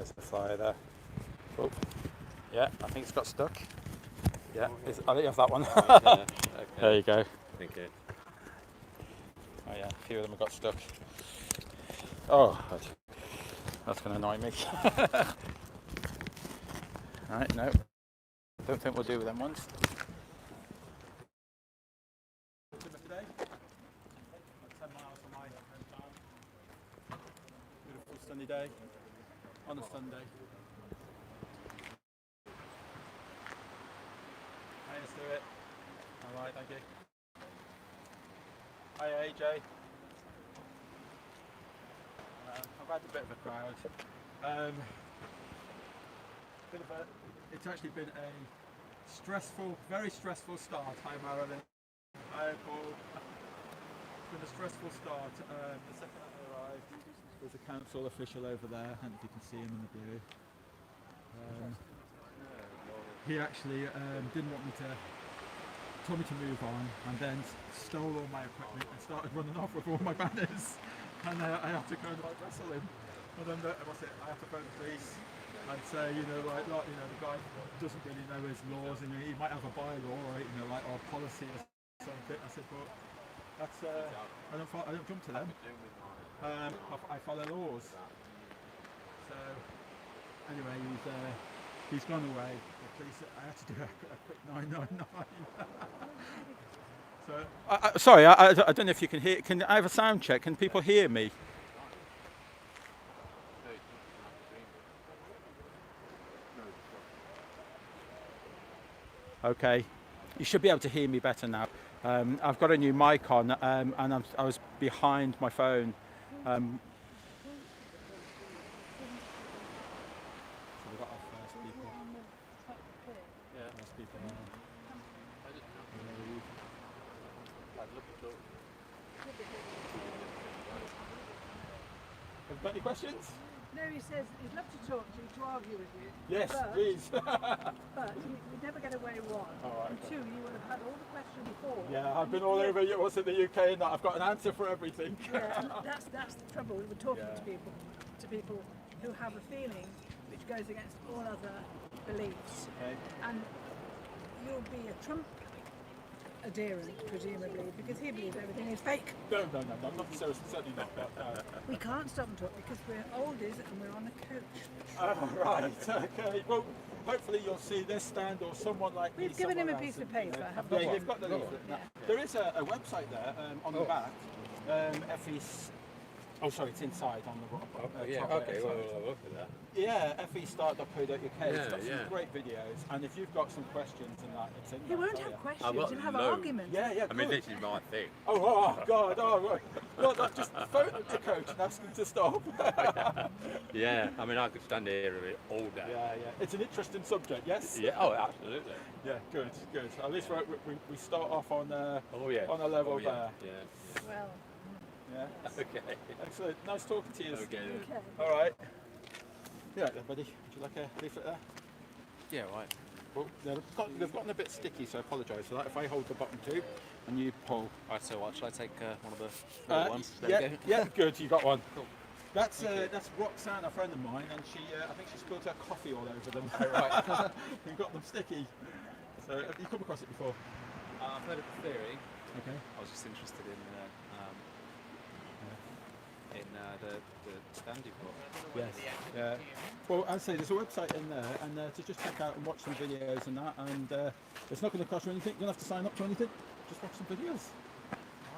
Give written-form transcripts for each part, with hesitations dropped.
There's the flyer there. Oh, yeah, I think it's got stuck. Yeah, I think you have that one. Okay. There you go. Thank you. Oh yeah, a few of them have got stuck. Oh, that's going to annoy me. Right, no. Don't think we'll do with them ones. Today, 10 miles from my hometown. Beautiful sunny day on a Sunday. Hi, let's do it. All right, thank you. Hi, AJ. I've had a bit of a crowd. It's actually been a stressful, very stressful start. Hi, Marilyn. Hi, Paul. It's been a stressful start. The second I arrived, there's a council official over there. I don't know if you can see him in the blue. He actually told me to move on, and then stole all my equipment and started running off with all my banners. And I had to kind of like wrestle him. And then I had to phone the police and say, the guy doesn't really know his laws, and he might have a bylaw, or or policy or something. I said, but that's I don't jump to them. I follow laws. So anyway, he's gone away. The police. I had to do a quick 999. So sorry, I don't know if you can hear. Can I have a sound check? Can people hear me? Okay, you should be able to hear me better now. I've got a new mic on, and I was behind my phone. So we've got our first people. Yeah, first people now. Have you got any questions? No, he says he'd love to talk to you, to argue with you. Yes, please. But you'd never get away, one. All right, And two, you would have had all the questions before. Yeah, I've been all over what's in the UK, and that I've got an answer for everything. Yeah, and that's the trouble with talking to people who have a feeling which goes against all other beliefs. Okay. And you'll be a Trump adherent, presumably, because he believes everything is fake. No, not certainly not. But, We can't stop and talk because we're oldies and we're on a coach. Oh, right, okay. Well, hopefully you'll see this stand or someone like me. We've given him a piece of paper, haven't we? Yeah, you've got the leaflet. Yeah. There is a website there on the back. FE's. Oh, sorry, it's inside on the top. Okay, well, I'll look at that. Yeah, festart.co.uk. It's got Yeah. some great videos, and if you've got some questions and that, it's in He there. won't So, have yeah. questions, got he'll have loads. arguments. Yeah, I mean, good. this is my thing. Oh, God, right. Well, just phone the coach and ask him to stop. Yeah, I mean, I could stand here all day. Yeah. It's an interesting subject, yes? Yeah, oh, absolutely. Yeah, good. At least we start off on Oh, yeah. on a level Oh, yeah. there. Yeah. Well, Yeah. Okay. Excellent. Nice talking to you. Okay. then. okay. All right. Yeah, buddy. Would you like a leaflet there? Yeah, right. Well, they've gotten a bit sticky, so I apologise for that. If I hold the bottom two and you pull. Right, so what, shall I take one of the little ones? There yeah, we go. yeah, good. You got one. Cool. That's Roxanne, a friend of mine, and I think she spilled her coffee all over them. Right. You got them sticky. So have you come across it before? I've heard of the theory. Okay. I was just interested in the stand you've got. Yes. Yeah. Well, I'd say there's a website in there, and to just check out and watch some videos and that, and it's not going to cost you anything. You don't have to sign up to anything. Just watch some videos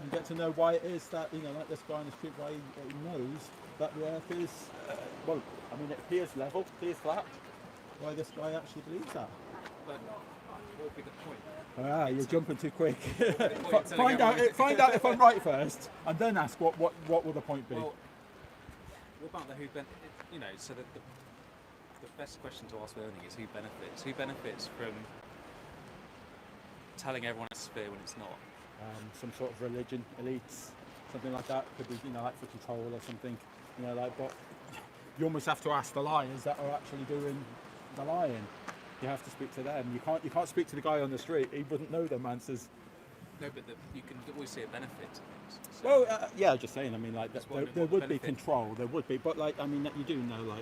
and get to know why it is that like this guy in the street, why he knows that the Earth is it appears level, appears flat. Why this guy actually believes that. But what would be the point? You're jumping too quick. Point find out if I'm right first, and then ask what will the point be. Well, what about the who benefits? So the best question to ask learning is who benefits? Who benefits from telling everyone it's fair when it's not? Some sort of religion, elites, something like that. Could be, like for control or something. But you almost have to ask the liars that are actually doing the lying. You have to speak to them. You can't speak to the guy on the street. He wouldn't know them answers. No, but you can always see a benefit to things. So Well, just saying. I mean, like Just there wondering there what would the be benefit- control. There would be, but you do know,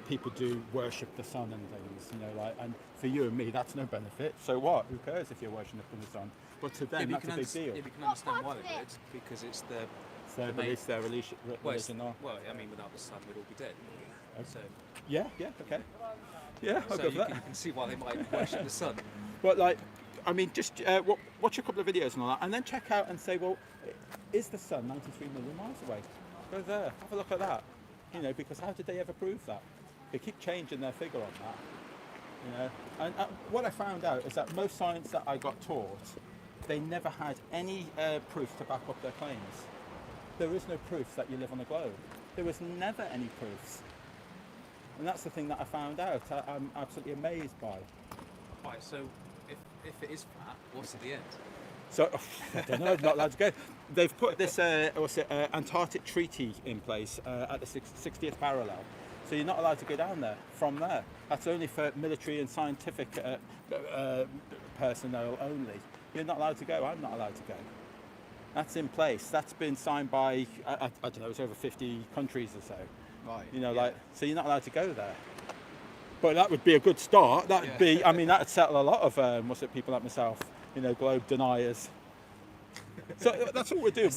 people do worship the sun and things, you know, like, and for you and me, that's no benefit. So what? Who cares if you're worshipping the sun? But to them, that's a big deal. Yeah, we can understand why they would, because it's the It's their religion. well, I mean, without the sun, we'd all be dead. So, Yeah, okay. Yeah, I'll so go you for can, that. you can see why they might worship the sun. But like, I mean, just watch a couple of videos and all that, and then check out and say, well, is the sun 93 million miles away? Go there, have a look at that. You know, because how did they ever prove that? They keep changing their figure on that. You know, and what I found out is that most science that I got taught, they never had any proof to back up their claims. There is no proof that you live on a globe. There was never any proofs. And that's the thing that I found out. I'm absolutely amazed by. Right, so if it is flat, what's at the end? So, I don't know, I'm not allowed to go. They've put this Antarctic treaty in place at the 60th parallel. So you're not allowed to go down there from there. That's only for military and scientific personnel only. You're not allowed to go, I'm not allowed to go. That's in place. That's been signed by, I don't know, it's over 50 countries or so. Right. You know, like, so you're not allowed to go there. But that would be a good start. That would be, I mean, that would settle a lot of, people like myself, you know, globe deniers. So that's what we're doing.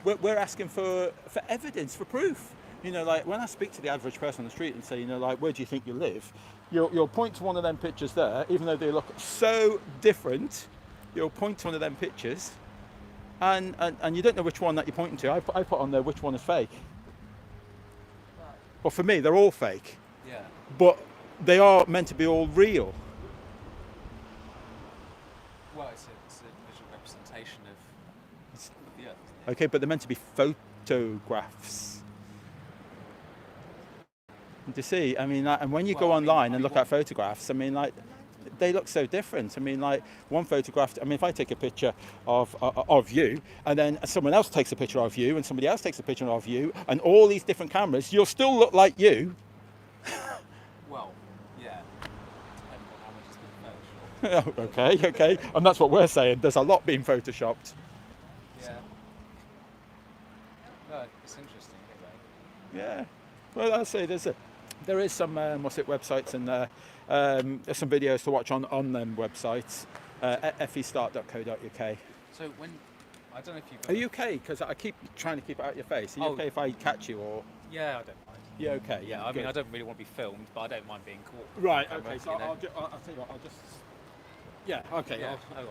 We're asking for evidence, for proof. You know, like when I speak to the average person on the street and say, you know, like, where do you think you live? You'll point to one of them pictures there, even though they look so different. You'll point to one of them pictures, and you don't know which one that you're pointing to. I put on there which one is fake. Well, for me, they're all fake. Yeah. But they are meant to be all real. Well, it's a visual representation of the Earth. Okay, but they're meant to be photographs. Do you see? I mean, and when you go online and look at photographs, I mean, like, they look so different. I mean, like, one photograph, I mean, if I take a picture of you, and then someone else takes a picture of you, and somebody else takes a picture of you, and all these different cameras, you'll still look like you. Well, yeah. Depending on how much has been photoshopped. Okay. And that's what we're saying. There's a lot being photoshopped. Yeah. No, it's interesting anyway. Yeah. Well, I'll say there is some websites and there's some videos to watch on them websites. festart.co.uk. So when I don't know if you've Are you okay? Because I keep trying to keep it out of your face. Are you okay if I catch you or? Yeah, I don't mind. Yeah, okay. Yeah, I mean, I don't really want to be filmed, but I don't mind being caught. Right. Camera, Okay. So you know. I'll tell you what. I'll just. Yeah. Okay. Yeah. I'll- All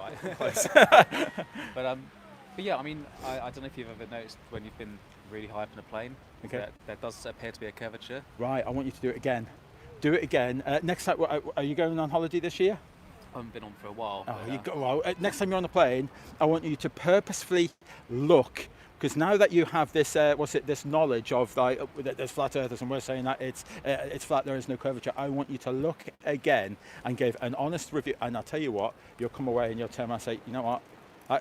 right. But yeah, I mean, I don't know if you've ever noticed when you've been really high up in a plane. Okay. There does appear to be a curvature. Right. I want you to do it again. Do it again. Next time, are you going on holiday this year? I haven't been on for a while. Oh, but, you go. Well, next time you're on the plane, I want you to purposefully look, because now that you have this, this knowledge of like that there's flat earthers, and we're saying that it's flat, there is no curvature. I want you to look again and give an honest review. And I'll tell you what, you'll come away and you'll turn around and say, you know what,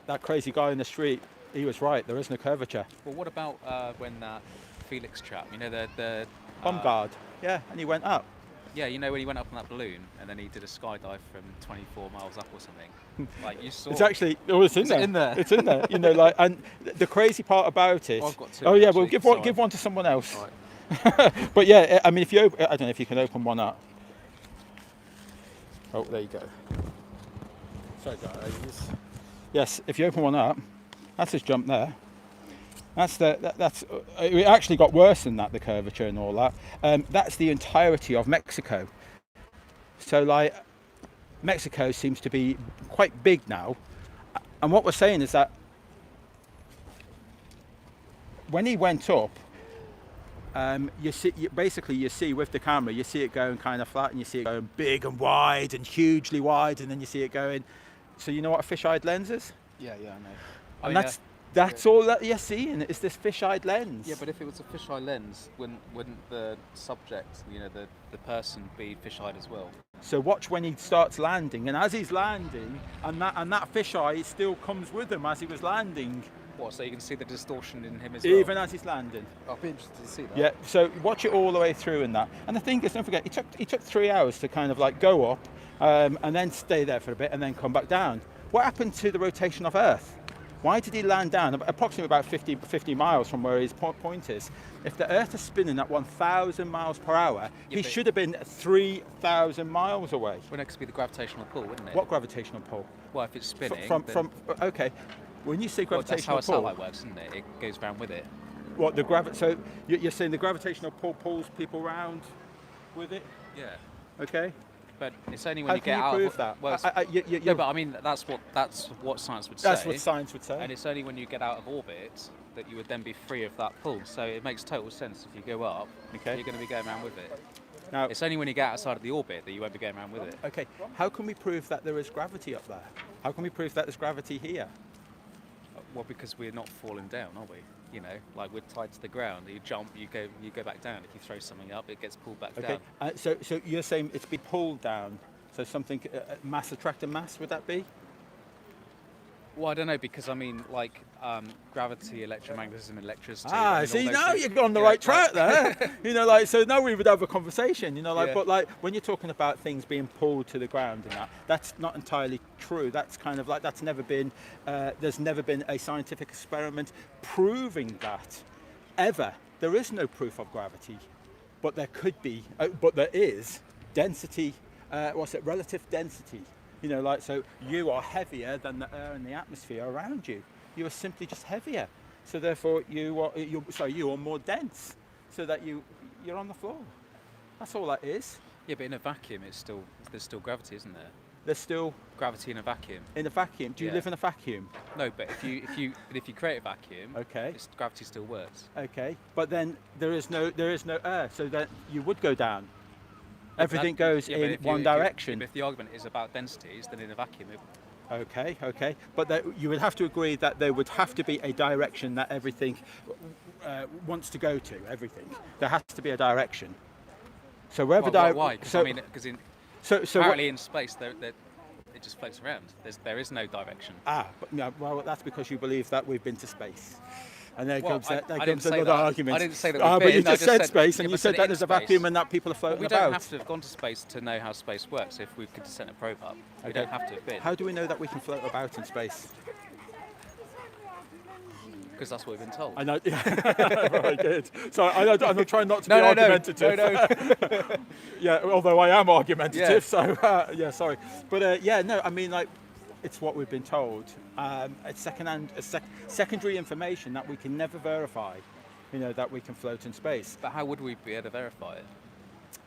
that crazy guy in the street, he was right. There is no curvature. Well, what about when that Felix chap? You know the Bombard. Yeah, and he went up. Yeah, you know when he went up on that balloon and then he did a skydive from 24 miles up or something. Like you saw. It's actually, it's in Is there. it in there? It's in there. You know, like, and the crazy part about it. Oh, I've got two, oh yeah, actually. well give one to someone else. All right. But yeah, I mean, if you, I don't know if you can open one up. Oh, there you go. Sorry guys. Yes, if you open one up, that's his jump there. It actually got worse than that, the curvature and all that. That's the entirety of Mexico. So like, Mexico seems to be quite big now. And what we're saying is that when he went up, you see with the camera, you see it going kind of flat, and you see it going big and wide and hugely wide, and then you see it going. So you know what a fisheye lens is? Yeah, I know. And that's all that you're seeing is this fisheye lens. Yeah, but if it was a fisheye lens, wouldn't the subject, you know, the person be fisheyed as well? So watch when he starts landing, and as he's landing, and that fisheye still comes with him as he was landing. What? So you can see the distortion in him as well. Even as he's landing. I'll be interested to see that. Yeah. So watch it all the way through in that. And the thing is, don't forget, he took 3 hours to kind of like go up, and then stay there for a bit, and then come back down. What happened to the rotation of Earth? Why did he land down approximately about 50 miles from where his point is? If the Earth is spinning at 1,000 miles per hour, he should have been 3,000 miles away. Well, that could be the gravitational pull, wouldn't it? What gravitational pull? Well, if it's spinning. Okay. When you say gravitational that's how pull, a satellite works, isn't it? It goes around with it. what so you're saying the gravitational pull pulls people around with it? Yeah. Okay. But it's only when How you can get you out prove of that? well, No, but I mean that's what science would say. That's what science would say. And it's only when you get out of orbit that you would then be free of that pull. So it makes total sense if you go up, Okay. you're going to be going around with it. Now, It's only when you get outside of the orbit that you won't be going around with it. okay, how can we prove that there is gravity up there? How can we prove that there's gravity here? Well, because we're not falling down, are we? You know, like we're tied to the ground. You jump, you go back down. If you throw something up, it gets pulled back Okay, down. so you're saying it's been pulled down. So something, mass attracting mass, would that be? Well, I don't know, because I mean, like gravity, electromagnetism, electricity. Ah, I mean, see, all those now things- you're on the yeah, right track there. You know, like, so now we would have a conversation, you know, like, Yeah. but like when you're talking about things being pulled to the ground and that's not entirely true. That's kind of like, that's never been, there's never been a scientific experiment proving that, ever. There is no proof of gravity, but there could be, but there is density, relative density. You know, like, so you are heavier than the air in the atmosphere around you. You are simply just heavier. So therefore you are more dense, so that you're on the floor. That's all that is. Yeah, but in a vacuum, there's still gravity, isn't there? There's still Gravity in a vacuum. in a vacuum. Do you Yeah. live in a vacuum? No, but if you create a vacuum, Okay. gravity still works. Okay. But then there is no air, so that you would go down. Everything goes Yeah, but in if one you- direction. If the argument is about densities, then in a vacuum, Okay. But you would have to agree that there would have to be a direction that everything wants to go to. Everything. There has to be a direction. So wherever why? Because so, I mean, because apparently in space, it just floats around. There is no direction. But no, well, that's because you believe that we've been to space. And there Well, comes, I there didn't comes say another that. argument. I didn't say that we've But you been, I just just said said- space, yeah, and you but said that in there's a space. vacuum and that people are floating We about. don't have to have gone to space to know how space works. If we could send a probe up, we don't have to have been. How do we know that we can float about in space? Because that's what we've been told. I know. Very good. So I'm trying not to be No, argumentative. no. Yeah, although I am argumentative. Yeah. So yeah, sorry. But yeah, no. I mean, like, it's what we've been told. It's secondary information that we can never verify. You know, that we can float in space. But how would we be able to verify it?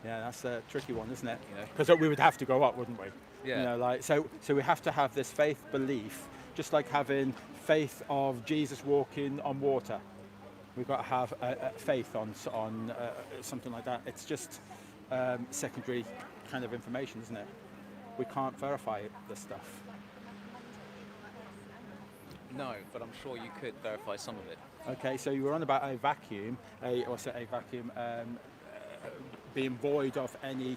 Yeah, that's a tricky one, isn't it? You know. Because we would have to go up, wouldn't we? Yeah. You know, like, so we have to have this faith belief, just like having faith of Jesus walking on water. We've got to have faith on something like that. It's just secondary kind of information, isn't it? We can't verify this stuff. No, but I'm sure you could verify some of it. Okay, so you were on about a vacuum, being void of any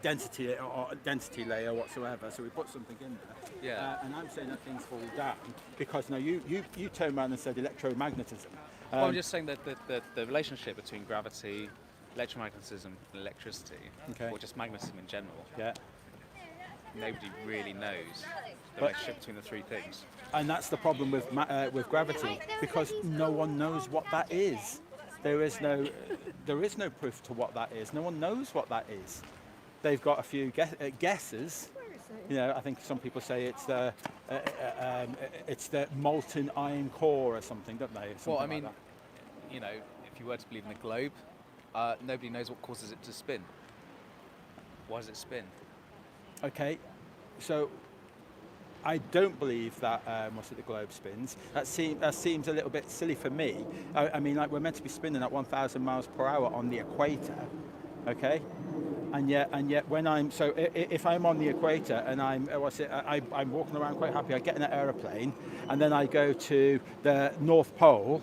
density or density layer whatsoever. So we put something in there. Yeah. And I'm saying that things fall down because now you turned around and said electromagnetism. Well, I'm just saying that the relationship between gravity, electromagnetism, and electricity, Okay. or just magnetism in general, Yeah. nobody really knows the But- relationship between the three things. And that's the problem with gravity, because no one knows what that is. There is no proof to what that is. No one knows what that is. They've got a few guesses. You know, I think some people say it's the molten iron core or something, don't they? Something Well, I like mean, that. you know, if you were to believe in the globe, nobody knows what causes it to spin. Why does it spin? Okay, so I don't believe that the globe spins. That seems a little bit silly for me. I mean, like, we're meant to be spinning at 1,000 miles per hour on the equator, okay? And yet when if I'm on the equator and I'm walking around quite happy, I get in an aeroplane and then I go to the North Pole.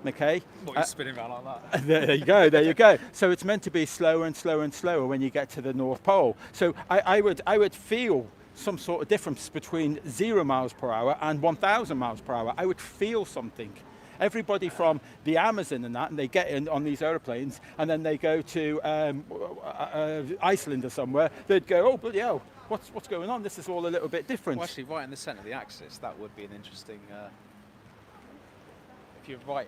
Okay. What, you're spinning around like that? There you go. So it's meant to be slower and slower and slower when you get to the North Pole. So I would feel some sort of difference between 0 miles per hour and 1,000 miles per hour. I would feel something. Everybody from the Amazon and they get in on these aeroplanes and then they go to Iceland or somewhere, they'd go, oh, bloody hell, what's going on? This is all a little bit different. Well, actually, right in the centre of the axis, that would be an interesting. If you're right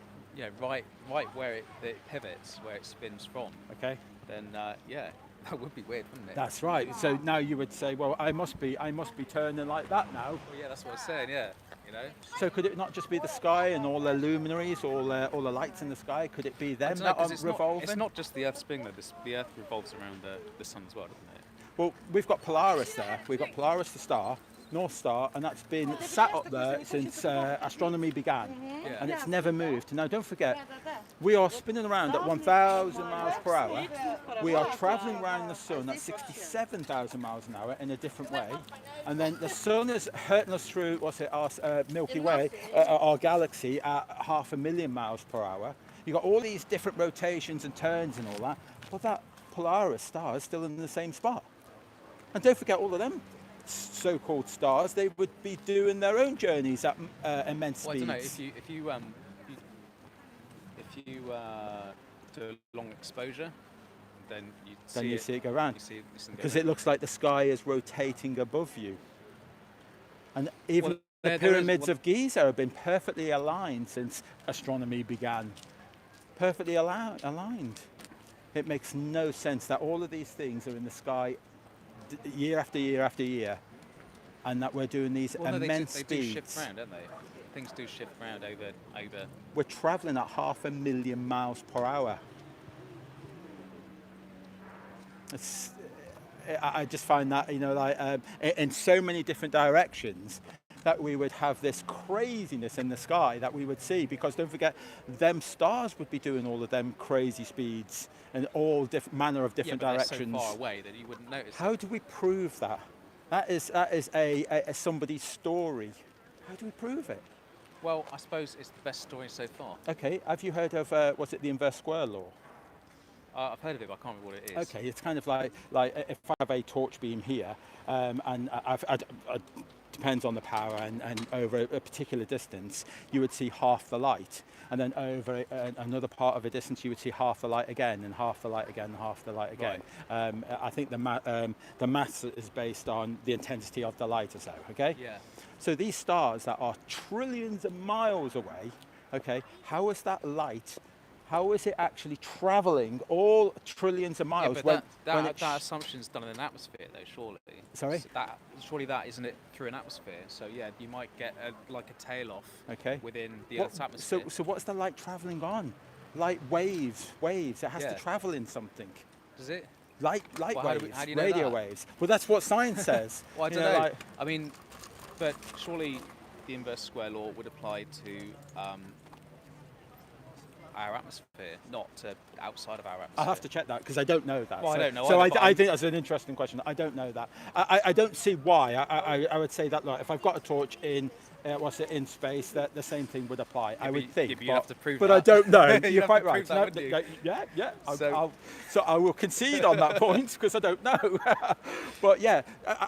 where it pivots, where it spins from, Okay. then yeah, that would be weird, wouldn't it? That's right. So now you would say, well, I must be turning like that now. Well, yeah, that's what I was saying. Yeah, you know. So could it not just be the sky and all the luminaries, all the lights in the sky? Could it be them that are revolving? It's not just the Earth spinning, though. The Earth revolves around the sun as well, doesn't it? Well, we've got Polaris there. We've got Polaris, the star, North Star, and that's been sat up there since astronomy began, Yeah. and it's never moved. Now, don't forget, we are spinning around at 1,000 miles per hour. We are travelling around the sun at 67,000 miles an hour in a different way, and then the sun is hurting us through our Milky Way, our galaxy, at 500,000 miles per hour. You've got all these different rotations and turns and all that, but that Polaris star is still in the same spot. And don't forget, all of them so-called stars, they would be doing their own journeys at immense speeds. Well, I don't know, if you do a long exposure, then you see it go round. Because it looks like the sky is rotating above you. And even the pyramids of Giza have been perfectly aligned since astronomy began. Perfectly aligned. It makes no sense that all of these things are in the sky year after year after year, and that we're doing these immense speeds. They do shift around, don't they? Things do shift around over. We're travelling at 500,000 miles per hour. I just find that, in so many different directions, that we would have this craziness in the sky that we would see, because don't forget, them stars would be doing all of them crazy speeds in all manner of different directions. They're so far away that you wouldn't notice. How do we prove that? That is a somebody's story. How do we prove it? Well, I suppose it's the best story so far. Okay, have you heard of what's it, the inverse square law? I've heard of it, but I can't remember what it is. Okay, it's kind of like if I have a torch beam here, and depends on the power, and over a particular distance, you would see half the light. And then over another part of a distance, you would see half the light again, and half the light again, and half the light again. Right. I think the maths is based on the intensity of the light or so, okay? Yeah. So these stars that are trillions of miles away, okay, how is that light, how is it actually travelling all trillions of miles? Yeah, but that assumption's done in an atmosphere, though, surely. Sorry? So surely that isn't it through an atmosphere? So yeah, you might get a tail off within the Earth's atmosphere. So what's the light travelling on? Light waves. It has to travel in something. Does it? Light waves, how do you know radio that? waves. Well, that's what science says. Well, I don't know. I mean, but surely the inverse square law would apply to our atmosphere, not to outside of our atmosphere. I'll have to check that, because I don't know that. Well, I don't know. So I think that's an interesting question. I don't know that. I don't see why. I would say that, look, if I've got a torch in in space, that the same thing would apply. I would think. Yeah, but you have to prove but that. I don't know. You're have quite to right. prove that, wouldn't you? Yeah. So I will concede on that point, because I don't know. But yeah,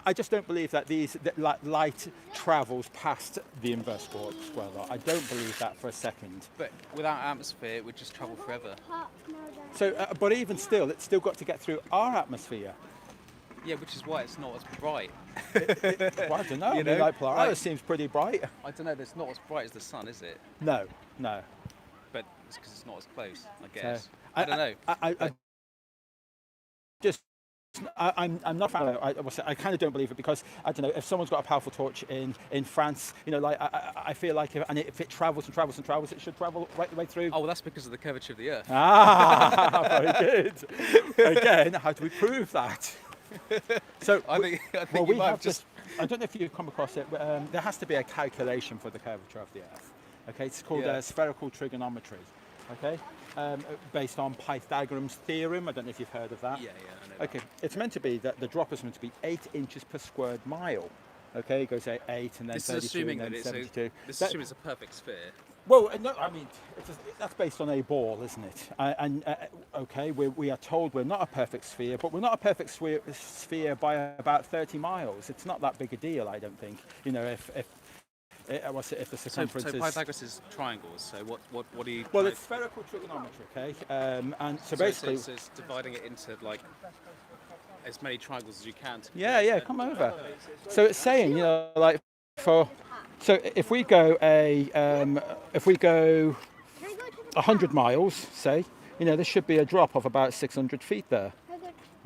I just don't believe that light travels past the inverse square law. I don't believe that for a second. But without atmosphere, it would just travel forever. So, but even still, it's still got to get through our atmosphere. Yeah, which is why it's not as bright. Well, I don't know. I mean, like Polaris seems pretty bright. I don't know. It's not as bright as the sun, is it? No. But it's because it's not as close, I guess. I don't know. I'm not. I kind of don't believe it, because I don't know, if someone's got a powerful torch in France, I feel like if it travels and travels and travels, it should travel right the way through. Oh, well, that's because of the curvature of the Earth. Very good. Again, how do we prove that? So I think we have just. I don't know if you've come across it, but there has to be a calculation for the curvature of the Earth. Okay, it's called spherical trigonometry. Okay, based on Pythagoras' theorem. I don't know if you've heard of that. Yeah, I know. Okay, it's meant to be that the drop is meant to be 8 inches per squared mile. Okay, it goes 8 and then this 32 is assuming and then that 72. This is assuming it's a perfect sphere. Well, no, I mean, that's based on a ball, isn't it? Okay, we are told we're not a perfect sphere, but we're not a perfect sphere by about 30 miles. It's not that big a deal, I don't think. If what's it, if the So circumference is... Pythagoras is triangles. So what do you? Well, it's spherical trigonometry, okay? And so basically... So it's dividing it into like as many triangles as you can. Yeah, come over. So it's saying, you know, like so if we go 100 miles, say, you know, there should be a drop of about 600 feet there.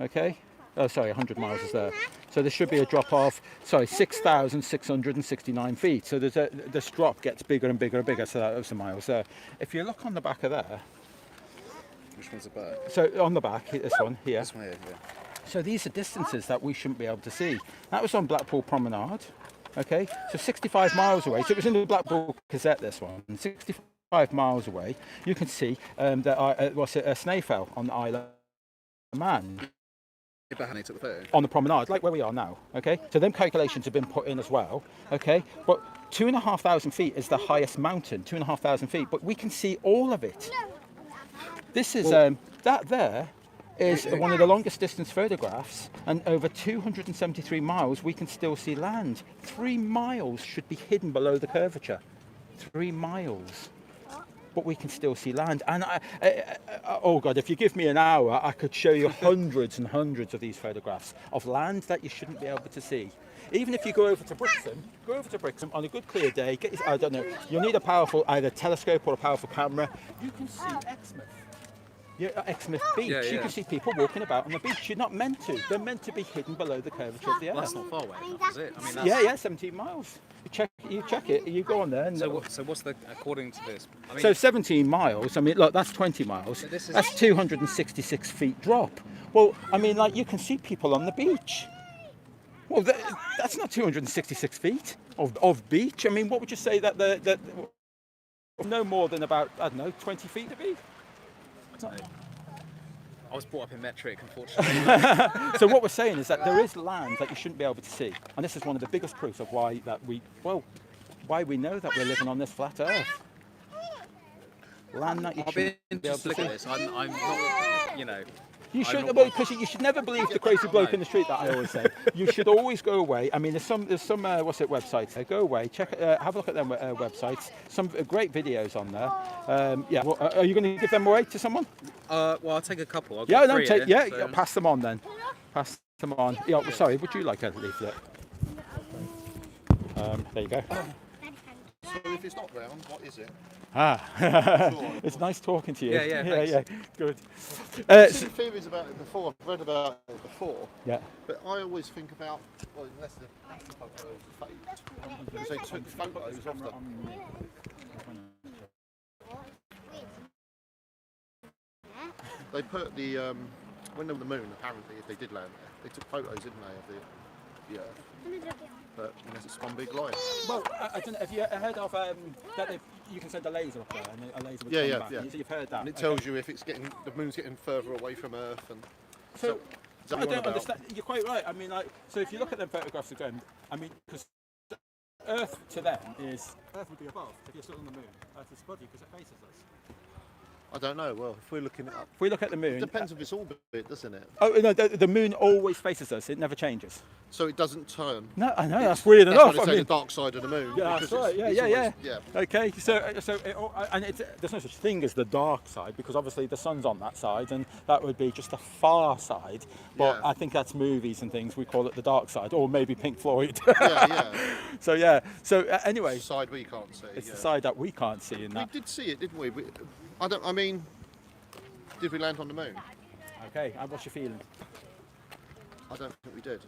Okay? Oh, sorry, 100 miles is there. So there should be a drop of, 6,669 feet. So this drop gets bigger and bigger and bigger. So that was the miles there. If you look on the back of there. Which one's the back? So on the back, this one here. This one here, yeah. So these are distances that we shouldn't be able to see. That was on Blackpool Promenade, okay? So 65 miles away. So it was in the Blackpool Gazette, this one. 65 miles away, you can see a Snaefell on the Isle of Man. On the promenade, like where we are now, okay? So them calculations have been put in as well, okay? But 2,500 feet is the highest mountain, 2,500 feet, but we can see all of it. This is, that there is one of the longest distance photographs, and over 273 miles we can still see land. 3 miles should be hidden below the curvature. 3 miles. But we can still see land. And oh God, if you give me an hour, I could show you hundreds and hundreds of these photographs of land that you shouldn't be able to see. Even if you go over to Brixham, on a good clear day, I don't know, you'll need a powerful either telescope or a powerful camera. You can see Exmouth. Exmouth Beach. Yeah. You can see people walking about on the beach. You're not meant to. They're meant to be hidden below the curvature of the earth. Well, that's not far away, is it? I mean, that's... Yeah, 17 miles. You check it. You go on there. And so what's the, according to this? I mean, so 17 miles. I mean, look, that's 20 miles. So this is... That's 266 feet drop. Well, I mean, like you can see people on the beach. Well, that's not 266 feet of beach. I mean, what would you say that no more than about, I don't know, 20 feet of beach? I was brought up in metric, unfortunately. So what we're saying is that there is land that you shouldn't be able to see, and this is one of the biggest proofs of why we know that we're living on this flat Earth. Land that you shouldn't be able to look see. at this. I'm not, you know. You should, because you should never believe the crazy bloke in the street that I always say. You should always go away. I mean, there's some websites. Go away, check, have a look at them websites. Some great videos on there. Well, are you going to give them away to someone? Well, I'll take a couple. I've got three here, so... pass them on then. Pass them on. Yeah, sorry, would you like a leaflet? There you go. So if it's not round, what is it? It's nice talking to you. Yeah. Good. I've seen theories about it before. I've read about it before. Yeah. But I always think about, well, unless the photos are faked, because they took photos of them. They put the when they were on the moon. Apparently, if they did land there, they took photos, didn't they, of the Earth? But unless it's one big lie. Well, I don't know. Have you heard of that? You can send a laser up there, and a laser would come back. Yeah. So you've heard that. And it tells you if it's the moon's getting further away from Earth, and so I don't understand. You're quite right. I mean, like, so if you look at them photographs again, I mean, because Earth to them is Earth would be above if you're still on the moon. Earth is body because it faces us. I don't know. Well, if we're looking at if we look at the moon, it depends if it's orbit, doesn't it? Oh no, the moon always faces us. It never changes. So it doesn't turn. No, I know that's weird enough. That's why they say the dark side of the moon. Yeah, that's right. Yeah. Okay, so there's no such thing as the dark side because obviously the sun's on that side, and that would be just the far side. But I think that's movies and things. We call it the dark side, or maybe Pink Floyd. So anyway, it's the side we can't see. It's the side that we can't see. In that we did see it, didn't we? I mean, did we land on the moon? Okay, and what's your feeling? I don't think we did.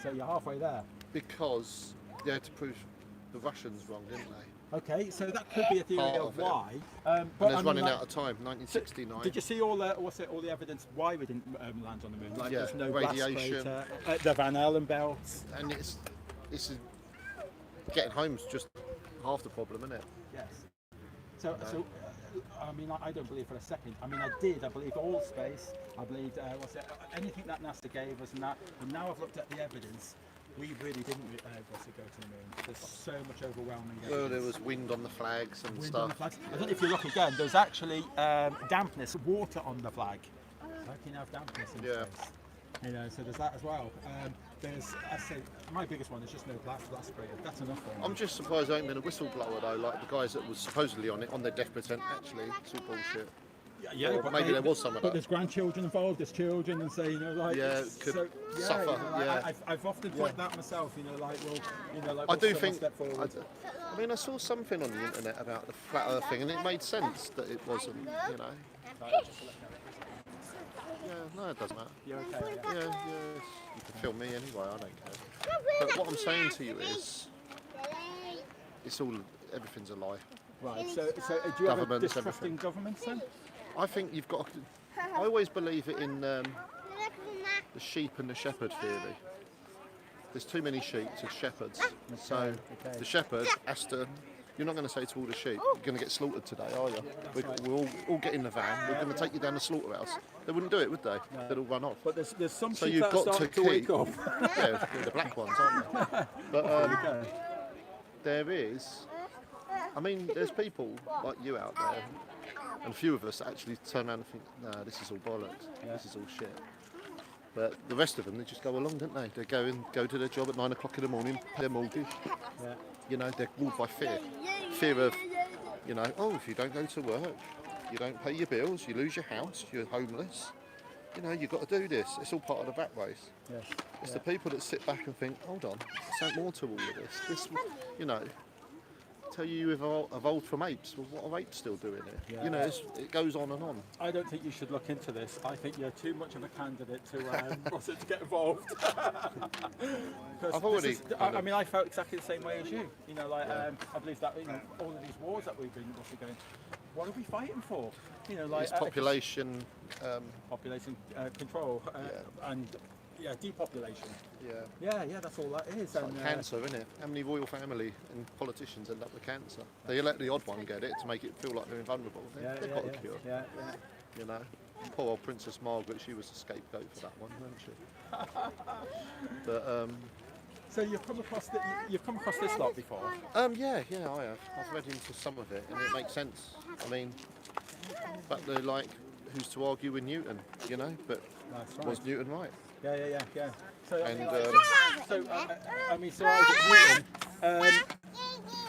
So you're halfway there. Because they had to prove the Russians wrong, didn't they? Okay, so that could be a theory of why. And it's running out of time, 1969. So did you see all the evidence why we didn't land on the moon? Like there's no radiation, blast crater, the Van Allen belts. And it's getting home's just half the problem, isn't it? Yes. So I mean, I don't believe for a second. I mean, I believed all space. I believed anything that NASA gave us and that. But now I've looked at the evidence. We really didn't go to the moon. There's so much overwhelming evidence. Well, there was wind on the flags and stuff. On the flags. I don't know if you look again. There's actually dampness, water on the flag. How can you have dampness in space? You know, so there's that as well. There's, I say, my biggest one is just no blast spray. That's enough for me. I'm just surprised there ain't been a whistleblower though, like the guys that was supposedly on it, on their death pretend. Actually, it's all bullshit. Yeah, Or but maybe there was some of But that. there's grandchildren involved. There's children, and say, you know, like Yeah, could suffer, You know, like, yeah. I've often thought that myself. You know, like, well, you know, like, I will do someone think. step forward? I mean, I saw something on the internet about the flat Earth thing, and it made sense that it wasn't. You know. Yeah, no, it doesn't matter. You're okay. Yeah, you can film me anyway. I don't care. But what I'm saying to you is, it's all everything's a lie. Right. So do you have a Governments, distrusting governments then? I think you've got. I always believe it in the sheep and the shepherd theory. There's too many sheep to shepherds, so okay. the shepherd has to. You're not going to say to all the sheep, "You're going to get slaughtered today, are you?" We'll all get in the van. We're going to take you down the slaughterhouse. They wouldn't do it, would they? They'd all run off. But there's some So sheep you've that got are to starting to wake keep- up. Yeah, the black ones, aren't they? But Okay. there is. I mean, there's people like you out there, and a few of us that actually turn around and think, "No, this is all bollocks. This is all shit." But the rest of them, they just go along, don't they? They go to their job at 9 o'clock in the morning, pay their mortgage. Yeah. You know, they're ruled by fear. Fear of, you know, oh, if you don't go to work, you don't pay your bills, you lose your house, you're homeless. You know, you've got to do this. It's all part of the rat race. Yes. It's the people that sit back and think, hold on, there's something more to all of this. This, you know, tell you evolved from apes. Well, what are apes still doing here? Yeah. You know, it goes on and on. I don't think you should look into this. I think you're too much of a candidate to to get involved. I've already I mean, I felt exactly the same way as you. You know, like I believe that all of these wars that we've been going. What are we fighting for? You know, like It's population. population control and depopulation. Yeah. Yeah, that's all that is. It's like cancer, isn't it? How many royal family and politicians end up with cancer? They let the odd one get it to make it feel like they're invulnerable. They've got a cure. Yeah. You know, poor old Princess Margaret, she was the scapegoat for that one, wasn't she? But So you've come across this lot before. yeah, I have. I've read into some of it, and it makes sense. I mean, but they're like, who's to argue with Newton? You know, but That's right. was Newton right? Yeah. So, And so Isaac Newton,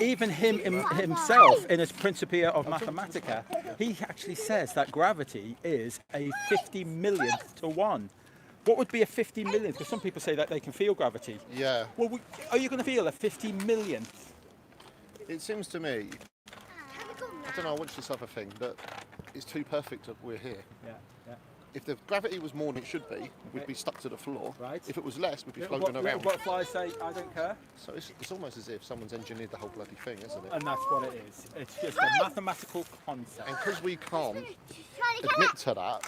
even himself in his Principia of Mathematica, he actually says that gravity is a 50 millionth to 1. What would be a 50 millionth? Because some people say that they can feel gravity. yeah, Well, are you going to feel a 50 millionth? it seems to me. I don't know. I watched this other thing, but it's too perfect that we're here. Yeah. If the gravity was more than it should be, we'd be stuck to the floor. Right. If it was less, we'd be floating around. Butterflies say, I don't care. So it's almost as if someone's engineered the whole bloody thing, isn't it? And that's what it is. It's just a mathematical concept. And because we can't admit to that,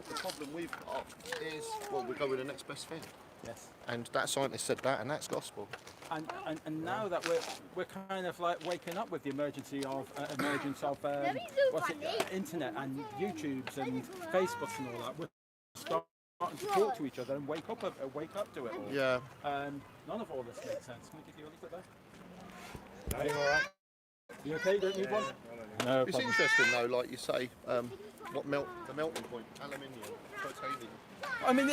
the problem we've got is, well, we go with the next best thing. Yes. And that scientist said that, and that's gospel. And now that we're kind of like waking up with the emergence of internet and YouTubes and Facebooks and all that, we're starting to talk to each other and wake up to it all. Yeah. None of all this makes sense. Can we give you a look at that? Are you all right? You okay? Don't need one? No It's problem. interesting though, like you say, the melting point, aluminium, titanium. I mean,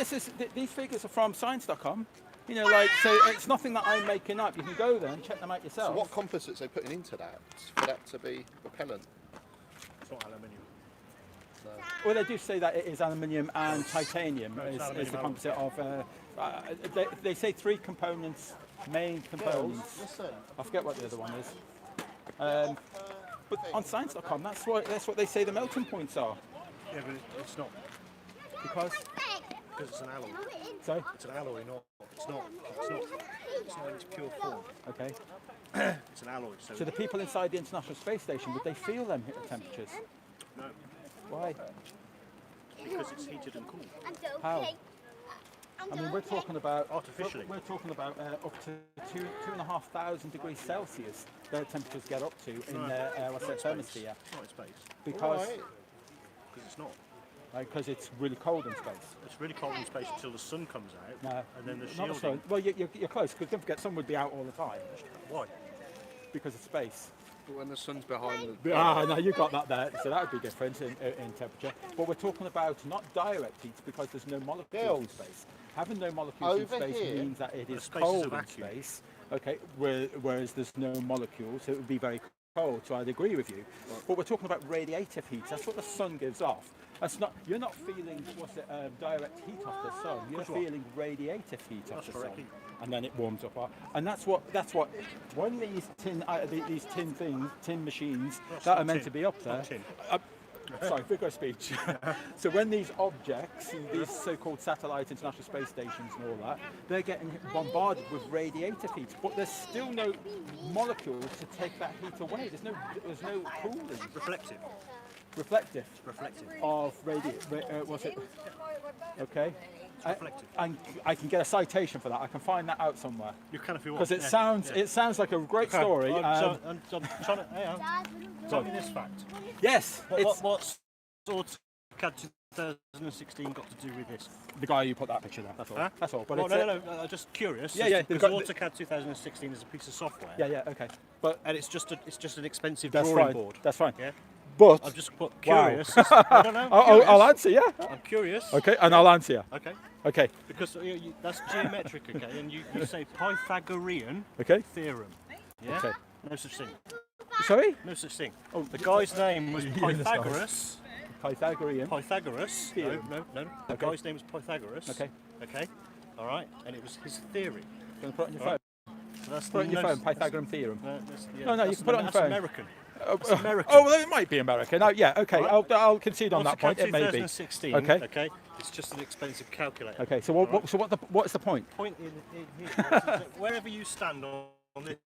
these figures are from science.com. You know, like, so it's nothing that I'm making up. You can go there and check them out yourself. So what composites are they putting into that for that to be repellent? It's not aluminium. Well, they do say that it is aluminium and titanium No, it's is aluminium the composite of. They say 3 components, main components. Listen. I forget what the other one is. But on science.com, that's what they say the melting points are. Yeah, but it's not, Because it's an alloy. so It's an alloy, it's not in its pure form. okay. It's an alloy. So the people inside the International Space Station, would they feel them temperatures? No, Why? because it's heated and cooled. How? I mean, we're talking about Artificially. We're talking about up to 2,500 degrees Celsius. Their temperatures get up to in what's that thermosphere It's not in space. because Because it's not. it's really cold in space. It's really cold in space until the sun comes out. No, And then the not shielding. so. Well, you're close because don't forget, sun would be out all the time Why? because of space. But when the sun's behind the... No, you got that there. So that would be different in temperature. But we're talking about not direct heat because there's no molecules in space. Having no molecules in Over space here, means that it is space is a cold in vacuum. space. Okay, whereas there's no molecules, so it would be very cold. So I'd agree with you. But we're talking about radiative heat. That's what the sun gives off. That's not. You're not feeling direct heat off the sun. You're feeling radiative heat off the sun, and then it warms up. And that's what. When these tin machines that are meant to be up there. Sorry, figure of speech. So when these objects, these so-called satellite international space stations and all that, they're getting bombarded with radiative heat, but there's still no molecules to take that heat away. There's no cooling. Reflective of what's it? Okay. I can get a citation for that. I can find that out somewhere. You can if you want. Because it sounds like a great story. I'm trying to... Tell me this fact. Yes. What's AutoCAD 2016 got to do with this? The guy who put that picture there. That's all. Huh? That's all. But Well, no, I'm just curious. Yeah. Because AutoCAD 2016 is a piece of software. Yeah. Okay. But And it's just an expensive that's drawing fine. board. That's fine. Yeah. But I'm just curious. Wow. I don't know. I'll answer. Yeah. I'm curious. Okay. And I'll answer you. Okay. Okay. Because that's geometric, okay? And you say Pythagorean Okay. theorem. Yeah. Okay. No such thing. Sorry. No such thing. Oh, The guy's name was Yeah, that's Pythagoras. Pythagorean. Pythagoras. Theorem. No. The Okay. guy's name was Pythagoras. Okay. Okay. All right. And it was his theory. Can put it on your All phone. So that's Put it on your no- phone. Pythagorean theorem. No, you that's- can put it on your that's phone. American. That's American. Oh, well, it might be American. Oh, yeah. Okay. Right. I'll concede on that point. AutoCAD It may be. 2016. Okay. Okay. It's just an expensive calculator. Okay. So what's the point? Point in here. Wherever you stand on this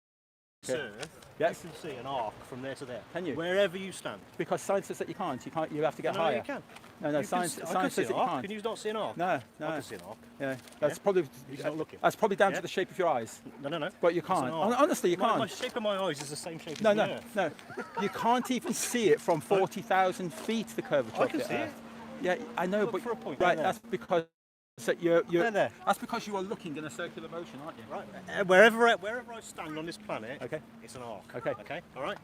Okay. earth, Yes. you can see an arc from there to there. Can you? Wherever you stand. Because science says that you can't. You have to get No, higher. you can. No. You Science can, I can says see that an you arc. can't. Can you not see an arc? No. I can see an arc. Yeah. That's Yeah. probably. He's not looking. That's probably down Yeah. to the shape of your eyes. No. But you It's an can't. arc. Honestly, you My can't. shape of my eyes is the same shape No. as the earth. You can't even see it from 40,000 feet. The curvature. I of can the see it. Earth. Yeah, I know, Look but for a point right. down there. That's because you're. There. That's because you are looking in a circular motion, aren't you? Right. Wherever I stand on this planet, Okay. it's an arc. Okay. Okay. All right.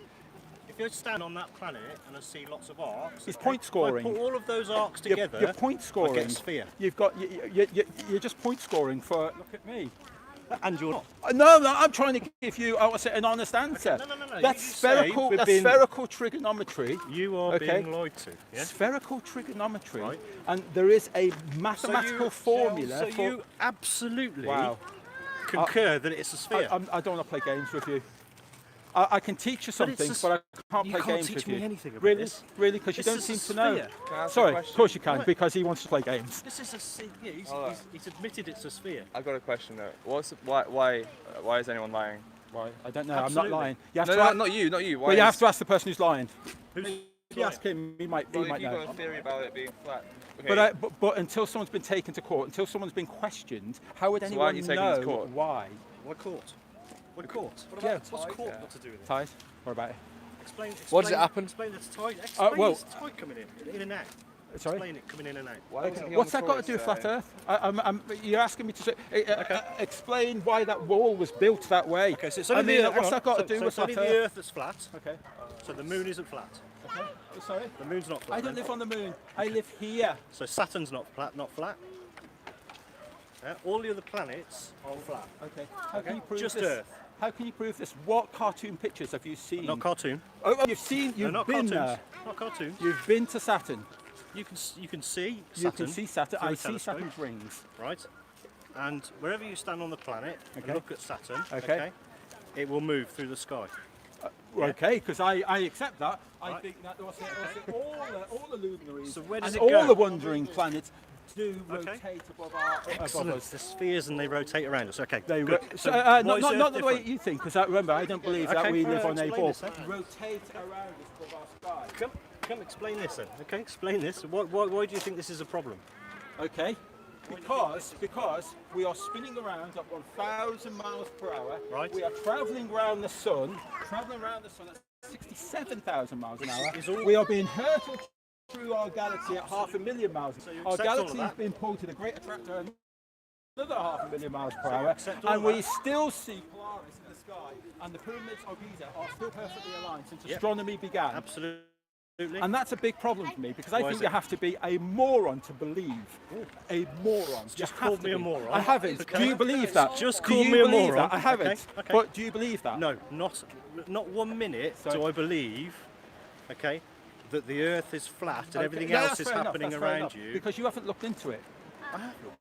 If you stand on that planet and I see lots of arcs, It's okay, point scoring. if I put all of those arcs You're together, point I scoring. get a sphere. You've got. You're just point scoring for. Look at me. And you're not. No, I'm trying to give you. I was an honest answer. No. That's You say spherical. we're That's being- spherical trigonometry. You are Okay. being lied to. Yeah. Spherical trigonometry, Right. and there is a mathematical formula So for. you absolutely Wow. concur that it's a sphere. I don't want to play games with you. I can teach you some it's things, a but I can't you play can't games teach with me you. anything about really, this. really, because you This don't is seem a to know. sphere. Can I ask a Sorry, of question? course you can, Right. because he wants to play games. This is a yeah, Alright. he's admitted it's a sphere. I've got a question though. Why is anyone lying? Right, I don't know. Absolutely. I'm not lying. You have No, to ask, not you. Why well, you have is- to ask the person who's lying. Who's If you ask him, he might Well, if know. you've got a theory about it being flat. Okay. But until someone's been taken to court, until someone's been questioned, how would So why anyone aren't you taking them to know court? why? What court? What court? What Yeah. about what's court got to do with it? Tide? What about it? Explain. What does it happen? Explain the tide. Explain well- this tide coming in and out. Sorry? Explain it coming in and out. Why wasn't he on What's the that got to do with tourist flat area? Earth? You're asking me to say, explain why that wall was built that way. Okay, so it's I only mean, the, what's hang on. that got So- to do so with it's only flat the Earth? Earth that's flat. Okay. So the moon isn't flat. Okay. Sorry? The moon's not flat. I don't then. live on the moon. I live here. So Saturn's not flat. Not flat. Yeah, all the other planets are flat. Okay. How can you prove Just this? Earth. How can you prove this? What cartoon pictures have you seen? Not cartoon. Oh, you've seen. No, You've not been cartoons. there. Not cartoons. You've been to Saturn. You can see Saturn. You can see Saturn. through I a see telescope. Saturn's rings. Right. And wherever you stand on the planet Okay. and look at Saturn, Okay. it will move through the sky. Okay, because I accept that. I Right. think that all the luminaries So where does and it all go? the wandering planets do Okay. rotate above us. The spheres and they rotate around us. Okay. They good. ro- So not why is Earth not the way different? you think, because remember, I don't believe that Okay, we live well, on a explain ball. this, then. Rotate around us above our sky. Come explain this then. Okay, explain this. Why do you think this is a problem? Okay, because we are spinning around at 1,000 miles per hour. Right. We are travelling around the sun. At 67,000 miles an hour. is all- We are being hurtled through our galaxy at 500,000 miles. So you Our accept all of galaxy that? is being pulled to the great attractor. another 500,000 miles per hour, accept all and we that? still see Polaris in the sky, and the pyramids of Giza are still perfectly aligned since Yep. astronomy began. Absolutely. And that's a big problem for me because I Why think is you it? have to be a moron to believe. A moron. Just You called have to me a be. moron. I haven't. Okay. Do you believe that? Just Do called you me a believe moron. that? I haven't. Okay, okay. But do you believe that? No, not 1 minute Sorry. do I believe, okay, that the Earth is flat and Okay. everything No, else that's is fair enough, happening that's fair around enough, you. because you haven't looked into it. I have looked.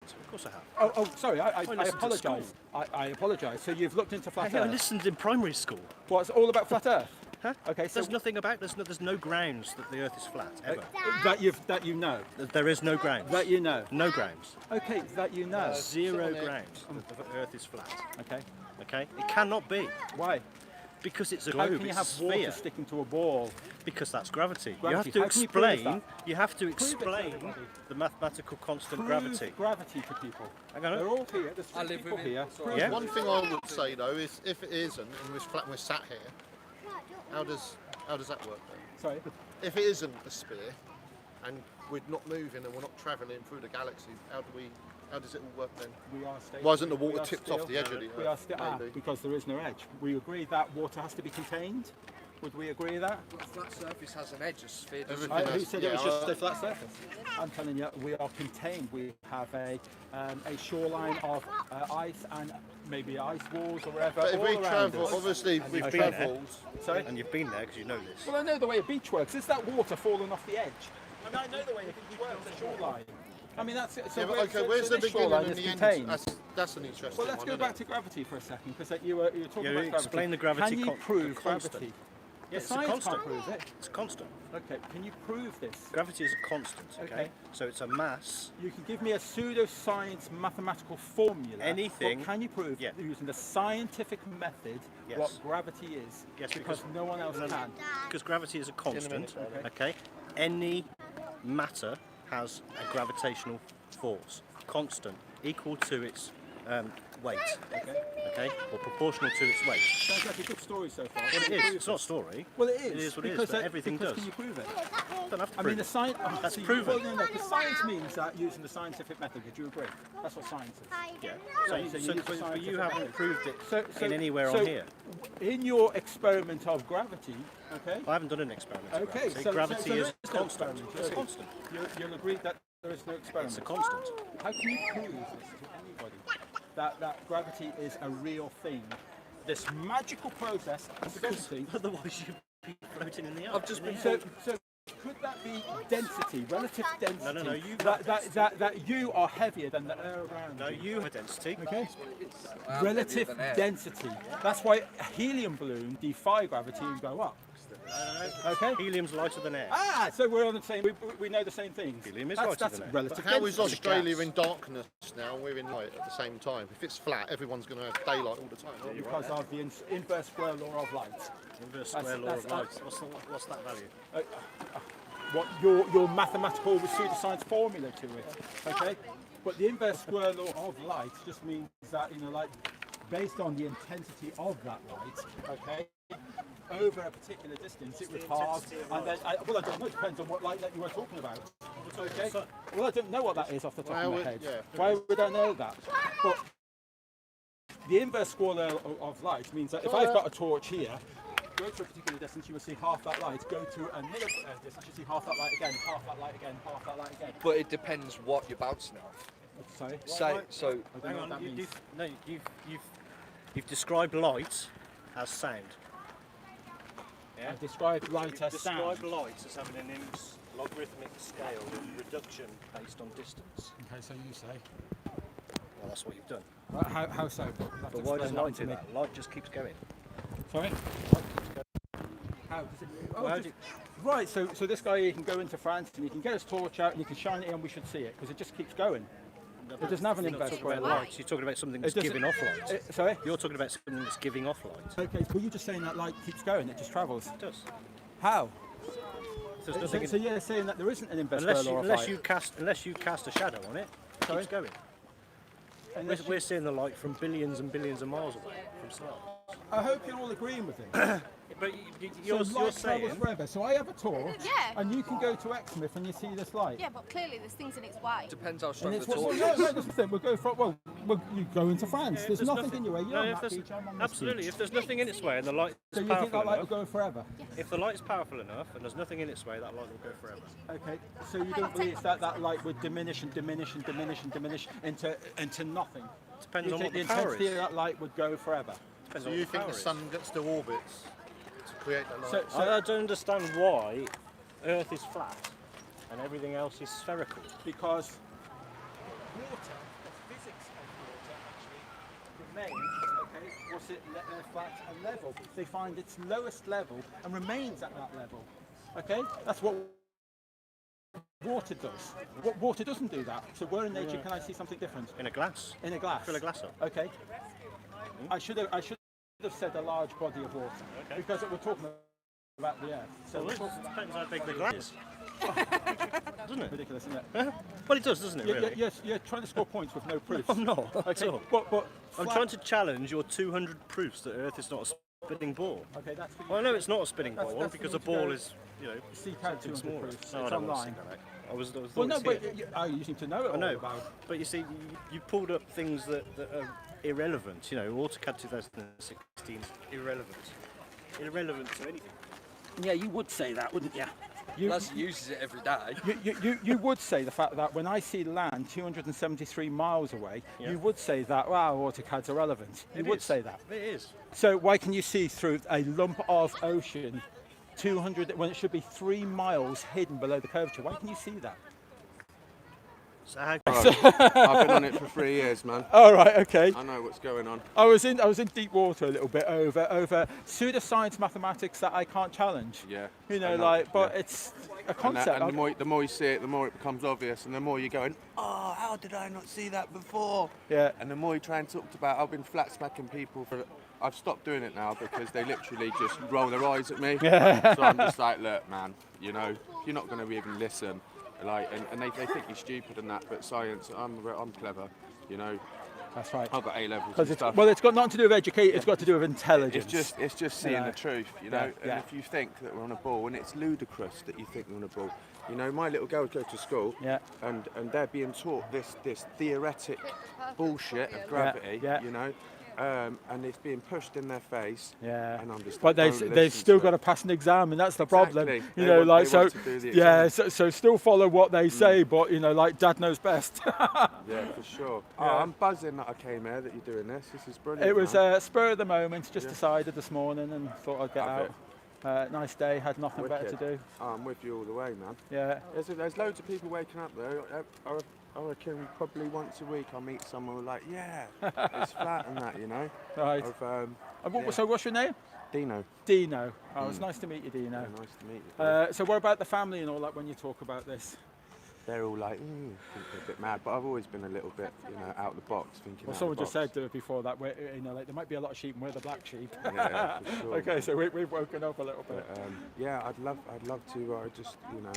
Of course I have. Oh, sorry. I listened at apologise. I apologise. So you've looked into flat Hey, I Earth. listened in primary school. What's all about flat Earth? Huh? Okay, so There's nothing about there's no grounds that the Earth is flat ever. that you know. There is no grounds. That you know. No grounds. Okay, that you know. Zero grounds that the Earth is flat. Okay. Okay, it cannot be Why? because it's a How globe. can you it's have a water sphere. sticking to a ball? Because that's gravity. Gravity. You have to How can you prove explain. that? You have to Prove it to explain everybody. the mathematical constant Prove gravity. gravity to people. Hang on. They're all here. There's I three live people with him. here. Sorry. Prove Yeah. it. One thing I would say though is if it isn't, and we're sat here, how does that work then? Sorry. If it isn't a sphere, and we're not moving and we're not travelling through the galaxy, how does it all work then? We are staying. Why isn't the we water are tipped still- off the edge of the We are Earth? still Maybe. because there is no edge. We agree that water has to be contained. Would we agree with that? A flat surface has an edge, a sphere doesn't. Everything Who has- said it was yeah, just a flat surface? I'm telling you, we are contained. We have a shoreline of ice and maybe ice walls or whatever. But if all we around travel, us. obviously And we've you've been there. travelled. Sorry? And you've been there because you know this. Well, I know the way a beach works. Is that water falling off the edge? I mean, I know the way a beach works, the shoreline. I mean, that's it. So Yeah, but where- okay, so- where's so the this beginning shoreline and is the end? contained. That's an interesting Well, let's one. go isn't back it? to gravity for a second, because you were talking Yeah, about gravity. explain the gravity Can you con- prove constant. gravity? Yeah, The it's a science constant. can't prove it. It's constant. Okay, can you prove this? Gravity is a constant. Okay. Okay. So it's a mass. You can give me a pseudoscience mathematical formula. Anything- But can you prove Yeah. using the scientific method Yes. what gravity is? Yes, because no one else can. Because gravity is a constant. minute, Okay. Any matter has a gravitational force, constant, equal to its weight. Okay. Or proportional to its weight. Sounds like a good story so far. Well, it is. It's not a story. Well, it is. It is what it is, because but everything because does. Can you prove it? Don't have to I prove mean, the it. science. That's proven. Well, no, the science means that using the scientific method. Would you agree? That's what science is. Yeah. So you use the but you scientific haven't method. proved it So, in anywhere so on here. In your experiment of gravity, okay. I haven't done an experiment. of Okay, gravity. so Gravity there is is no constant. experiment, It's okay. constant. You'll agree that there is no experiment. It's a constant. How can you prove this to anybody? That gravity is a real thing. This magical process of gravity. Otherwise, you'd be floating in the air. I've just been So could that be density, relative density? No, you- That you are heavier than the air around No, you. you have density. Okay. I'm Relative heavier than air. density. That's why a helium balloon defy gravity and go up. Okay. Helium's lighter than air. So we're on the same. We know the same things. Helium is that's lighter than air. relative How is density. Australia in darkness now and we're in light at the same time? If it's flat, everyone's going to have daylight all the time. aren't they? Because of the inverse square law of light. Inverse square law of light. What's that value? What your mathematical pseudoscience formula to it. Okay. But the inverse square law of light just means that like based on the intensity of that light. Okay. Over a particular distance, it would halve, and then I don't know. It depends on what light that you were talking about. Okay. Well, I don't know what that is off the top of my head. yeah. Why would I know that? But the inverse square law of light means that if I've got a torch here, go to a particular distance, you will see half that light. Go to another distance, you see half that light again, half that light again, half that light again. But it depends what you're bouncing off. Sorry. Say so. I don't Hang know what that on. means. You've described light as sound. I describe light as sound. Describe light as having an logarithmic scale of reduction based on distance. Okay, so you say. Well, that's what you've done. How so? You'll have to But why does explain light to do me. that? Light just keeps going. Sorry? How does it? Oh, How just- do- right, so this guy he can go into France and he can get his torch out and he can shine it and we should see it because it just keeps going. It doesn't have an You're not inverse talking square about law. light. You're talking about something It that's doesn't- giving off light. Sorry? You're talking about something that's giving off light. Okay, but you're just saying that light keeps going, it just travels. It does. How? There's nothing So you're saying that there isn't an inverse unless square you, law of unless light? you cast a shadow on it, it Sorry? keeps going. Unless We're seeing the light from billions and billions of miles away from stars. I hope you're all agreeing with this. But You're you're travels saying... forever. So I have a torch, Yeah. and you can go to Exmouth and you see this light. Yeah, but clearly there's things in its way. Depends how strong And the it's what, torch no, is. that's the thing. We'll go from. Well, you go into France. There's nothing in your way. You're No, on if that there's, beach. I'm on this absolutely. beach. If there's nothing in its way and the light's So you think powerful that light enough, will go forever? if the light's powerful enough and there's nothing in its way, that light will go forever. Okay. So you don't believe that light would diminish and diminish and diminish and diminish into nothing? Depends You on think what the the power intensity is. of that light would go forever? Depends So on you what think the power is. sun gets to orbits to create that light? I don't understand why Earth is flat and everything else is spherical. Because water, the physics of water actually remains, what's it, flat and level. They find its lowest level and remains at that level. Okay, that's what water does. What water doesn't do that. So where in nature can I see something different? In a glass. In a glass. Fill a glass up. Okay. I should have said a large body of water because we're talking about the earth. So Well, it depends how big the glass is. Doesn't it? ridiculous, isn't it? Well, it does, doesn't it, really? You're trying to score points with no proof. I'm not. Okay, At all. but I'm trying to challenge your 200 proofs that Earth is not a spinning ball. Okay, that's for you. Well, I know it's not a spinning That's- ball that's because for a you to ball go is, you know, seek out something 200 smaller. proofs. No, I It's don't want to online. see that. I was Well, thought no, it's but here. you seem to know it I all know, about. but you see, you pulled up things that are irrelevant. You know, AutoCAD 2016 is irrelevant to anything. Yeah, you would say that, wouldn't you? Les uses it every day. You would say the fact that when I see land 273 miles away, Yeah. you would say that, wow, AutoCAD's irrelevant. You would say that. It is. So why can you see through a lump of ocean 200 when it should be 3 miles hidden below the curvature? Why can you see that? So how I've been on it for 3 years, man. All right, okay. I know what's going on. I was in deep water a little bit over pseudoscience mathematics that I can't challenge. Yeah. You know, I know, like, but yeah. it's a And, concept. the more you see it, the more it becomes obvious, and the more you're going, oh, how did I not see that before? Yeah. And the more you try and talk about, I've been flat smacking people for. I've stopped doing it now because they literally just roll their eyes at me. So I'm just like, look, man, you know, you're not going to even listen. Like, and they think you're stupid and that, but science, I'm clever, you know. That's right. I've got A levels and Because stuff. well, it's got nothing to do with education. It's got to do with intelligence. It's just seeing Yeah. the truth, you know. Yeah, yeah. And if you think that we're on a ball, and it's ludicrous that you think we're on a ball. You know, my little girls go to school, Yeah. and they're being taught this theoretic bullshit of gravity, yeah. you know, and it's being pushed in their face. Yeah. And I'm just But like, they've don't still listen got to to pass an exam, and that's the problem. Exactly. You They know, want- like they so. want to do the Yeah. exam. So still follow what they say, but you know, like Dad knows best. Yeah, for sure. Oh, I'm buzzing that I came here, that you're doing this. This is brilliant. It was man. spur of the moment. Just Yeah. decided this morning and thought I'd get Love out. Nice day. Had nothing better to Wicked. do. Oh, I'm with you all the way, man. Yeah. There's loads of people waking up there. I reckon probably once a week I'll meet someone who's like, yeah, it's flat and that, you know. Right. Yeah. So what's your name? Dino. Dino. Oh, it's nice to meet you, Dino. Yeah, nice to meet you. So what about the family and all that when you talk about this? They're all like, think they're a bit mad, but I've always been a little bit, you know, out of the box, thinking. Well, out someone the just box. said before that, you know, like there might be a lot of sheep and we're the black sheep. Yeah, for sure. Okay, so we've woken up a little bit. But, yeah, I'd love to. I just, you know,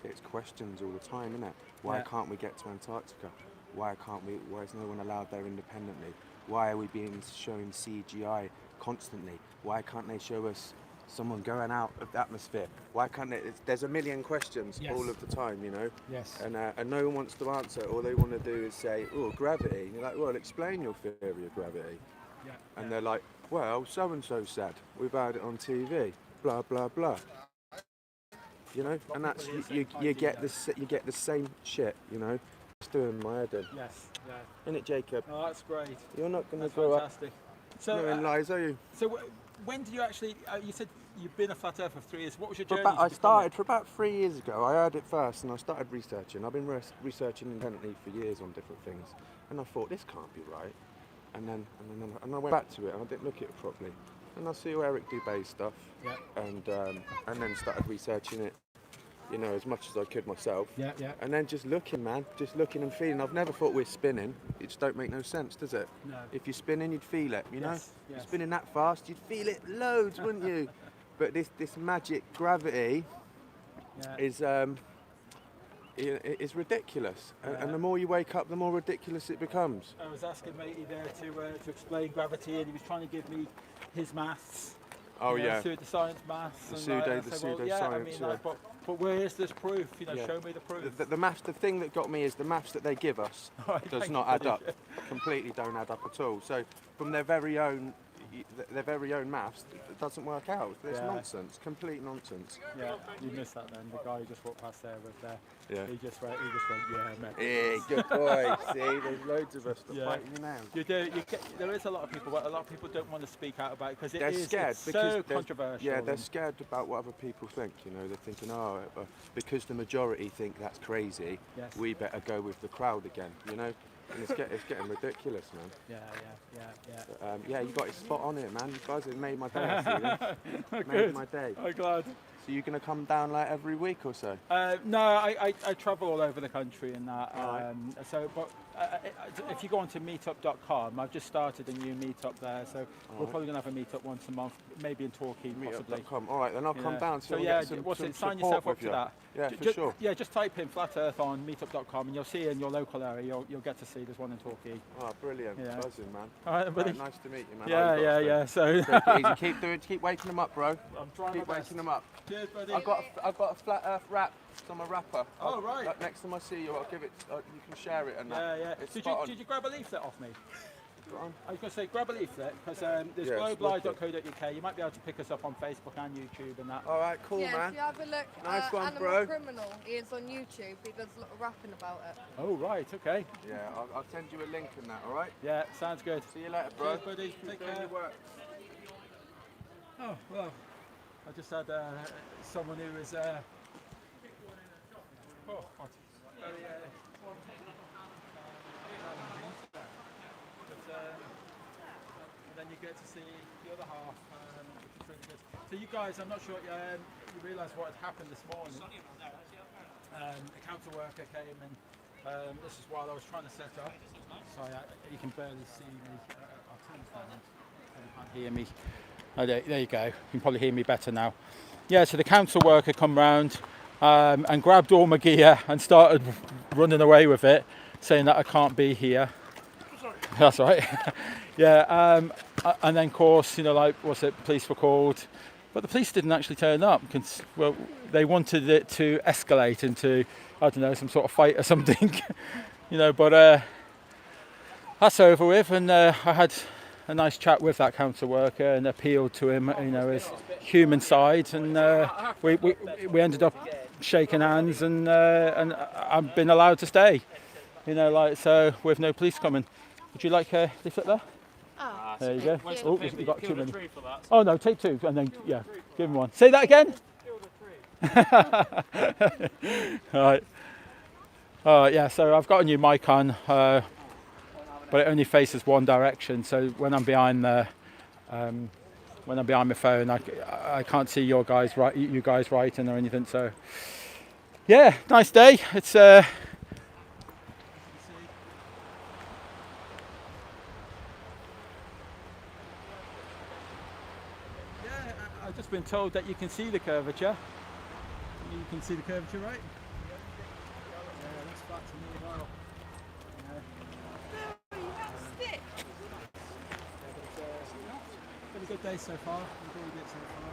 it's questions all the time, isn't it? Why Yeah. can't we get to Antarctica? Why can't we? Why is no one allowed there independently? Why are we being shown CGI constantly? Why can't they show us someone going out of the atmosphere? Why can't they? There's a million questions Yes. all of the time, you know. Yes. And no one wants to answer. All they want to do is say, "Oh, gravity." And you're like, "Well, explain your theory of gravity." Yeah. And they're like, "Well, so and so said we've had it on TV." Blah blah blah. You know, and that's you get the same shit. You know, it's doing my head in. Yes. Yeah. Isn't it, Jacob? Oh, that's great. You're not going to That's grow up fantastic. So, knowing lies, are you? When did you actually? You said you've been a flat earther for 3 years. What was your For journey? about, to I become started for about 3 years ago. I heard it first, and I started researching. I've been researching independently for years on different things, and I thought this can't be right. And then I went back to it, and I didn't look at it properly. And I see Eric Dubé's stuff, Yeah. and then started researching it, you know, as much as I could myself. Yeah, yeah. And then just looking, man, just looking and feeling. I've never thought we're spinning. It just don't make no sense, does it? No. If you're spinning, you'd feel it, you know? Yes, You're yes. spinning that fast, you'd feel it loads, wouldn't you? But this magic gravity Yeah. is ridiculous. Yeah. And the more you wake up, the more ridiculous it becomes. I was asking matey there to explain gravity, and he was trying to give me his maths. Oh you know, yeah. pseudoscience maths. The and pseudo- I the say, well, yeah, I pseudoscience, mean, yeah. like, but where's this proof? You know, Yeah. show me the proof. The maths, the thing that got me is the maths that they give us Right, does thank not you, add buddy. up. Completely don't add up at all. So from their very own maths, it doesn't work out. It's Yeah. nonsense, complete nonsense. Yeah, you missed that then. The guy who just walked past there was there. Yeah. He just went, yeah, mate. Yeah, good boy. See, there's loads of us that Yeah. fight you now. You do. There is a lot of people, but a lot of people don't want to speak out about it because They're scared it's because so they're- controversial. Yeah, they're and- scared about what other people think. You know, they're thinking, because the majority think that's crazy, Yes. we better go with the crowd again. You know, and it's getting ridiculous, man. Yeah. Yeah, you got it spot on it, man. You guys have made my day. I see that. Made Good. my day. I'm glad. So you're gonna come down like every week or so? No, I travel all over the country and that. Right. But if you go onto meetup.com, I've just started a new meetup there. So we're probably going to have a meetup once a month, maybe in Torquay, possibly. Meetup.com. All right, then I'll come Yeah. down. So we'll yeah, get some, what's some it? Sign support yourself up with to you. that. Yeah, for sure. Yeah, just type in Flat Earth on meetup.com and you'll see in your local area. You'll get to see there's one in Torquay. Oh, brilliant. Yeah. Buzzing, man. All right, buddy. Right, nice to meet you, man. Yeah. So Take it easy. Keep waking them up, bro. I'm trying Keep my best. waking them up. Cheers, buddy. I've got a flat Earth wrap. I'm a rapper. Oh, right. Like, next time I see you, I'll give it. You can share it and that. Yeah. It's Did spot on. you grab a leaflet off me? Go on. I was going to say, grab a leaflet, because there's Yes, globelive.co.uk. You might be able to pick us up on Facebook and YouTube and that. All right, cool, Yeah, man. if you have a look, Nice one, Animal bro. Criminal, he is on YouTube. He does a lot of rapping about it. Oh, right, okay. Yeah, I'll send you a link in that. All right. Yeah, sounds good. See you later, bro. Cheers, buddy. Keep Take doing care. your work. Oh, well, I just had someone who was... oh, what? Very, and then you get to see the other half, which is really good. So you guys, I'm not sure you realise what had happened this morning. A council worker came and this is while I was trying to set up. Sorry, you can barely see me. I'll turn this down so you can't hear me. Oh, there you go. You can probably hear me better now. Yeah, so the council worker come round and grabbed all my gear and started running away with it, saying that I can't be here. That's right. Yeah, and then of course, police were called, but the police didn't actually turn up. Well, they wanted it to escalate into, I don't know, some sort of fight or something, but that's over with. And I had a nice chat with that council worker and appealed to him, his human side, and we ended up shaking hands, and I've been allowed to stay, so with no police coming. Would you like a leaflet there? Oh, There you go. Oh, you've got too many. Oh no, take two, and then yeah, give him one. Say that again. All right. Yeah. So I've got a new mic on, but it only faces one direction. So when I'm behind my phone, I can't see you guys writing or anything. So yeah, nice day. It's I've just been told that you can see the curvature. You can see the curvature, right? Yeah, that's flat to me as well. Been a good day so far. Enjoyed it so far.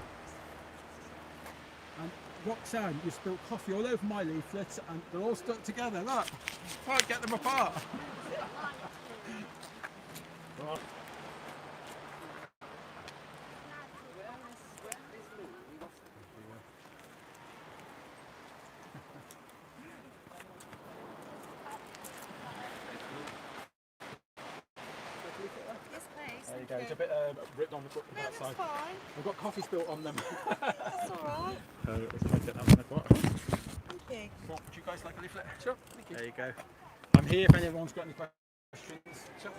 And Roxanne, you spilled coffee all over my leaflets, and they're all stuck together. Look, can't get them apart. Yes, please. There you go. It's a bit written on the book No, outside. that's fine. I've got coffee spilt on them. That's all right. Let's try and get that one at the bottom. Thank you. Would you guys like a leaflet? Sure. Thank you. There you go. I'm here if anyone's got any questions. Sure.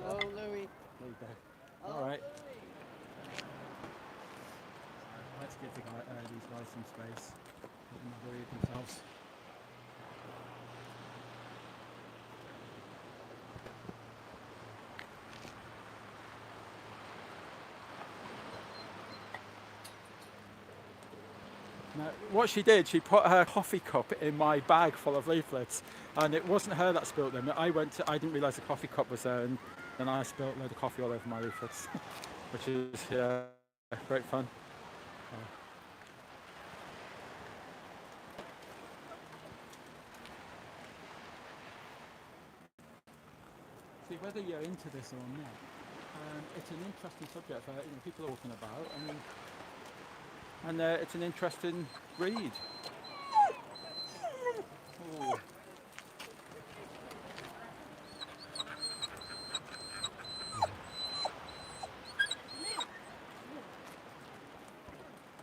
Oh, Louis. There you go. All right. Let's give these guys some space. Let them worry themselves. Now, what she did, she put her coffee cup in my bag full of leaflets, and it wasn't her that spilt them. I didn't realise the coffee cup was there, and then I spilt a load of coffee all over my leaflets, which is great fun. See, whether you're into this or not, it's an interesting subject for people talking about. And it's an interesting read. Ooh. Have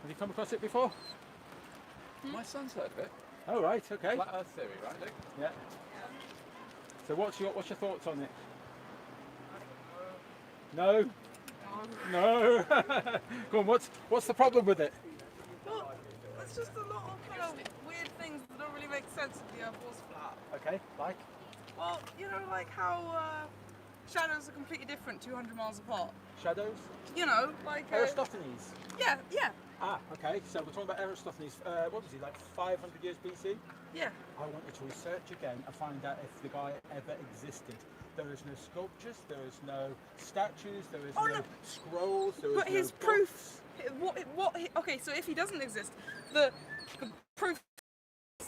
you come across it before? My son's heard of it. Oh right, okay. Flat Earth theory, right, Luke? Yeah. So what's your thoughts on it? No. No. Go on. What's the problem with it? Well, there's just a lot of kind of weird things that don't really make sense if the Earth was flat. Okay. Like. Well, you know, like how shadows are completely different 200 miles apart. Shadows. You know, like Aristophanes. yeah. Ah, okay. So we're talking about Aristophanes. What was he, like 500 years BC? Yeah. I want you to research again and find out if the guy ever existed. There is no sculptures, there is no statues, there is no scrolls, there is But no his books. proof. Okay, so if he doesn't exist, the proof.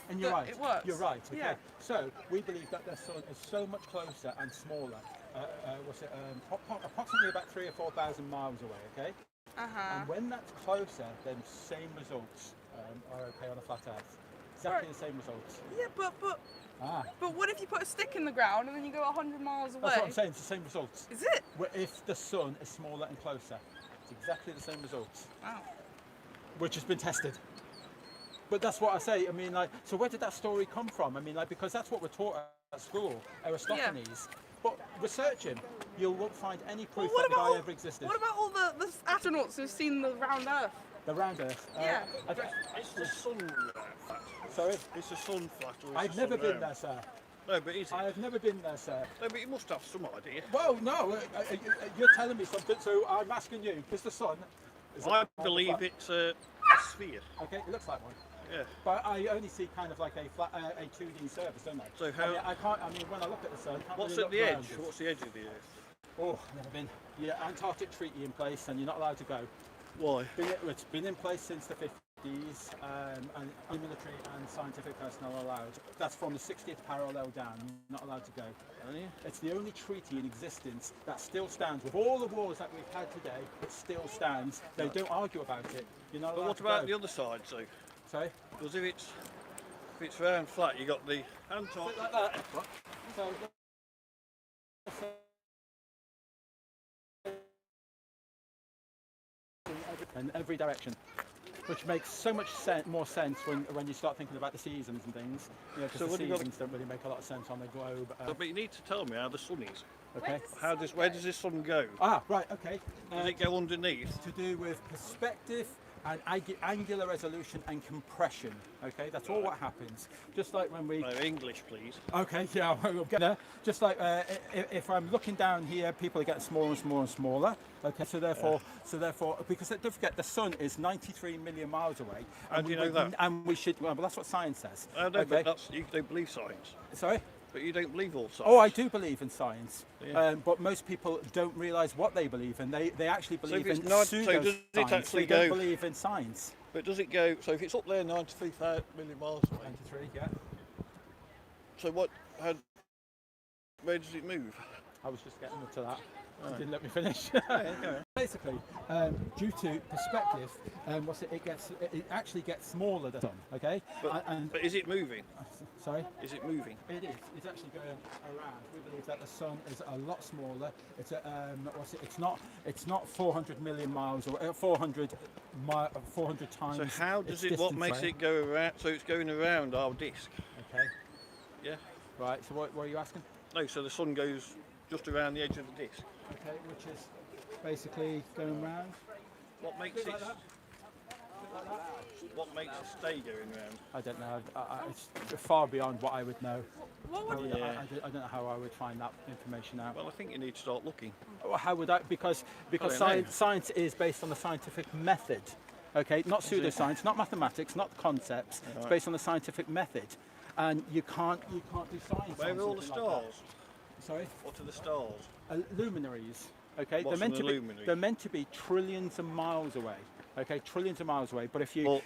And you're that right. it works. You're right. Okay. Yeah. So we believe that the sun is so much closer and smaller. Approximately about 3,000 or 4,000 miles away. Okay. And when that's closer, then same results are okay on a flat Earth. Exactly the same results. Yeah, but what if you put a stick in the ground and then you go 100 miles away? That's what I'm saying. It's the same results. Is it? If the sun is smaller and closer, it's exactly the same results. Wow. Which has been tested. But that's what I say. I mean, like, so where did that story come from? I mean, like, because that's what we're taught at school, Aristophanes. Yeah. But research him, you won't find any proof that the guy ever existed. What about all the astronauts who've seen the round Earth? The round Earth? Yeah. Is the sun flat? Sorry? Is the sun flat or is I've the never sun been round? there, sir. No, but is it? I have never been there, sir. No, but you must have some idea. Well, no, you're telling me something, so I'm asking you, is the sun... I believe it's a sphere. Okay, it looks like one. Yeah. But I only see kind of like a 2D surface, don't I? So how? I mean, when I look at the sun, I can't What's really at the look edge? around it. What's the edge of the Earth? Oh, never been. Yeah, Antarctic Treaty in place, and you're not allowed to go. Why? It's been in place since the 50s, and only military and scientific personnel are allowed. That's from the 60th parallel down. You're not allowed to go. It's the only treaty in existence that still stands. With all the wars that we've had today, it still stands. They don't argue about it. You're not allowed But what to about go. the other side, so? Sorry? Because if it's round flat, you got the Antarctic. Like that. So, in every direction, which makes so much more sense when you start thinking about the seasons and things. You know, because So the what seasons don't really make a lot of sense on the globe. But you need to tell me how the sun is. Okay. Where does this sun go? Ah, right. Okay. Does it go underneath? To do with perspective and angular resolution and compression. Okay, that's all what happens. Just like when we. No, English, please. Okay, yeah, we'll get there. Just like if I'm looking down here, people are getting smaller and smaller and smaller. Okay, so therefore, because don't forget, the sun is 93 million miles away. How do you know that? And we should. Well, that's what science says. I know, okay? but you don't believe science. Sorry. But you don't believe all science. Oh, I do believe in science, Yeah. but most people don't realise what they believe in. They actually believe if in it's pseudoscience. does it actually they don't go- believe in science. But does it go? So if it's up there 93 million miles away, 93, yeah. so where does it move? I was just getting to that. You didn't let me finish. Basically, due to perspective, it actually gets smaller than the sun. Okay. But is it moving? Sorry. Is it moving? It is. It's actually going around. We believe that the sun is a lot smaller. It's It's not 400 million miles or 400 times. So how does it? What makes it go around? So it's going around our disk. Okay. Yeah. Right. So what are you asking? No. So the sun goes just around the edge of the disk. Okay, which is basically going round. What makes it? What makes it stay going round? I don't know. It's far beyond what I would know. What would I don't know how I would find that information out. Well, I think you need to start looking. How would I? Because I don't know. science is based on the scientific method. Okay, not pseudoscience, not mathematics, not concepts. It's based on the scientific method, and you can't do science. Where on are all the something like that. stars? Sorry, What are the stars? luminaries. Okay, What's they're meant an to be. illuminary? They're meant to be trillions of miles away. Okay, trillions of miles away. But if you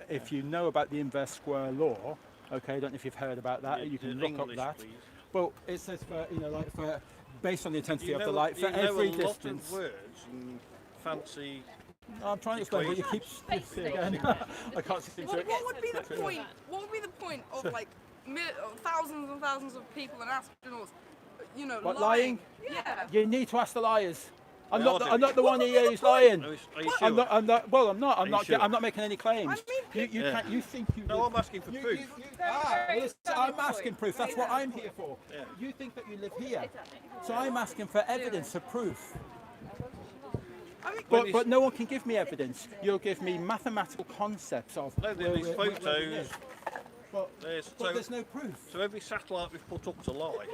if you know about the inverse square law, okay, I don't know if you've heard about that. You can look up that. Please. Well, it says for for based on the intensity You of know, the light for you know every a lot distance. of words and fancy. I'm trying to explain, but you keep again. I can't seem to. What would be the point? What would be the point of like thousands and thousands of people and astronauts, you know, What, lying? lying? Yeah. You need to ask the liars. I'm Well, not the one here who's lying. Are you I'm sure? not. Well, I'm not. you sure? I'm not making any claims. I mean, You Yeah. can't. You think you. No, live- I'm asking for proof. I'm asking proof. That's what I'm here for. Yeah. You think that you live here, so I'm asking for evidence, for proof. I mean, But no one can give me evidence. You'll give me mathematical concepts of. No, where there's we- where we photos. live. But there's no proof. So every satellite we've put up to lie.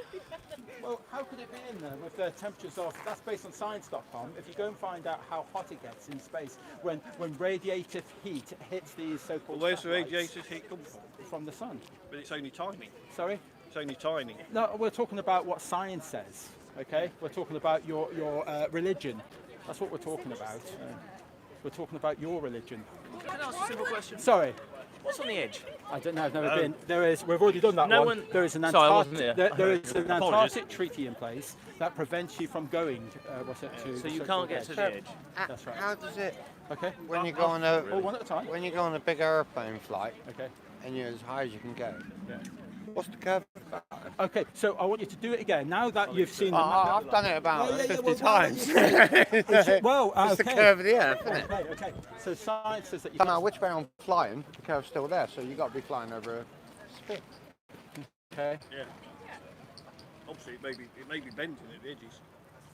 Well, how could it be in there with the temperatures of, that's based on science.com, if you go and find out how hot it gets in space when radiative heat hits these so-called Well, where's the satellites radiated heat come from? the sun. But it's only tiny. Sorry? It's only tiny. No, we're talking about what science says, okay? We're talking about your religion. That's what we're talking about. We're talking about your religion. Can I ask a simple question? Sorry. What's on the edge? I don't know, I've never been. There is, we've already done that No one. one- There is an Sorry, I wasn't Antarctic, here. there is an Apologies. Antarctic treaty in place that prevents you from going, to So the you so-called can't get to the edge? That's right. How does it, Okay. when you go on a All one at a time. when you go on a big airplane flight Okay. and you're as high as you can go, Yeah. what's the curve? Okay, so I want you to do it again. Now that you've seen the I've done it about 50 times. Well, It's the okay. curve of the earth, isn't it? Okay, okay. So science says that you No matter which way I'm flying, the curve's still there, so you've got to be flying over a spit. Okay. Yeah. Obviously, it may be bending at the edges.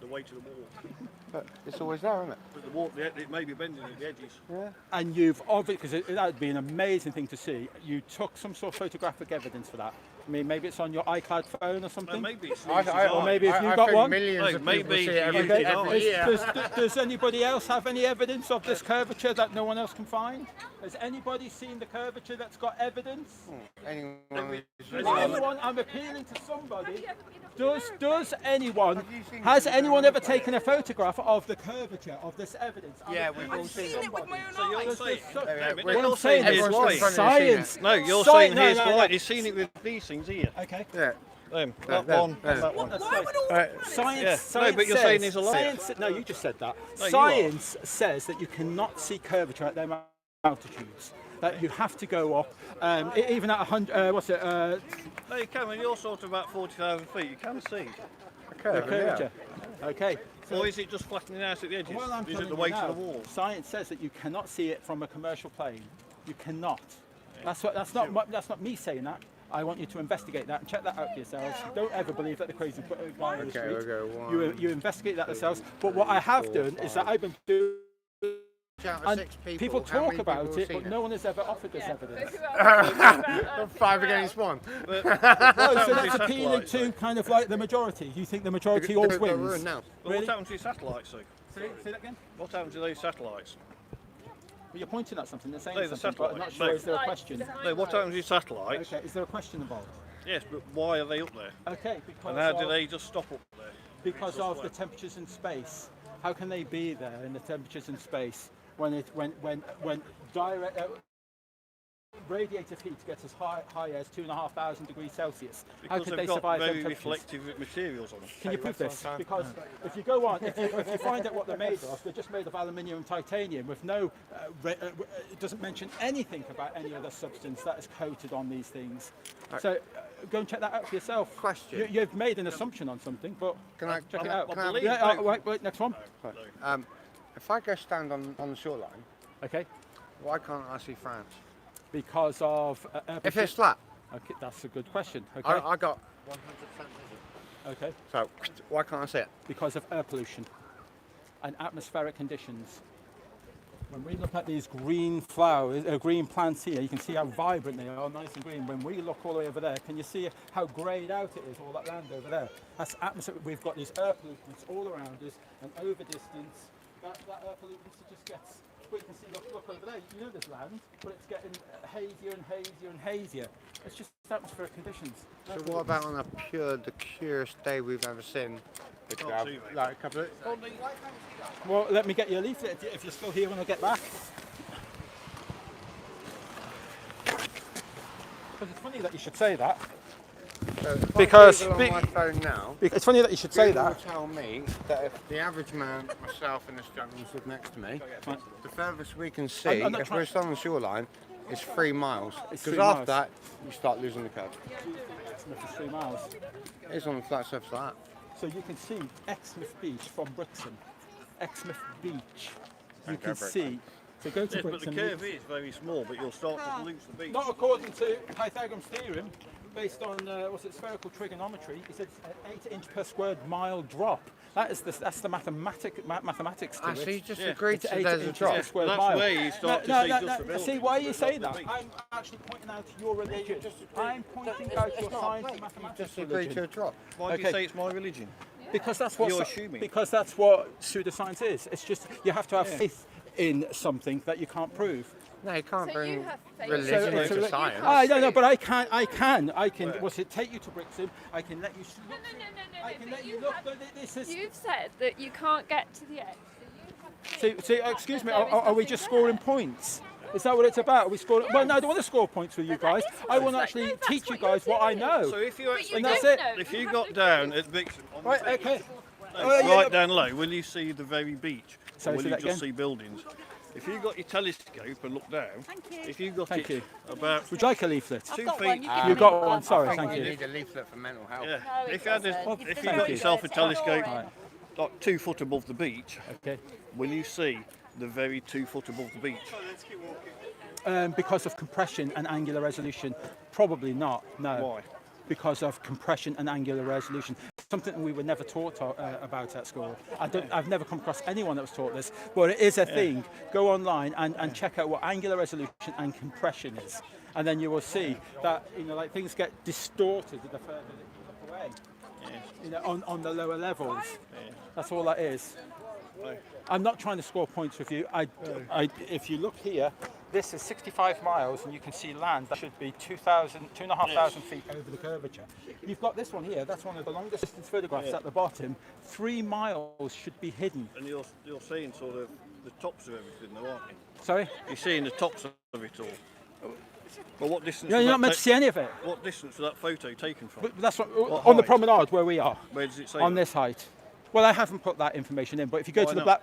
The weight of the wall. But it's always there, isn't it? But the wall, it may be bending at the edges. Yeah. And you've obviously, because that would be an amazing thing to see. You took some sort of photographic evidence for that. I mean, maybe it's on your iCloud phone or something. Maybe it's or maybe if you've got one. Millions of people see it every Okay. year. Does anybody else have any evidence of this curvature that no one else can find? Has anybody seen the curvature that's got evidence? Anyone? I'm appealing to somebody. Does anyone, has anyone ever taken a photograph of the curvature of this evidence? Yeah, we've all I've seen seen it. it with my own So you're eyes. saying, What I'm you're saying saying is here's lying. science. No, you're Sci- saying no, here's no, no. lying. You've seen it with these things here. Okay. Yeah. That one, and that one. Why would all Science, Yeah. No, but you're says, saying he's a liar. Science, no, you just said that. No, you Science says that you cannot see curvature at them altitudes. That you have to go up, even at 100. What's it? No, you can. When you're sort of about 40,000 feet, you can see. The curvature. Okay. Or is it just flattening out at the edges? Well, I'm Is it telling the you weight now, of the wall? Science says that you cannot see it from a commercial plane. You cannot. That's not me saying that. I want you to investigate that and check that out for yourselves. Don't ever believe that the crazy guy on the street. You investigate that yourselves. But what I have done is that I've been doing. And people talk about it, but no one has ever offered this evidence. 5 against 1. Oh, so that's appealing to kind of like the majority. You think the majority always wins? now. Well, what happens to your satellites, Sue? Say that again? What happens to those satellites? Well, you're pointing at something, they're saying No, the something, but I'm not satellite. sure. Is there a question? No, what happens to your satellites? Okay, is there a question involved? Yes, but why are they up there? Okay, because And how do of- they just stop up there? Because of the temperatures in space. How can they be there in the temperatures in space when direct radiative heat gets as high as 2,500 degrees Celsius? How Because could they they've got survive them very temperatures? reflective materials on them. Can you prove this? Because if you go on, if you find out what they're made of, they're just made of aluminium and titanium with no, it doesn't mention anything about any other substance that is coated on these things. So go and check that out for yourself. Question. You've made an assumption on something, but Can I check it out. can I have- Yeah, wait, next one. if I go stand on the shoreline, Okay. why can't I see France? Because of If it's flat, okay, that's a good question. Okay. I got 100% vision. Okay. So why can't I see it? Because of air pollution and atmospheric conditions. When we look at these green flowers, green plants here, you can see how vibrant they are, nice and green. When we look all the way over there, can you see how greyed out it is, all that land over there? That's atmosphere. We've got these air pollutants all around us, and over distance, that air pollutant just gets we can see, look over there, you know there's land, but it's getting hazier and hazier and hazier. It's just atmospheric conditions. So what about on the purest day we've ever seen? Like a couple of... Well, let me get you a leaflet if you're still here when I get back. Because it's funny that you should say that. Because on my phone now, it's funny that you should say Google that. will tell me that if the average man, myself and this gentleman stood next to me, the furthest we can see, I'm not if we're on the shoreline, is 3 miles. It's Because 3 after miles. that, you start losing the curve. It's 3 miles. It's on the flat surface like that. So you can see Exmouth Beach from Brixham. Exmouth Beach. You can see. So go to Yes, but the Brixham. curve is very small, but you'll start to lose the beach. Not according to Pythagoras' theorem, based on spherical trigonometry. He said an 8-inch per square mile drop. That's the mathematics to Ah, it. so you just agreed It's to 8 there's a inches drop. per square That's mile. where you start to see just the building. See, why are you saying not that? the I'm actually pointing out your religion. I'm pointing out your science and mathematics Just agreed to a religion. drop. Why do you say it's my religion? Because that's what You're assuming. Because that's what pseudoscience is. It's just you have to have faith in something that you can't prove. No, you can't So you bring have faith. religion So- into so- science. I don't know, but I can. I can. What's it? Take you to Brixham. I can let you. No, I can but let you you look. have- But this is. You've said that you can't get to the edge. See, excuse me. There is Are we nothing just there. scoring points? Is that what it's about? Are we scoring? Well, no, I don't want to score points with you guys. I want to actually that's teach you what you're guys what I doing. know. So if you actually And that's don't it. know. if You you have got to down agree. at Brixham, on Right. the Okay. right down low, will you see the very beach? So Or will say you that just again? see buildings? If you got your telescope and look down, if you got Thank it you. about Would you like a leaflet? 2 got feet, one, you can You've got one. Sorry, I think thank you you. need a leaflet for mental health. yeah. No, it If you had doesn't. if you Thank got you. yourself a telescope Boring. like 2 foot above the beach, Okay. will you see the very 2 foot above the beach? Because of compression and angular resolution, probably not. No. Why? Because of compression and angular resolution. Something we were never taught about at school. I've never come across anyone that was taught this, but it is a thing. Go online and check out what angular resolution and compression is, and then you will see that like things get distorted the further that you look away. On the lower levels. That's all that is. I'm not trying to score points with you. If you look here, this is 65 miles, and you can see land that should be 2,500 feet over the curvature. You've got this one here. That's one of the longest distance photographs at the bottom. 3 miles should be hidden. And you're seeing sort of the tops of everything, though, aren't you? Sorry? You're seeing the tops of it all. But what distance? No, was you're that not meant to see any of it. What distance was that photo taken from? But that's What on the height? promenade where we are. Where does it say? On that? this height. Well, I haven't put that information in, but if you go Why to the not? black,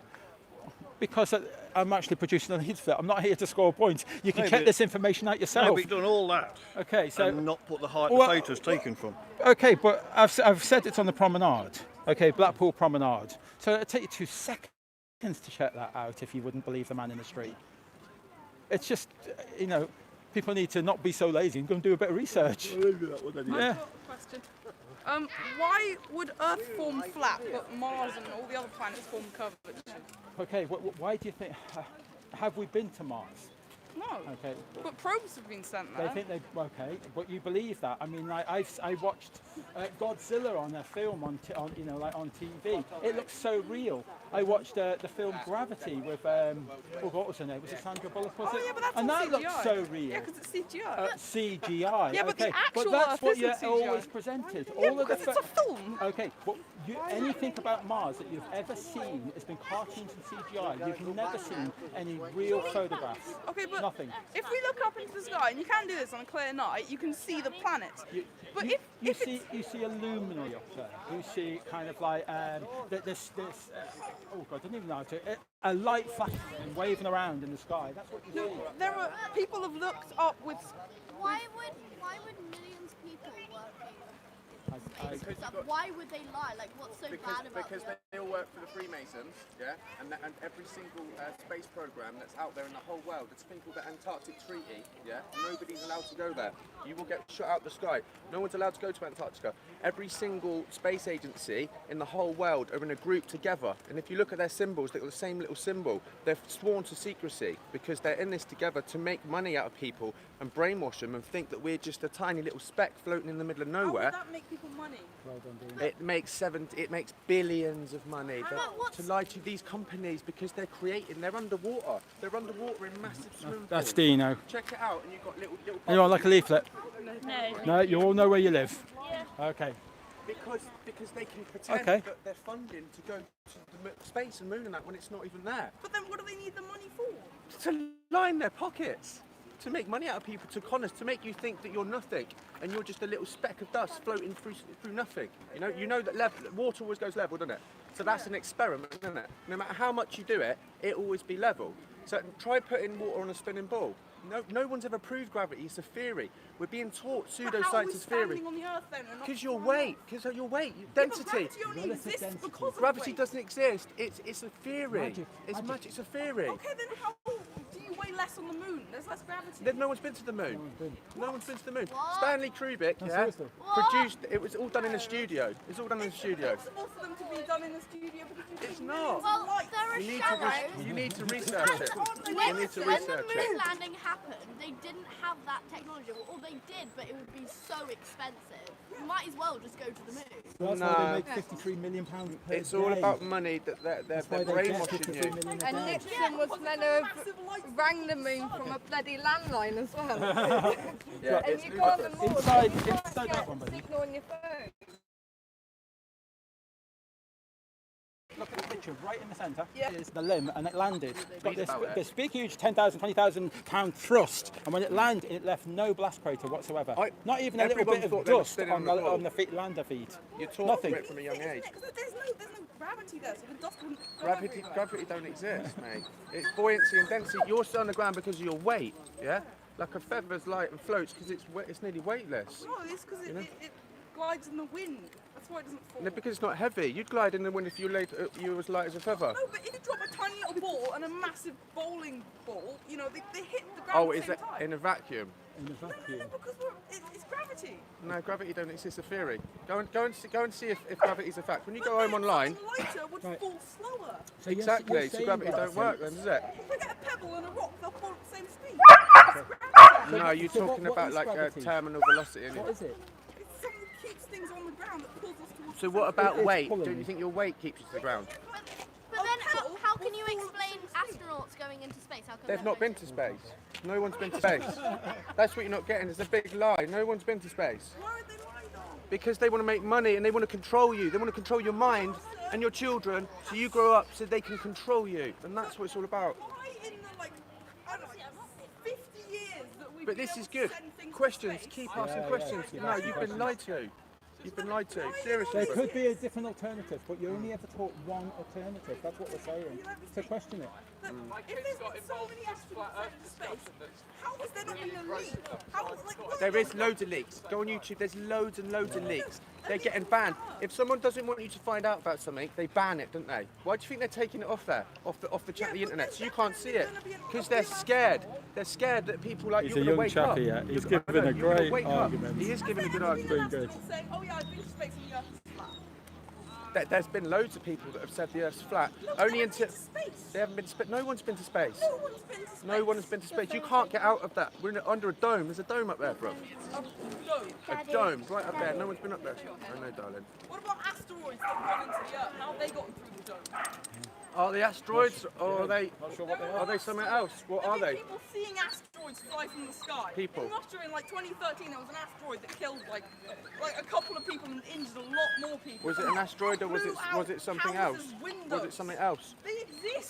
because I'm actually producing a leaflet. I'm not here to score points. You can No, check but- this information out No, yourself. but you've done all that Okay, so and not put the height Well- the photo's taken from. okay, but I've said it's on the promenade. Okay, Blackpool Promenade. So it'll take you 2 seconds to check that out if you wouldn't believe the man in the street. It's just people need to not be so lazy and go and do a bit of research. Yeah. I've got a question. Why would Earth form flat, but Mars and all the other planets form curvature? Okay, why do you think? Have we been to Mars? No. Okay. But probes have been sent They there. think okay, but you believe that? I mean, I watched Godzilla on a film on TV. It looks so real. I watched the film Gravity with what was her name? Was it Sandra Bullock? Was it? Yeah, but that's and all that CGI. looked so real. Yeah, because it's CGI. CGI. Yeah, but the okay. actual but that's Earth what isn't you CGI. always presented. Yeah, All of the because it's a film. Okay, but anything about Mars that you've ever seen has been cartoons and CGI. You've never seen any real photographs. Okay, but Nothing. if we look up into the sky, and you can do this on a clear night, you can see the planets. But You see a luminary up there. You see kind of like this oh god, I don't even know how to. A light flashing and waving around in the sky. That's what you see. There are people have looked up with. Why would millions of people work in space and stuff? Why would they lie? Like, what's so bad about Because them? they all work for the Freemasons, yeah, and every single space program that's out there in the whole world, it's a thing called the Antarctic Treaty, yeah. Nobody's allowed to go there. You will get shot out the sky. No one's allowed to go to Antarctica. Every single space agency in the whole world are in a group together, and if you look at their symbols, they've got the same little symbol. They're sworn to secrecy because they're in this together to make money out of people and brainwash them and think that we're just a tiny little speck floating in the middle of How nowhere. would that make people money? Well done, Dean. It makes billions of of money But to lie to these companies because they're underwater. They're underwater in massive swimming pools. That's Dino. Check it out, and you've got little. You want like a leaflet? No. No, you all know where you live. Yeah. Okay. Because they can pretend that they're funding to go to the space and moon and that when it's not even there. But then what do they need the money for? To line their pockets, to make money out of people, to con us, to make you think that you're nothing and you're just a little speck of dust floating through nothing. You know that water always goes level, doesn't it? So that's an experiment, isn't it? No matter how much you do it, it'll always be level. So try putting water on a spinning ball. No one's ever proved gravity. It's a theory. We're being taught pseudoscience as theory. On the Earth then? Because your weight, density. Gravity only exists because of Gravity weight. doesn't exist. It's a theory. Magic. It's magic. It's a theory. Okay, then how do you weigh less on the moon? There's less gravity. Then no one's been to the moon. No one's been to the moon. What? Stanley Kubrick, seriously? produced. It was all done in a studio. It's all done in a studio. It's impossible for them to be done in the studio because you It's take not. millions of Well, lights. there are You shadows. need to research it. You need to When research the moon it. landing happened, they didn't have that technology, or they did, but it would be so expensive. You might as well just go to the moon. That's No. why they make £53 million per It's all day. about money. That they're That's why they get brainwashing 53 you. million a And day. Nixon was meant to have rang the moon from a bloody landline as well. Yeah, And you go on the moon, inside you can't that get one, buddy. signal on your phone. Look at the picture right in the centre. Yeah. Is the limb, and it landed. It's got Read about it. this big, huge 10,000, 20,000 pound thrust, and when it landed, it left no blast crater whatsoever. Not even a little everyone bit of thought they were dust spinning on on the ball. the feet, lander feet. You're taught Nothing. it from a young age. Because there's no gravity there, so the dust wouldn't go Gravity don't exist, mate. It's buoyancy and density. You're still on the ground because of your weight, yeah? Like a feather's light and floats because it's nearly weightless. No, it's because You know? it glides in the wind. That's why it doesn't fall. No, because it's not heavy. You'd glide in the wind if you were as light as a feather. No, but if you drop a tiny little ball and a massive bowling ball, they hit the ground Oh, at is the it same time. in a vacuum? In the vacuum. No, because it's gravity. No, gravity don't exist. A theory. Go and see if gravity's a fact. When you go home online, Lighter would fall slower. So you're exactly. So saying gravity that, don't work then, does it? If we get a pebble and a rock, they'll fall at the same speed. No, you're So talking what about is like gravity? terminal velocity. Isn't What it? is it? It's something that keeps things on the ground that pulls us towards So the what center. about It's weight? pulling Don't you you. think your weight keeps you to the ground? But then how can you explain astronauts going into space? How come They've they're not been to space. No one's been to space. That's what you're not getting. It's a big lie. No one's been to space. Why would they lie though? Because they want to make money and they want to control you. They want to control your mind and your children so you grow up so they can control you. And that's what it's all about. Why in the I don't know, 50 years that we've But been this able is to good. send things to Questions. space? Keep asking questions. No, you've been lied to. You've been lied to. Seriously. There could be a different alternative, but you're only ever taught one alternative. That's what we're saying. So question it. If there's been so many astronauts sent to space, how has there not been a leak? There is loads of leaks. Go on YouTube. There's loads and loads of leaks. They're getting banned. If someone doesn't want you to find out about something, they ban it, don't they? Why do you think they're taking it off there, off the chat, the internet, so you can't see it? Because they're scared. They're scared that people like He's you a are going to young wake chap up. here. He's You're giving a gonna great wake up. argument. He is giving a good argument. Very good. saying, oh yeah, I've been to space and the Earth is flat. There's been loads of people that have said the Earth's flat. Only until they haven't been to space. No one's been to space. No one has been to space. You can't get out of that. We're under a dome. There's a dome up there, bro. A dome right up there. No one's been up there. I know, darling. What about asteroids that have gone into the Earth? How have they gotten through the dome? Are they asteroids or are they? Are they something else? What are they? People seeing asteroids fly from the sky. People. In Russia in like 2013, there was an asteroid that killed like a couple of people and injured a lot more people. Was it an asteroid or was it something else? Was it something else? They exist.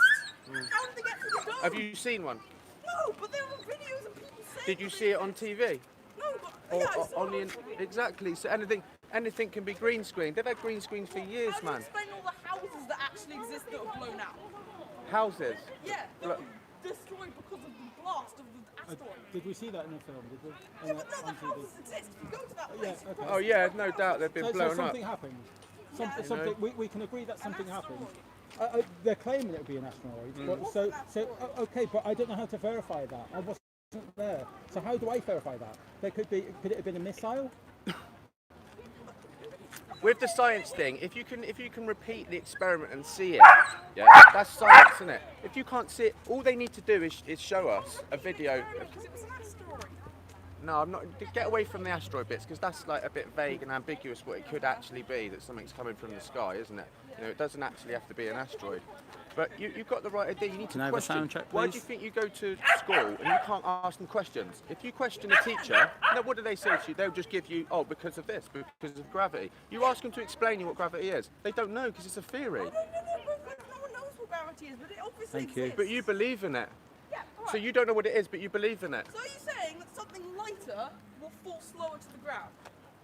How did they get through the dome? Have you seen one? No, but there are videos of people saying. Did you see it on TV? No, but yeah, I saw On the exactly. So anything can be green screen. They've had green screens for years, How do you man. explain all the houses that actually exist that have blown out? Houses. Yeah, that Look. were destroyed because of the blast of the asteroid. Did we see that in the film? Did we? Yeah, but no, the houses exist. If you go to that place, okay. Oh yeah, no doubt they've been So blown up. something happened. Yeah. Something. We can agree that something happened. They're claiming it would be an asteroid. But okay, but I don't know how to verify that. I wasn't there. So how do I verify that? Could it have been a missile? With the science thing, if you can repeat the experiment and see it, yeah, that's science, isn't it? If you can't see it, all they need to do is show us a video. because it was an asteroid. No, I'm not. Get away from the asteroid bits because that's like a bit vague and ambiguous. What it could actually be that something's coming from the sky, isn't it? You know, it doesn't actually have to be an asteroid. But you've got the right idea. You need Can to I have a question. sound check, Why do please? you think you go to school and you can't ask them questions? If you question a teacher, no, what do they say to you? They'll just give you, oh, because of this, because of gravity. You ask them to explain you what gravity is. They don't know because it's a theory. No one knows what gravity is, but it obviously Thank you. exists. But you believe in it. Yeah, So you don't know what it is, but you believe in it. So are you saying that something lighter will fall slower to the ground?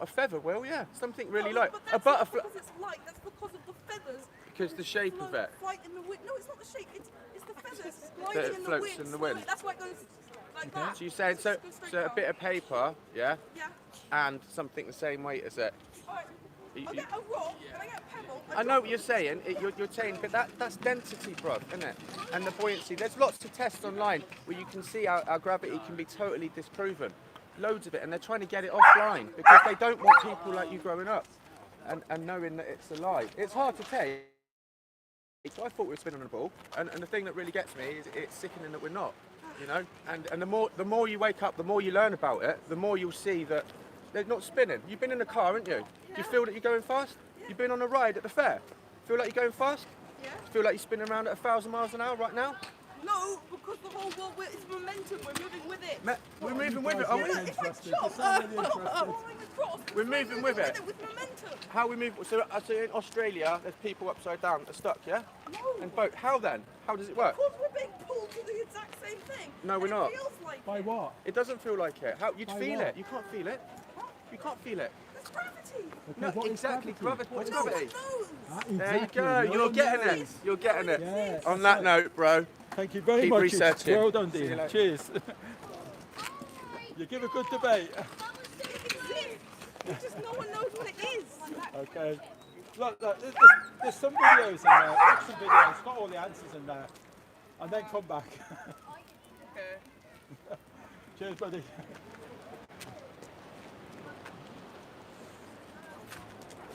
A feather will, yeah. Something really No, light. but A that's butterfly. not because it's light, that's because of the feathers. Because the shape of it. Flight in the wind. No, it's not the shape, it's the feathers That gliding it in the floats wind. in the wind. That's why it goes like that. So you're saying, so a bit of paper, yeah? Yeah. And something the same weight as it. Alright. I'll get a rock and I get a pebble. I know what you're saying. You're saying, but that's density, bruv, isn't it? And the buoyancy. There's lots of tests online where you can see how gravity can be totally disproven. Loads of it, and they're trying to get it offline because they don't want people like you growing up and knowing that it's a lie. It's hard to take. I thought we were spinning on a ball, and the thing that really gets me is it's sickening that we're not. You know, and the more you wake up, the more you learn about it, the more you'll see that they're not spinning. You've been in a car, haven't you? Do you feel that you're going fast? You've been on a ride at the fair. Feel like you're going fast? Yeah. Feel like you're spinning around at 1,000 miles an hour right now? No, because the whole world, it's momentum, we're moving with it. We're moving with it, are we? If I jump, We're moving with it. with momentum. How we move? So in Australia, there's people upside down that are stuck, yeah? No. And boat. How then? How does it work? Because we're being pulled to the exact same thing. No, we're And not. It feels like By what? It doesn't feel like it. How you'd By feel what? it? You can't feel it. You can't feel it. It's gravity. No, what is exactly. gravity? What's No one gravity? knows. There you Exactly. go. No You're one getting knows. it. You're getting it. Yes, On that's that right. note, bro. Thank you very Keep much. researching. Well done, See you Dean. later. Cheers. You give a good debate. Just no one knows what it is. Okay. Look, there's some videos in there. Watch some videos. It's got all the answers in there. And then come back. Okay. Cheers, buddy.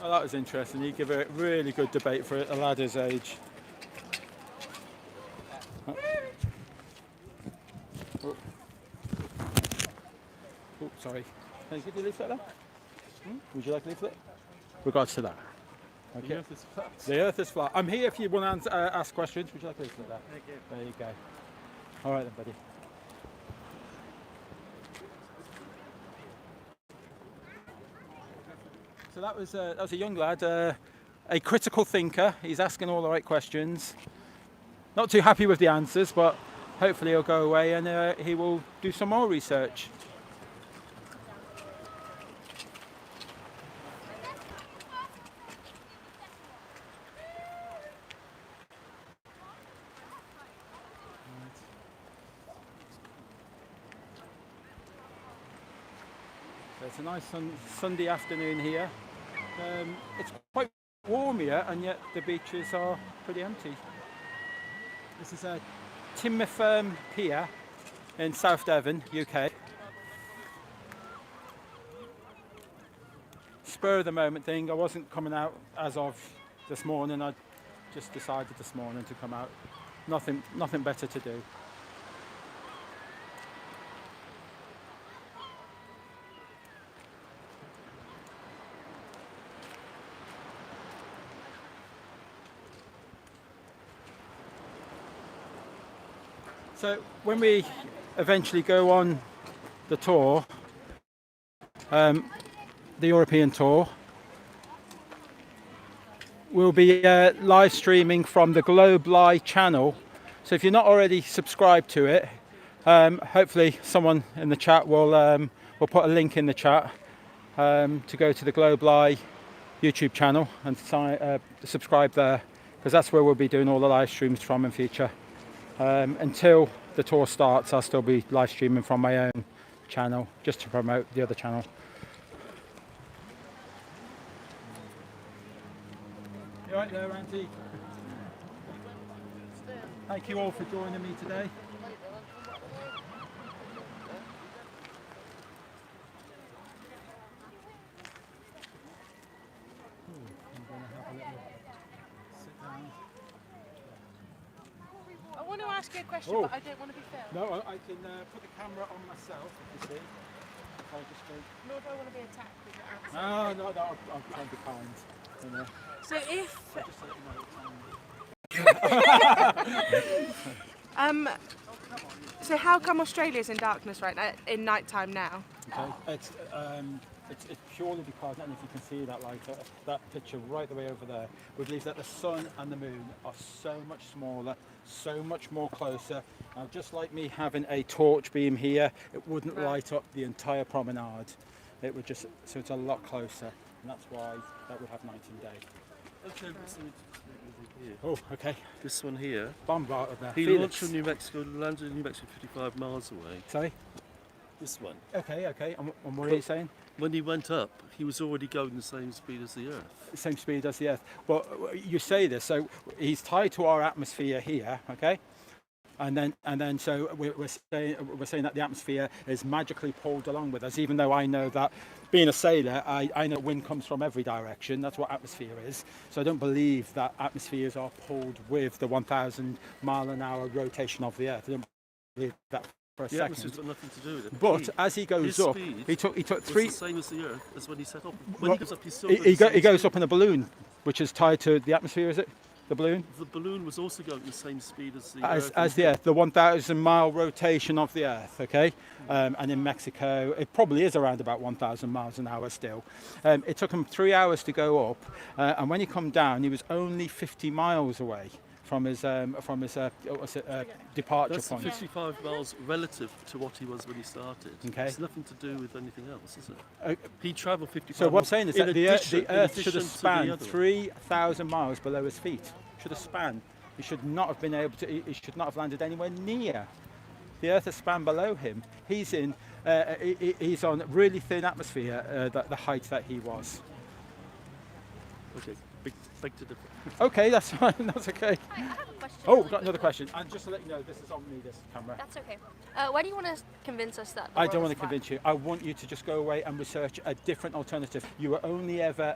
Well, that was interesting. You give a really good debate for a lad his age. Oh, oh sorry. Can I give you a leaflet there? Would you like a leaflet? Regards to that. Okay. The Earth is flat. The Earth is flat. I'm here if you want to ask questions. Would you like a leaflet there? Thank you. There you go. All right then, buddy. So that was a young lad, a critical thinker. He's asking all the right questions. Not too happy with the answers, but hopefully he'll go away and he will do some more research. So it's a nice Sunday afternoon here. It's quite warm here, and yet the beaches are pretty empty. This is a Teignmouth pier in South Devon, UK. Spur of the moment thing. I wasn't coming out as of this morning. I just decided this morning to come out. Nothing better to do. So when we eventually go on the tour, the European tour, we'll be live streaming from the Globe Live channel. So if you're not already subscribed to it, hopefully someone in the chat will put a link in the chat to go to the Globe Live YouTube channel and subscribe there, because that's where we'll be doing all the live streams from in future. Until the tour starts, I'll still be live streaming from my own channel just to promote the other channel. You right there, Auntie? Thank you all for joining me today. I'm going to have a little sit down. I want to ask you a question, Oh. but I don't want to be filmed. No, I can put the camera on myself, if you see. Nor do I want to be attacked with your accent. No, I'm trying to be kind. You know. So if Just so you know, so how come Australia's in darkness right now, in night time now? okay. It's purely because, I don't know if you can see that light, that picture right the way over there. We believe that the sun and the moon are so much smaller, so much more closer. Now, just like me having a torch beam here, it wouldn't light up the entire promenade. It would just, so it's a lot closer, and that's why that would have night and day. Okay, Oh, okay. this one here. Bombarded there. He Felix. launched from New Mexico, landed in New Mexico 55 miles away. Sorry? This one. Okay. And what are you saying? When he went up, he was already going the same speed as the Earth. Same speed as the Earth. But you say this, so he's tied to our atmosphere here, okay? And then so we're saying that the atmosphere is magically pulled along with us, even though I know that, being a sailor, I know wind comes from every direction. That's what atmosphere is. So I don't believe that atmospheres are pulled with the 1,000 mile an hour rotation of the Earth. I don't believe that for a The second. atmosphere's got nothing to do with it. But as he goes his up, speed he took was three. the same as the Earth as when he set up. When Well, he goes up, he's still he goes up in a balloon, which is tied to the atmosphere. Is it the balloon? The balloon was also going at the same speed as the Earth. As the Earth, the 1,000 mile rotation of the Earth, okay? And in Mexico, it probably is around about 1,000 miles an hour still. It took him 3 hours to go up, and when he come down, he was only 50 miles away from his departure That's point. 55 miles relative to what he was when he started. Okay. It's nothing to do with anything else, is it? He travelled 55 So what I'm miles. saying is in that the addition- Earth in should have addition to the spanned other one. 3,000 miles below his feet. Should have spanned. He should not have been able to. He should not have landed anywhere near. The Earth has spanned below him. He's in. He's on really thin atmosphere. The height that he was. Okay, big to differ. Okay, that's fine. That's okay. I have a question. Oh, we've got another question. And just to let you know, this is on me, this camera. That's okay. Why do you want to convince us that? I don't want to convince you. I want you to just go away and research a different alternative. You were only ever,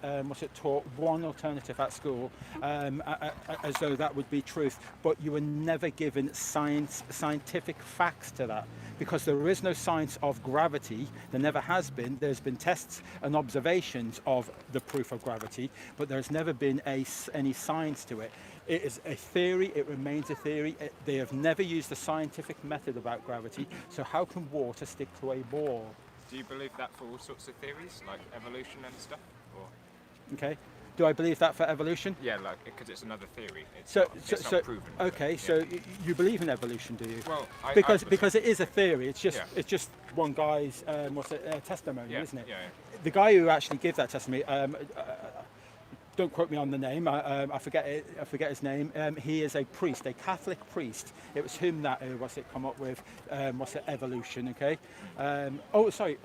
taught one alternative at school, as though that would be truth. But you were never given scientific facts to that, because there is no science of gravity. There never has been. There's been tests and observations of the proof of gravity, but there's never been any science to it. It is a theory, it remains a theory. They have never used a scientific method about gravity, so how can water stick to a ball? Do you believe that for all sorts of theories, like evolution and stuff? Or? Okay. Do I believe that for evolution? Yeah, like, because it's another theory. It's So, not proven. Okay, yeah. so you believe in evolution, do you? Well, because it is a theory. It's just Yeah. it's just one guy's testimony, Yeah, isn't it? yeah, The guy who actually gave that testimony. Don't quote me on the name. I forget his name. He is a priest, a Catholic priest. It was him that come up with evolution. Okay. Oh, sorry.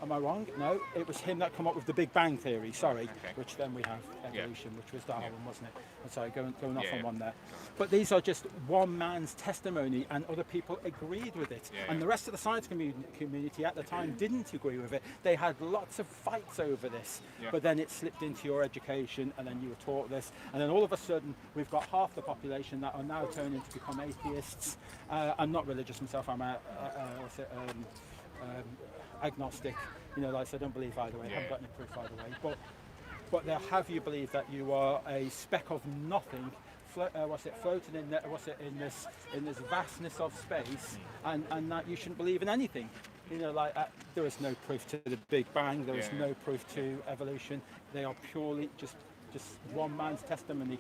Am I wrong? No, it was him that came up with the Big Bang Theory, sorry, which then we have evolution, which was Darwin, wasn't it? I'm sorry, going off on one there. But these are just one man's testimony, and other people agreed with it. And the rest of the science community at the time didn't agree with it. They had lots of fights over this, but then it slipped into your education, and then you were taught this, and then all of a sudden we've got half the population that are now turning to become atheists. I'm not religious myself, I'm agnostic, I don't believe either way. I haven't got any proof either way. But they'll have you believe that you are a speck of nothing, floating in this vastness of space, and that you shouldn't believe in anything. There is no proof to the Big Bang. There is no proof to evolution. They are purely just one man's testimony.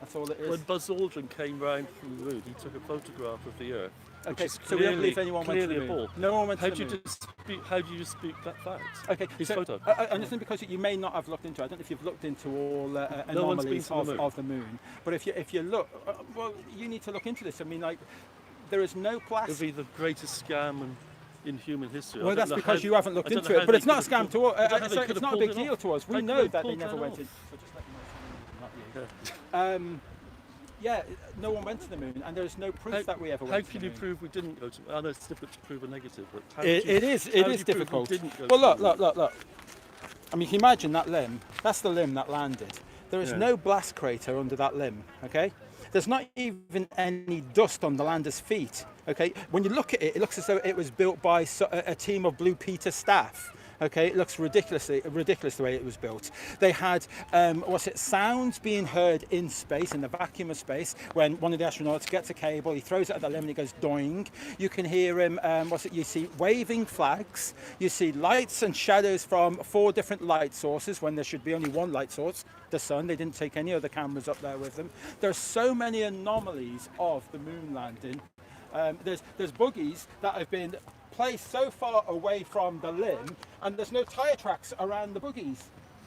That's all it is. When Buzz Aldrin came round from the moon, he took a photograph of the Earth. Okay, so we don't believe anyone went to the moon. No one went to the moon. How do you dispute that fact? Okay, his so, photo. And it's because you may not have looked into it. I don't know if you've looked into all anomalies of the moon. But if you look, well, you need to look into this. I mean, there is no plastic. It would be the greatest scam in human history. Well, that's because you haven't looked into it. But it's not a scam to us. It's not a big deal to us. We know that they never went in. So just let me know, not you. Yeah, no one went to the moon, and there's no proof that we ever went to the moon. How can you prove we didn't go to the moon? I know it's difficult to prove a negative, but it is difficult. Well, look. I mean, can you imagine that limb? That's the limb that landed. There is no blast crater under that limb, okay? there's not even any dust on the lander's feet. Okay, when you look at it, it looks as though it was built by a team of Blue Peter staff. Okay, it looks ridiculous the way it was built. They had sounds being heard in space, in the vacuum of space, when one of the astronauts gets a cable, he throws it at the limb and it goes doing. You can hear him, you see waving flags, you see lights and shadows from 4 different light sources when there should be only one light source, the sun. They didn't take any other cameras up there with them. There are so many anomalies of the moon landing. There's buggies that have been placed so far away from the limb, and there's no tyre tracks around the buggies.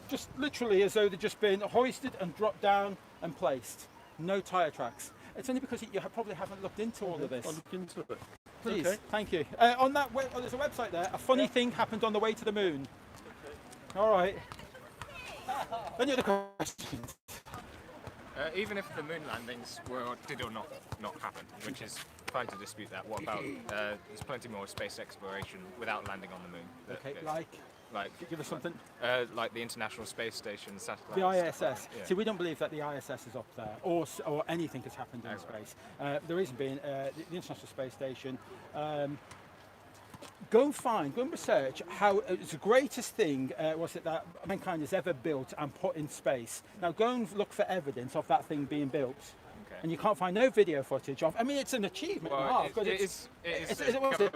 Just literally as though they've just been hoisted and dropped down and placed. No tyre tracks. It's only because you probably haven't looked into all of this. I'll look into it. Please, Okay. thank you. On that, there's a website there. A funny thing happened on the way to the moon. All right. Any other questions? Even if the moon landings did or not happen, which is fine to dispute that, what about there's plenty more space exploration without landing on the moon? Okay, like give us something. Like the International Space Station, satellites. The ISS. Like that, yeah. See, we don't believe that the ISS is up there, or anything has happened in space. The reason being, the International Space Station. Go and research how it's the greatest thing that mankind has ever built and put in space. Now go and look for evidence of that thing being built. Okay. And you can't find no video footage of. I mean, it's an achievement and a half, because it's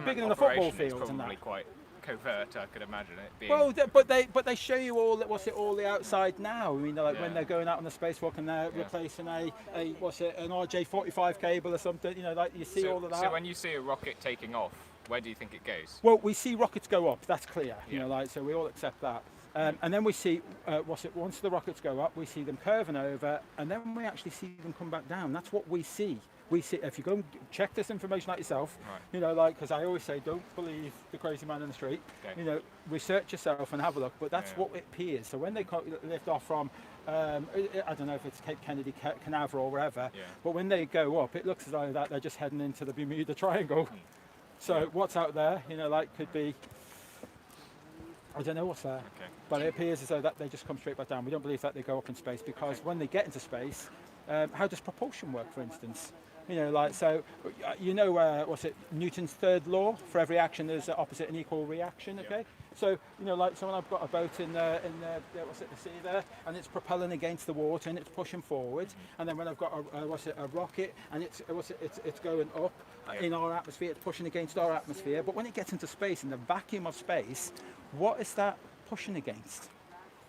bigger than a football field. It's and probably that. quite covert, I could imagine it being. Well, but they show you all the outside now. I mean, when they're going out on the spacewalk and they're replacing an RJ45 cable or something. You know, like you see all of that. So when you see a rocket taking off, where do you think it goes? Well, we see rockets go up. That's clear. You know, so we all accept that. And then we see once the rockets go up, we see them curving over, and then we actually see them come back down. That's what we see. We see, if you go and check this information out yourself, you know, because I always say, don't believe the crazy man in the street. Okay. You know, research yourself and have a look. But that's what it appears. So when they lift off from, I don't know if it's Cape Kennedy, Canaveral, or wherever, but when they go up, it looks as though that they're just heading into the Bermuda Triangle. So what's out there, you know, could be, I don't know what's there, but it appears as though that they just come straight back down. We don't believe that they go up in space, because when they get into space, how does propulsion work, for instance? You know, Newton's third law: for every action there's an opposite and equal reaction. Okay, so you know, so when I've got a boat in the sea there, and it's propelling against the water and it's pushing forward, and then when I've got a rocket and it's going up in our atmosphere, it's pushing against our atmosphere. But when it gets into space, in the vacuum of space, what is that pushing against?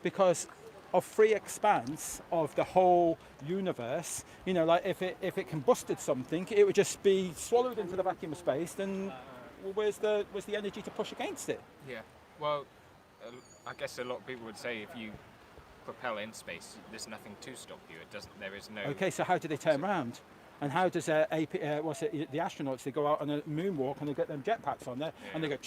Because of free expanse of the whole universe, you know, like if it combusted something, it would just be swallowed into the vacuum of space. Then where's the energy to push against it? Yeah. Well, I guess a lot of people would say if you propel in space, there's nothing to stop you. It doesn't. There is no. Okay, so how do they turn around? And how does the astronauts? They go out on a moonwalk and they get them jetpacks on there, and they go.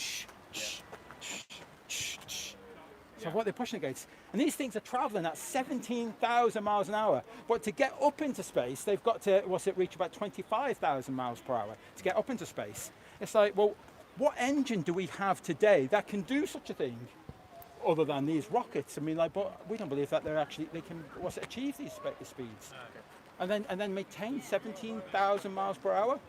So what they're pushing against, and these things are travelling at 17,000 miles an hour. But to get up into space, they've got to reach about 25,000 miles per hour to get up into space. It's like, well, what engine do we have today that can do such a thing, other than these rockets? I mean, but we don't believe that they can achieve these speeds, and then maintain 17,000 miles per hour.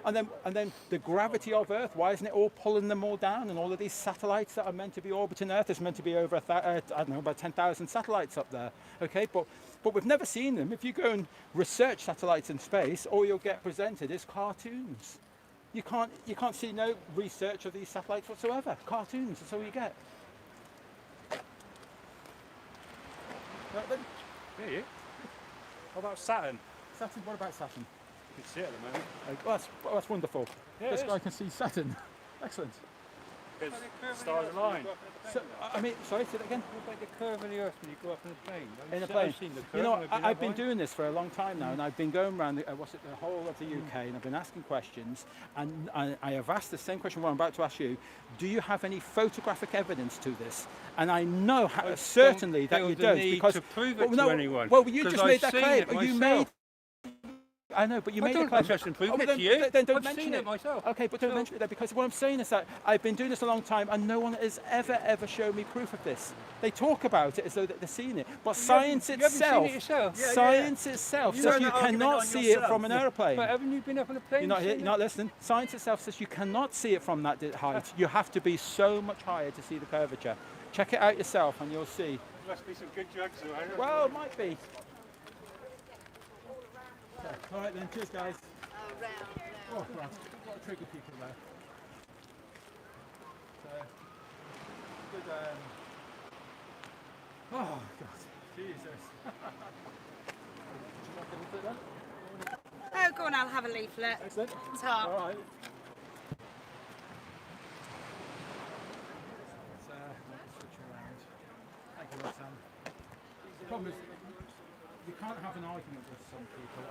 And then the gravity of Earth, why isn't it all pulling them all down? And all of these satellites that are meant to be orbiting Earth, there's meant to be over about 10,000 satellites up there. Okay, but we've never seen them. If you go and research satellites in space, all you'll get presented is cartoons. You can't see no research of these satellites whatsoever. Cartoons, that's all you get. Yeah. What about Saturn? What about Saturn? You can see it at the moment. Well, that's wonderful. Yeah, this guy can see Saturn. Excellent. Because stars align. So, I mean, sorry, say that again? What about the curve of the Earth when you go up in a plane? In a plane. You know, I've been doing this for a long time now, and I've been going around the whole of the UK, and I've been asking questions, and I have asked the same question what I'm about to ask you. Do you have any photographic evidence to this? And I know certainly that you don't, because to prove it to anyone. Well, you just made that claim. You made. I know, but you I made don't a claim. just prove Oh, it then, to you. Then don't I've mention seen it myself. Okay, but don't mention it then, because what I'm saying is that I've been doing this a long time and no one has ever shown me proof of this. They talk about it as though they've seen it, but science you haven't itself, seen it yourself. science itself You says ran you that argument cannot on see it yourself. from an aeroplane. But haven't you been up on a plane? You're not listening. Science itself says you cannot see it from that height. You have to be so much higher to see the curvature. Check it out yourself and you'll see. Must be some good drugs around. Well, it might be. All right then, cheers guys. Oh, right. A lot of trigger people there. Good, oh, God. Jesus. Oh, go on, I'll have a leaflet. Excellent. Top. All right. Switch around. Thank you, Roxanne. The problem is, you can't have an argument with some people.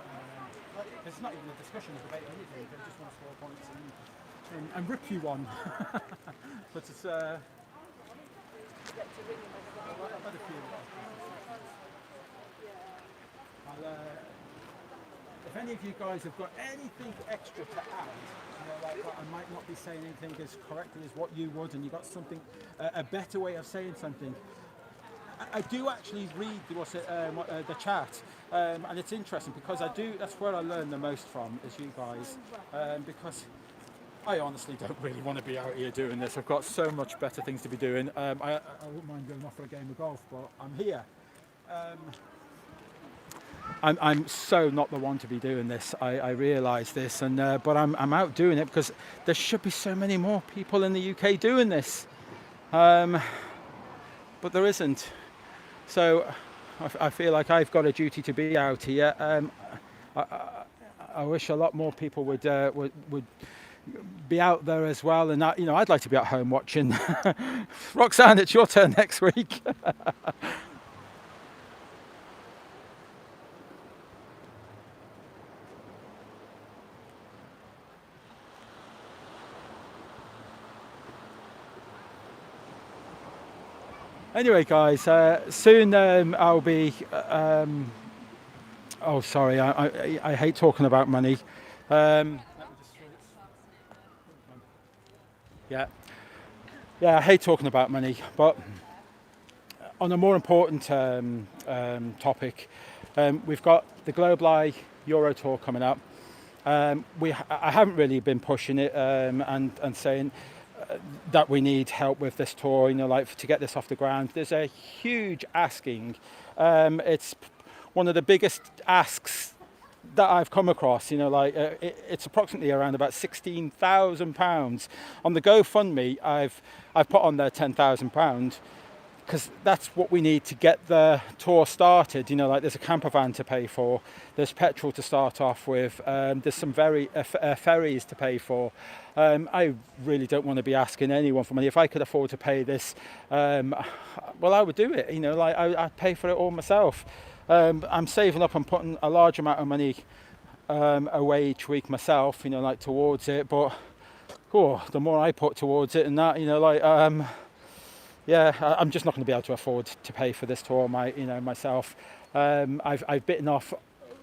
It's not even a discussion, a debate, anything. They just want to score points and rip you one. But it's. I've had a few. If any of you guys have got anything extra to add, like I might not be saying anything as correctly as what you would, and you got something, a better way of saying something. I do actually read the chat, and it's interesting because that's where I learn the most from, is you guys, because I honestly don't really want to be out here doing this. I've got so much better things to be doing. I wouldn't mind going off for a game of golf, but I'm here. I'm so not the one to be doing this. I realise this, but I'm out doing it because there should be so many more people in the UK doing this, but there isn't. So I feel like I've got a duty to be out here. I wish a lot more people would be out there as well, and I'd like to be at home watching. Roxanne, it's your turn next week. Anyway, guys, soon I'll be. Oh, sorry, I hate talking about money. Yeah, I hate talking about money, but on a more important topic, we've got the Global Euro Tour coming up. I haven't really been pushing it and saying that we need help with this tour, to get this off the ground. There's a huge asking. It's one of the biggest asks that I've come across. It's approximately around about £16,000. On the GoFundMe, I've put on there £10,000 because that's what we need to get the tour started. There's a camper van to pay for, there's petrol to start off with, there's some ferries to pay for. I really don't want to be asking anyone for money. If I could afford to pay this, well, I would do it. I'd pay for it all myself. I'm saving up and putting a large amount of money away each week myself, towards it. But the more I put towards it and that, I'm just not going to be able to afford to pay for this tour myself. I've bitten off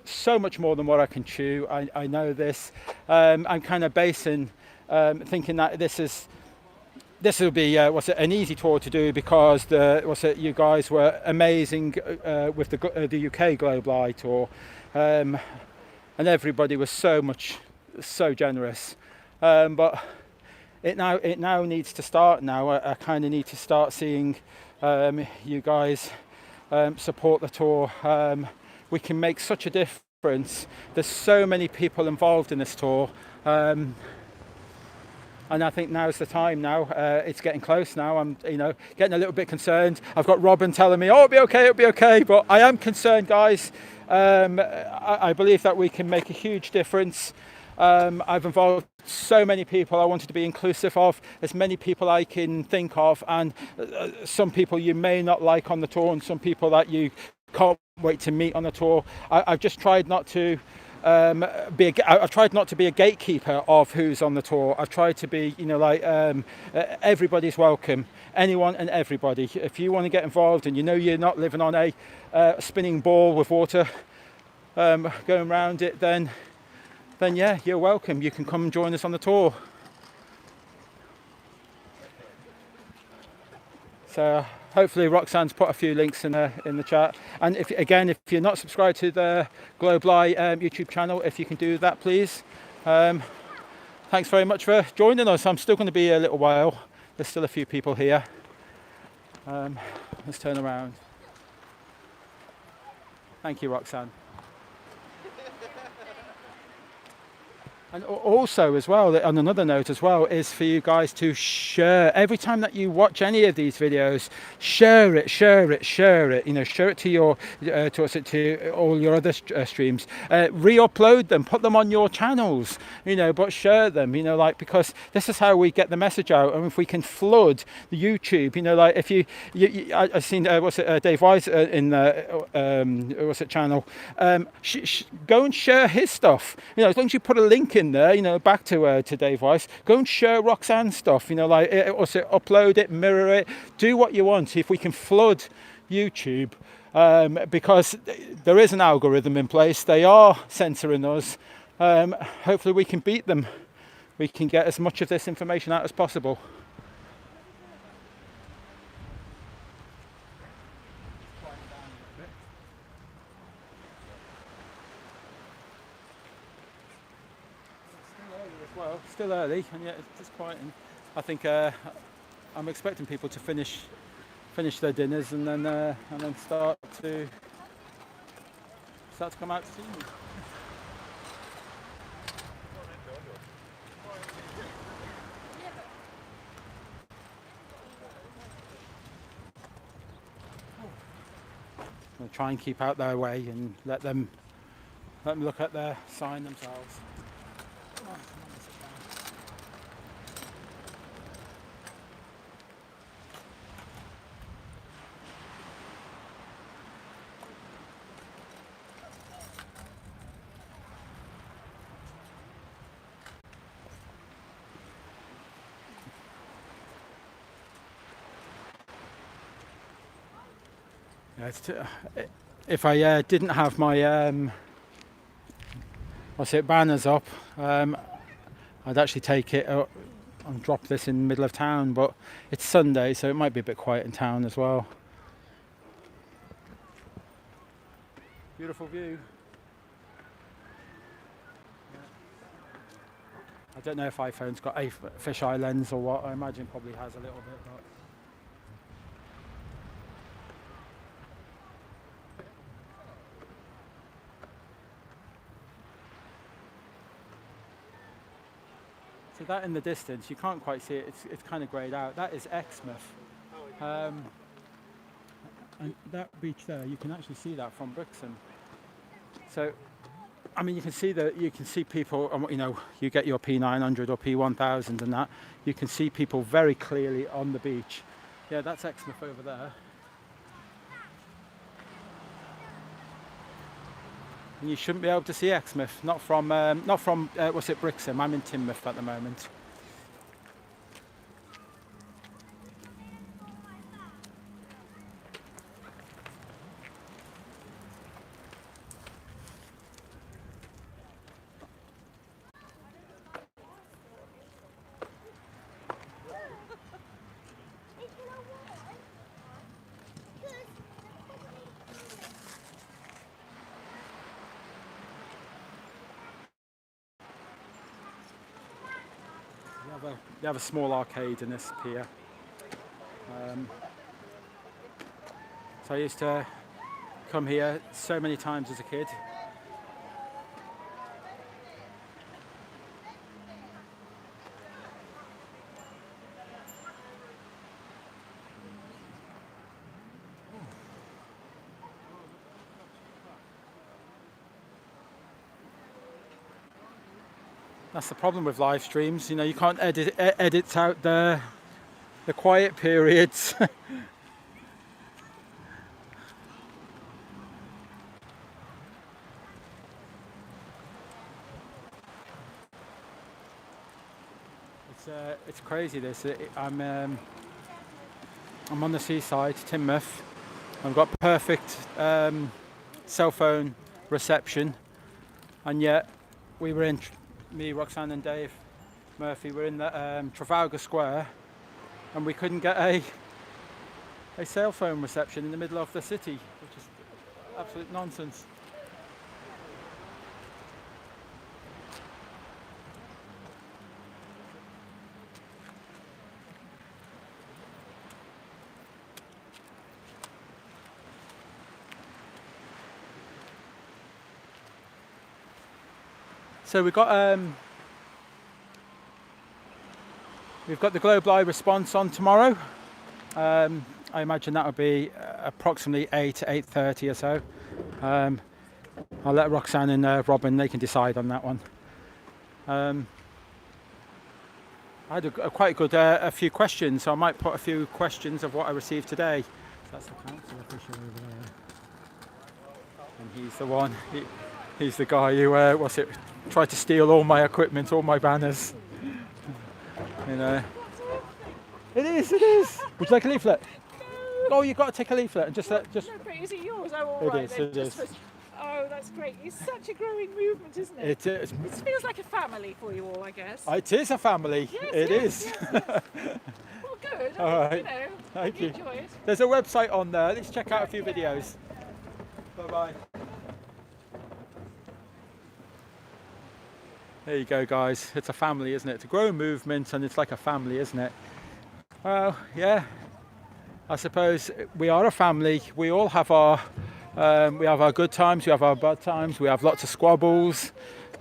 so much more than what I can chew. I know this. I'm kind of thinking that this will be an easy tour to do because you guys were amazing with the UK Global Tour, and everybody was so generous. But it now needs to start now. I kind of need to start seeing you guys support the tour. We can make such a difference. There's so many people involved in this tour. And I think now's the time now. It's getting close now. I'm, getting a little bit concerned. I've got Robin telling me, oh, it'll be okay. But I am concerned, guys. I believe that we can make a huge difference. I've involved so many people. I wanted to be inclusive of as many people I can think of. And some people you may not like on the tour, and some people that you can't wait to meet on the tour. I've just tried not to I've tried not to be a gatekeeper of who's on the tour. I've tried to be, everybody's welcome, anyone and everybody. If you want to get involved and you're not living on a spinning ball with water going around it, then then yeah, you're welcome. You can come and join us on the tour. So hopefully Roxanne's put a few links in the chat. And if you're not subscribed to the Globally YouTube channel, if you can do that, please. Thanks very much for joining us. I'm still going to be a little while. There's still a few people here. Let's turn around. Thank you, Roxanne. And also as well, on another note as well, is for you guys to share. Every time that you watch any of these videos, share it. You know, share it to your to all your other streams. Re-upload them, put them on your channels. You know, but share them. You know, like, because this is how we get the message out. And if we can flood the YouTube, you know, like if I've seen Dave Wise in the channel. Go and share his stuff. You know, as long as you put a link in there, you know, back to Dave Weiss, go and share Roxanne's stuff, you know, like also upload it, mirror it, do what you want. If we can flood YouTube, because there is an algorithm in place, they are censoring us. Hopefully we can beat them. We can get as much of this information out as possible. Well, still early, and yet it's just quiet. I think I'm expecting people to finish their dinners and then start to come out to see me. I'll try and keep out their way and let them look at their sign themselves. If I didn't have my banners up, I'd actually take it and drop this in the middle of town, but it's Sunday, so it might be a bit quiet in town as well. Beautiful view. I don't know if iPhone's got a fisheye lens or what. I imagine probably has a little bit, but so that in the distance, you can't quite see it, it's kind of greyed out. That is Exmouth. And that beach there, you can actually see that from Brixham. So, I mean, you can see people, you know, you get your P900 or P1000 and that, you can see people very clearly on the beach. Yeah, that's Exmouth over there. And you shouldn't be able to see Exmouth, not from Brixham. I'm in Teignmouth at the moment. They have a small arcade in this pier. So I used to come here so many times as a kid. That's the problem with live streams, you know, you can't edit out the quiet periods. It's crazy this. I'm on the seaside, Teignmouth. I've got perfect cell phone reception, and yet we were in, me, Roxanne and Dave Murphy were in the Trafalgar Square, and we couldn't get a cell phone reception in the middle of the city, which is absolute nonsense. So we've got the Global Eye response on tomorrow. I imagine that will be approximately 8 to 8:30 or so. I'll let Roxanne and Robin, they can decide on that one. I had quite good a few questions, so I might put a few questions of what I received today. That's the council official over there, and he's the one. He's the guy who tried to steal all my equipment, all my banners. You know. It is. Would you like a leaflet? No. Oh, you've got to take a leaflet and just. No, but is it yours? Oh, all right. It is. Oh, that's great. It's such a growing movement, isn't it? It is. It feels like a family for you all, I guess. It is a family. Yes, yes. Well, good. All right. You know, Thank you. enjoy it. There's a website on there. Let's check out a few videos. Bye-bye. There you go, guys. It's a family, isn't it? It's a growing movement, and it's like a family, isn't it? Well, yeah. I suppose we are a family. We all have our good times. We have our bad times. We have lots of squabbles,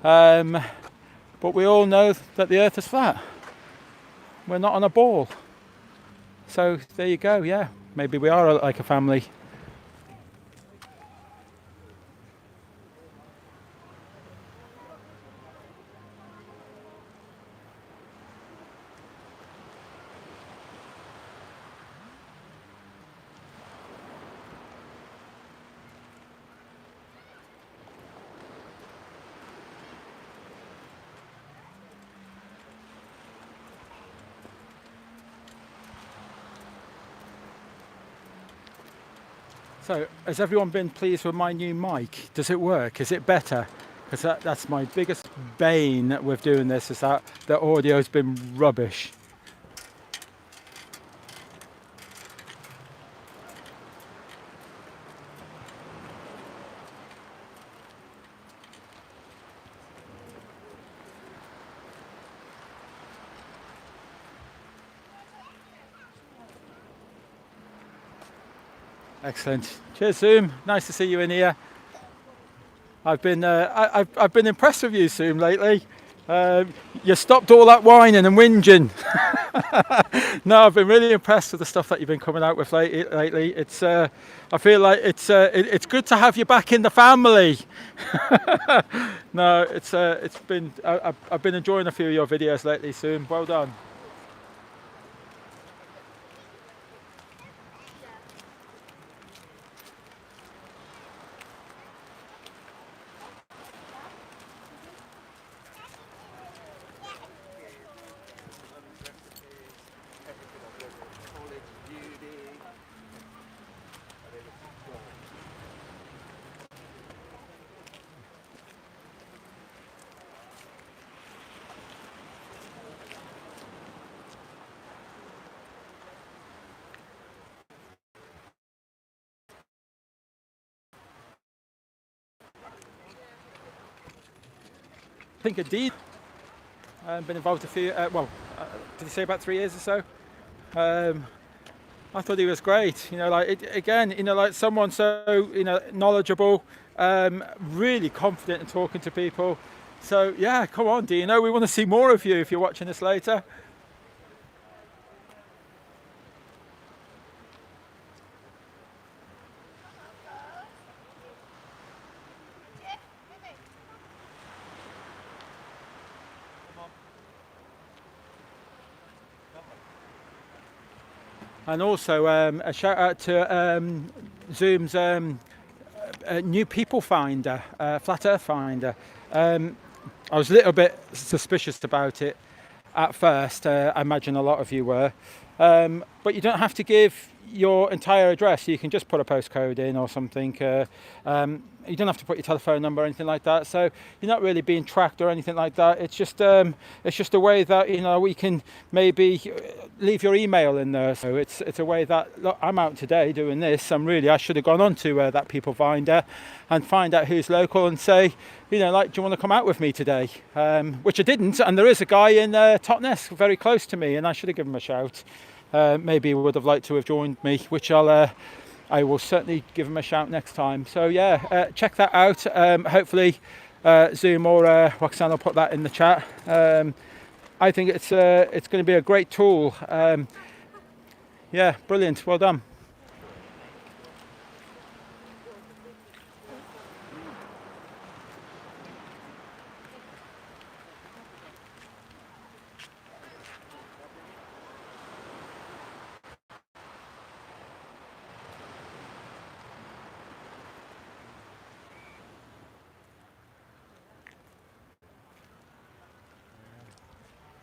but we all know that the Earth is flat. We're not on a ball. So there you go. Yeah, maybe we are like a family. So, has everyone been pleased with my new mic? Does it work? Is it better? Because that's my biggest bane with doing this, is that the audio's been rubbish. Excellent. Cheers, Zoom. Nice to see you in here. I've been impressed with you, Zoom, lately. You stopped all that whining and whinging. No, I've been really impressed with the stuff that you've been coming out with lately. It's I feel like it's good to have you back in the family. No, I've been enjoying a few of your videos lately, Zoom. Well done. I think indeed. Been involved a few, did you say about 3 years or so? I thought he was great. You know, like someone so, knowledgeable, really confident in talking to people. So yeah, come on, Dino. We want to see more of you if you're watching this later. And also a shout out to Zoom's new people finder, Flat Earth Finder. I was a little bit suspicious about it at first. I imagine a lot of you were. But you don't have to give your entire address. You can just put a postcode in or something. You don't have to put your telephone number or anything like that. So you're not really being tracked or anything like that. It's just a way that we can maybe leave your email in there. So it's a way that, look, I'm out today doing this. I should have gone on to that people finder and find out who's local and say, do you want to come out with me today? Which I didn't. And there is a guy in Totnes very close to me, and I should have given him a shout. Maybe he would have liked to have joined me, which I will certainly give him a shout next time. So yeah, check that out. Hopefully Zoom or Roxanne will put that in the chat. I think it's going to be a great tool. Yeah, brilliant. Well done.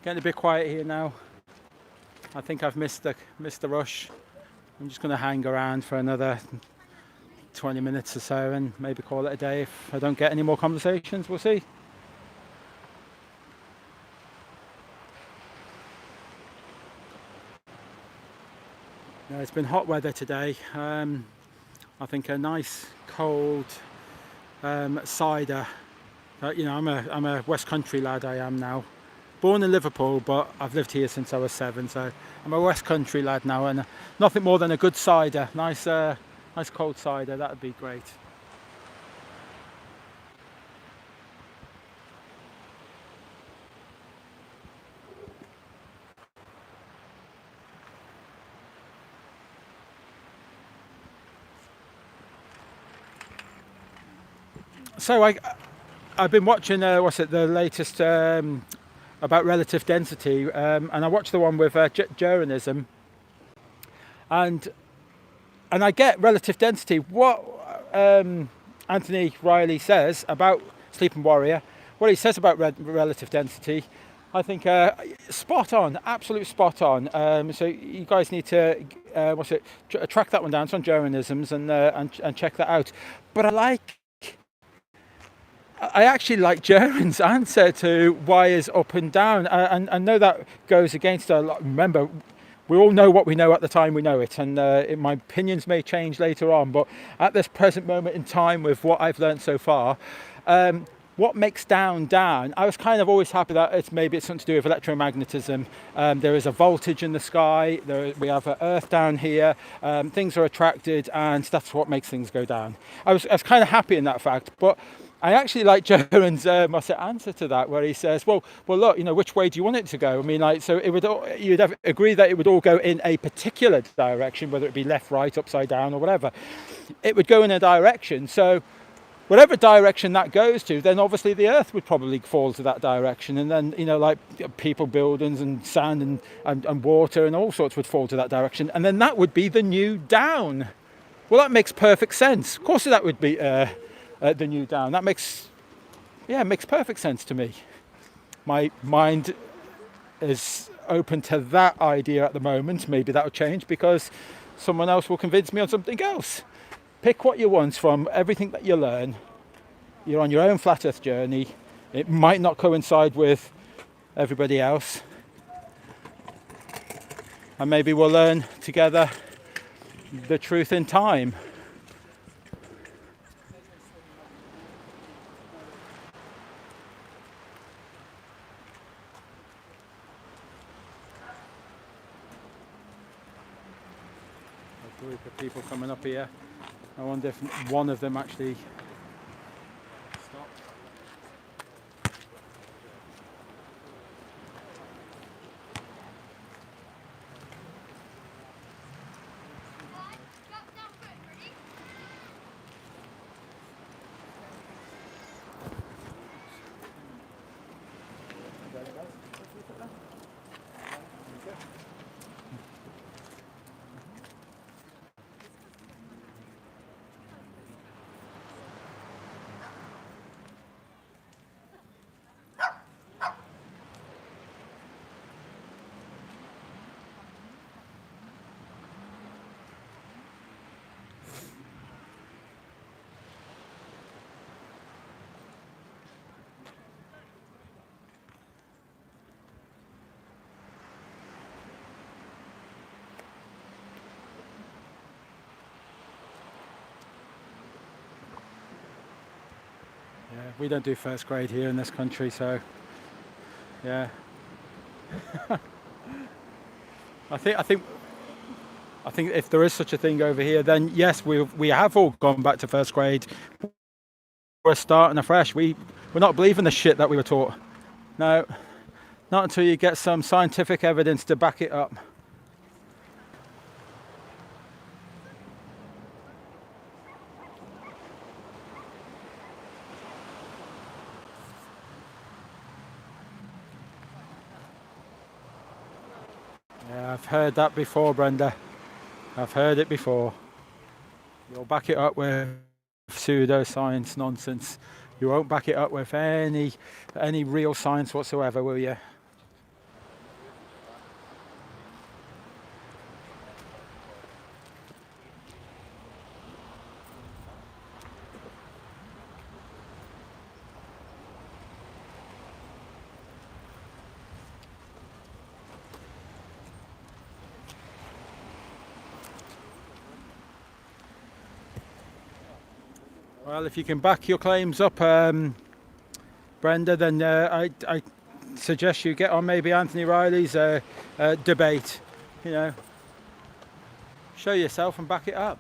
Getting a bit quiet here now. I think I've missed the rush. I'm just going to hang around for another 20 minutes or so and maybe call it a day if I don't get any more conversations. We'll see. No, it's been hot weather today. I think a nice cold cider. I'm a West Country lad. I am now. Born in Liverpool, but I've lived here since I was 7, so I'm a West Country lad now, and nothing more than a good cider, nice cold cider, that would be great. So I've been watching the latest about relative density, and I watched the one with Jeranism, and I get relative density. What Anthony Riley says about Sleeping Warrior, what he says about relative density, I think spot on, absolute spot on. So you guys need to track that one down. It's on Jeranisms and check that out. But I actually like Jaren's answer to why is up and down. And I know that goes against a lot. Remember, we all know what we know at the time we know it, and my opinions may change later on, but at this present moment in time with what I've learned so far, what makes down, I was kind of always happy that it's something to do with electromagnetism. There is a voltage in the sky, we have Earth down here, things are attracted, and that's what makes things go down. I was kind of happy in that fact, but I actually like Jaren's answer to that, where he says, well, look, which way do you want it to go? I mean, so you'd agree that it would all go in a particular direction, whether it be left, right, upside down, or whatever. It would go in a direction. So whatever direction that goes to, then obviously the Earth would probably fall to that direction, and then like people, buildings, and sand and water and all sorts would fall to that direction, and then that would be the new down. Well, that makes perfect sense. Of course, that would be the new down. That makes perfect sense to me. My mind is open to that idea at the moment. Maybe that will change because someone else will convince me on something else. Pick what you want from everything that you learn. You're on your own flat earth journey. It might not coincide with everybody else, and maybe we'll learn together the truth in time. Group of people coming up here. I wonder if one of them actually stopped. Yeah, we don't do first grade here in this country, so yeah. I think if there is such a thing over here, then yes, we have all gone back to first grade. We're starting afresh. We're not believing the shit that we were taught. No, not until you get some scientific evidence to back it up. Yeah, I've heard that before, Brenda. I've heard it before. You'll back it up with pseudoscience nonsense. You won't back it up with any real science whatsoever, will you? Well, if you can back your claims up, Brenda, then I suggest you get on maybe Anthony Riley's debate. You know, show yourself and back it up.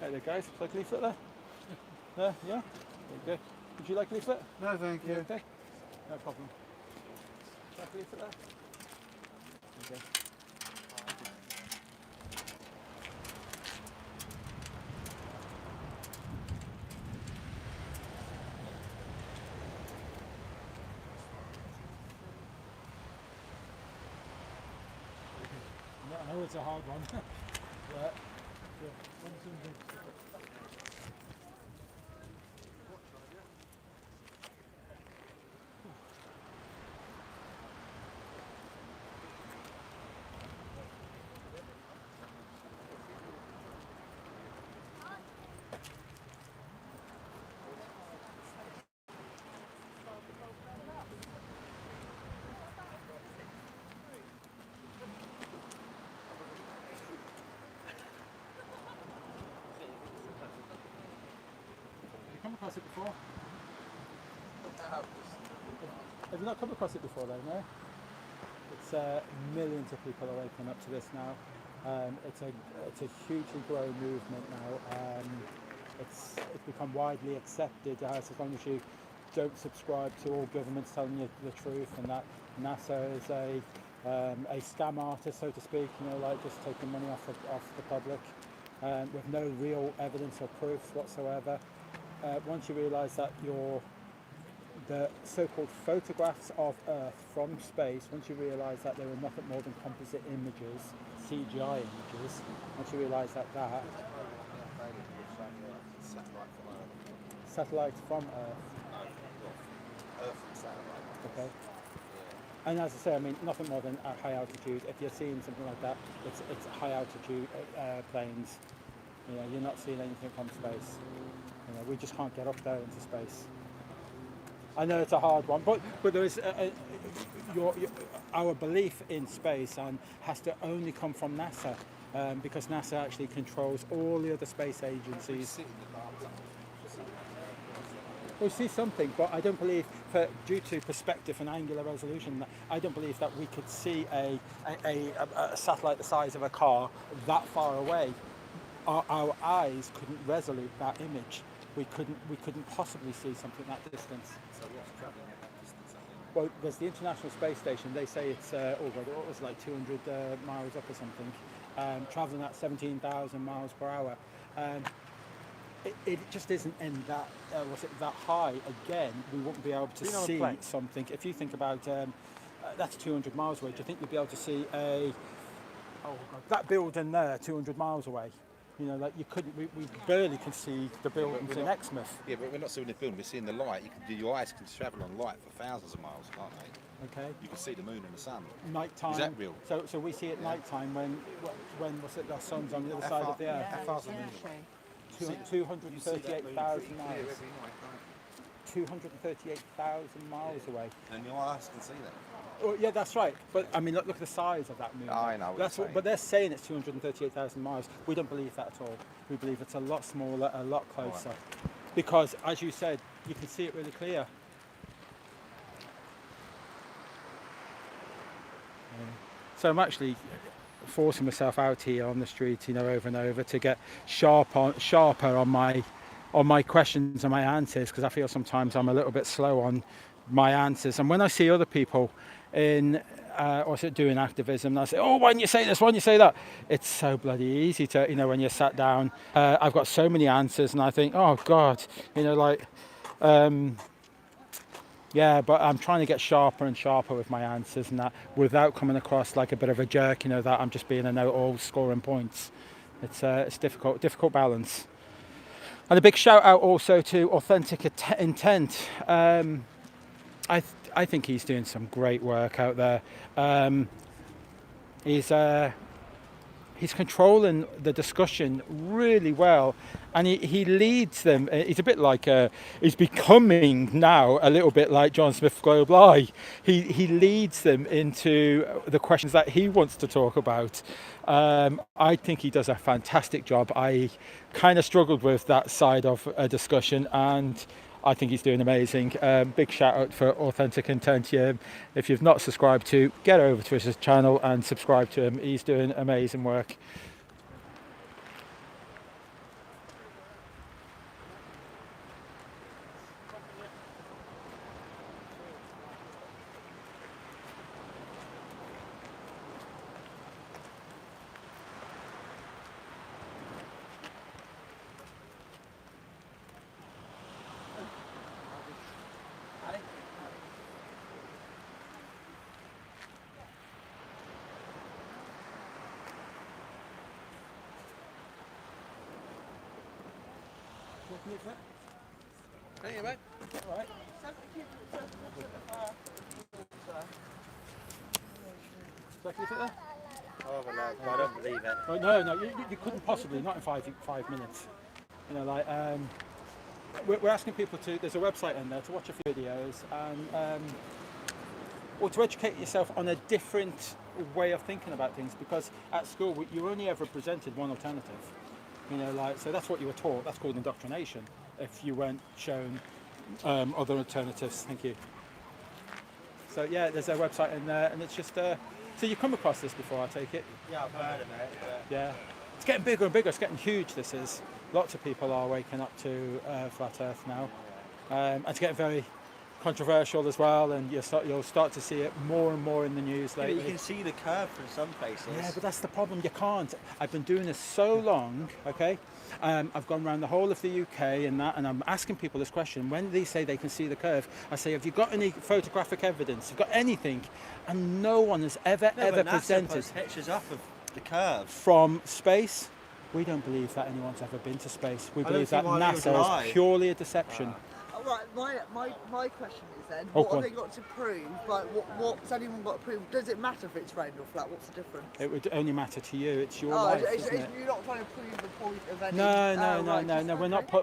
Hey there, guys. Like a leaflet there? Yeah? There you go. Would you like a leaflet? No, thank you. Okay. No problem. Like a leaflet there? Okay. I know it's a hard one. But, come across it before? Have you not come across it before though, no? It's millions of people are waking up to this now. It's a hugely growing movement now. It's become widely accepted as long as you don't subscribe to all governments telling you the truth, and that NASA is a scam artist, so to speak. You know, like just taking money off the public with no real evidence or proof whatsoever. Once you realise that the so-called photographs of Earth from space, once you realise that they were nothing more than composite images, CGI images, once you realise that satellites from Earth. Earth and satellite. Okay. And as I say, I mean, nothing more than at high altitude. If you're seeing something like that, it's high altitude planes. You know, you're not seeing anything from space. You know, we just can't get up there into space. I know it's a hard one, but there is our belief in space and has to only come from NASA, because NASA actually controls all the other space agencies. We see something, but I don't believe, due to perspective and angular resolution, I don't believe that we could see a satellite the size of a car that far away. Our eyes couldn't resolute that image. We couldn't possibly see something that distance. So what's travelling at that distance? Well, there's the International Space Station. They say it's what was it, like 200 miles up or something, travelling at 17,000 miles per hour. It just isn't in that that high. Again, we wouldn't be able to see something. If you think about that's 200 miles away. Do you think you'd be able to see that building there 200 miles away? You know, like you couldn't. We barely can see the buildings in Exmouth. Yeah, but we're not seeing the building. We're seeing the light. Your eyes can travel on light for thousands of miles, can't they? Okay. You can see the moon and the sun. Nighttime. Is that real? So we see it nighttime when was it? The sun's on the other side of the Earth. How far's the moon away? 238,000 miles. 238,000 miles away. And your eyes can see that. Well, yeah, that's right. But I mean, look at the size of that moon. I know what That's you're saying. but they're saying it's 238,000 miles. We don't believe that at all. We believe it's a lot smaller, a lot closer. Because, as you said, you can see it really clear. So I'm actually forcing myself out here on the street, over and over to get sharper on my questions and my answers, because I feel sometimes I'm a little bit slow on my answers. And when I see other people in also doing activism, and I say, oh, why don't you say this, why don't you say that? It's so bloody easy to, when you're sat down. I've got so many answers and I think, oh God, yeah, but I'm trying to get sharper and sharper with my answers and that, without coming across like a bit of a jerk, that I'm just being a know-all scoring points. It's difficult balance. And a big shout out also to Authentic Intent. I think he's doing some great work out there. He's controlling the discussion really well, and he leads them. He's a bit like he's becoming now a little bit like John Smith Global Eye. He leads them into the questions that he wants to talk about. I think he does a fantastic job. I kind of struggled with that side of a discussion, and I think he's doing amazing. Big shout out for Authentic Intent. If you've not subscribed to, get over to his channel and subscribe to him. He's doing amazing work. Hey, mate. All right. So can you fit there? Oh, no, I don't believe it. Oh, no, you couldn't possibly, not in five minutes. We're asking people to, there's a website in there to watch a few videos and or to educate yourself on a different way of thinking about things, because at school you only ever presented one alternative. So that's what you were taught. That's called indoctrination. If you weren't shown other alternatives. Thank you. So yeah, there's a website in there, and it's just so you've come across this before, I take it? Yeah, I've heard of it. Yeah, it's getting bigger and bigger. It's getting huge. This is. Lots of people are waking up to flat Earth now, and it's getting very controversial as well, and you'll start to see it more and more in the news lately. Yeah, you can see the curve from some places. Yeah, but that's the problem. You can't. I've been doing this so long. Okay, I've gone around the whole of the UK and I'm asking people this question. When they say they can see the curve, I say, have you got any photographic evidence? Have you got anything? And no one has ever presented pictures up of the curve from space. We don't believe that anyone's ever been to space. We believe that NASA is purely a deception. Right, my question is then, Oh, what have they got to prove? Like, what's anyone got to prove? Does it matter if it's round or flat? What's the difference? It would only matter to you. It's your life, isn't it? You're not trying to prove the point of any... No.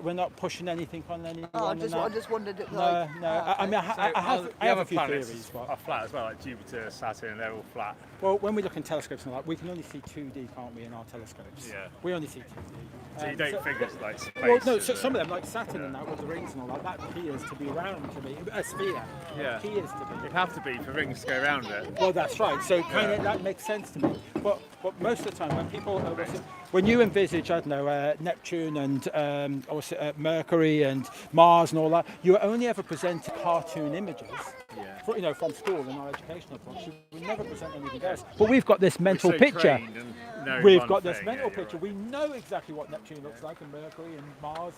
We're not pushing anything on anyone. I just wondered if... No. I have a few theories. Are flat as well, like Jupiter, Saturn, they're all flat. Well, when we look in telescopes and all that, we can only see 2D, can't we, in our telescopes? Yeah. We only see 2D. So you don't figure like space. Well, no, so some of them, like Saturn and that, with the rings and all that appears to be round to me. A sphere. Yeah. Appears to be. It'd have to be for rings to go around it. Well, that's right. So kind of that makes sense to me. But most of the time, when people, when you envisage, I don't know, Neptune and Mercury and Mars and all that, you only ever present cartoon images. Yeah. From school and our educational books, we never present anything else. But we've got this mental picture. We've got this mental picture. Right. We know exactly what Neptune looks like, and Mercury and Mars,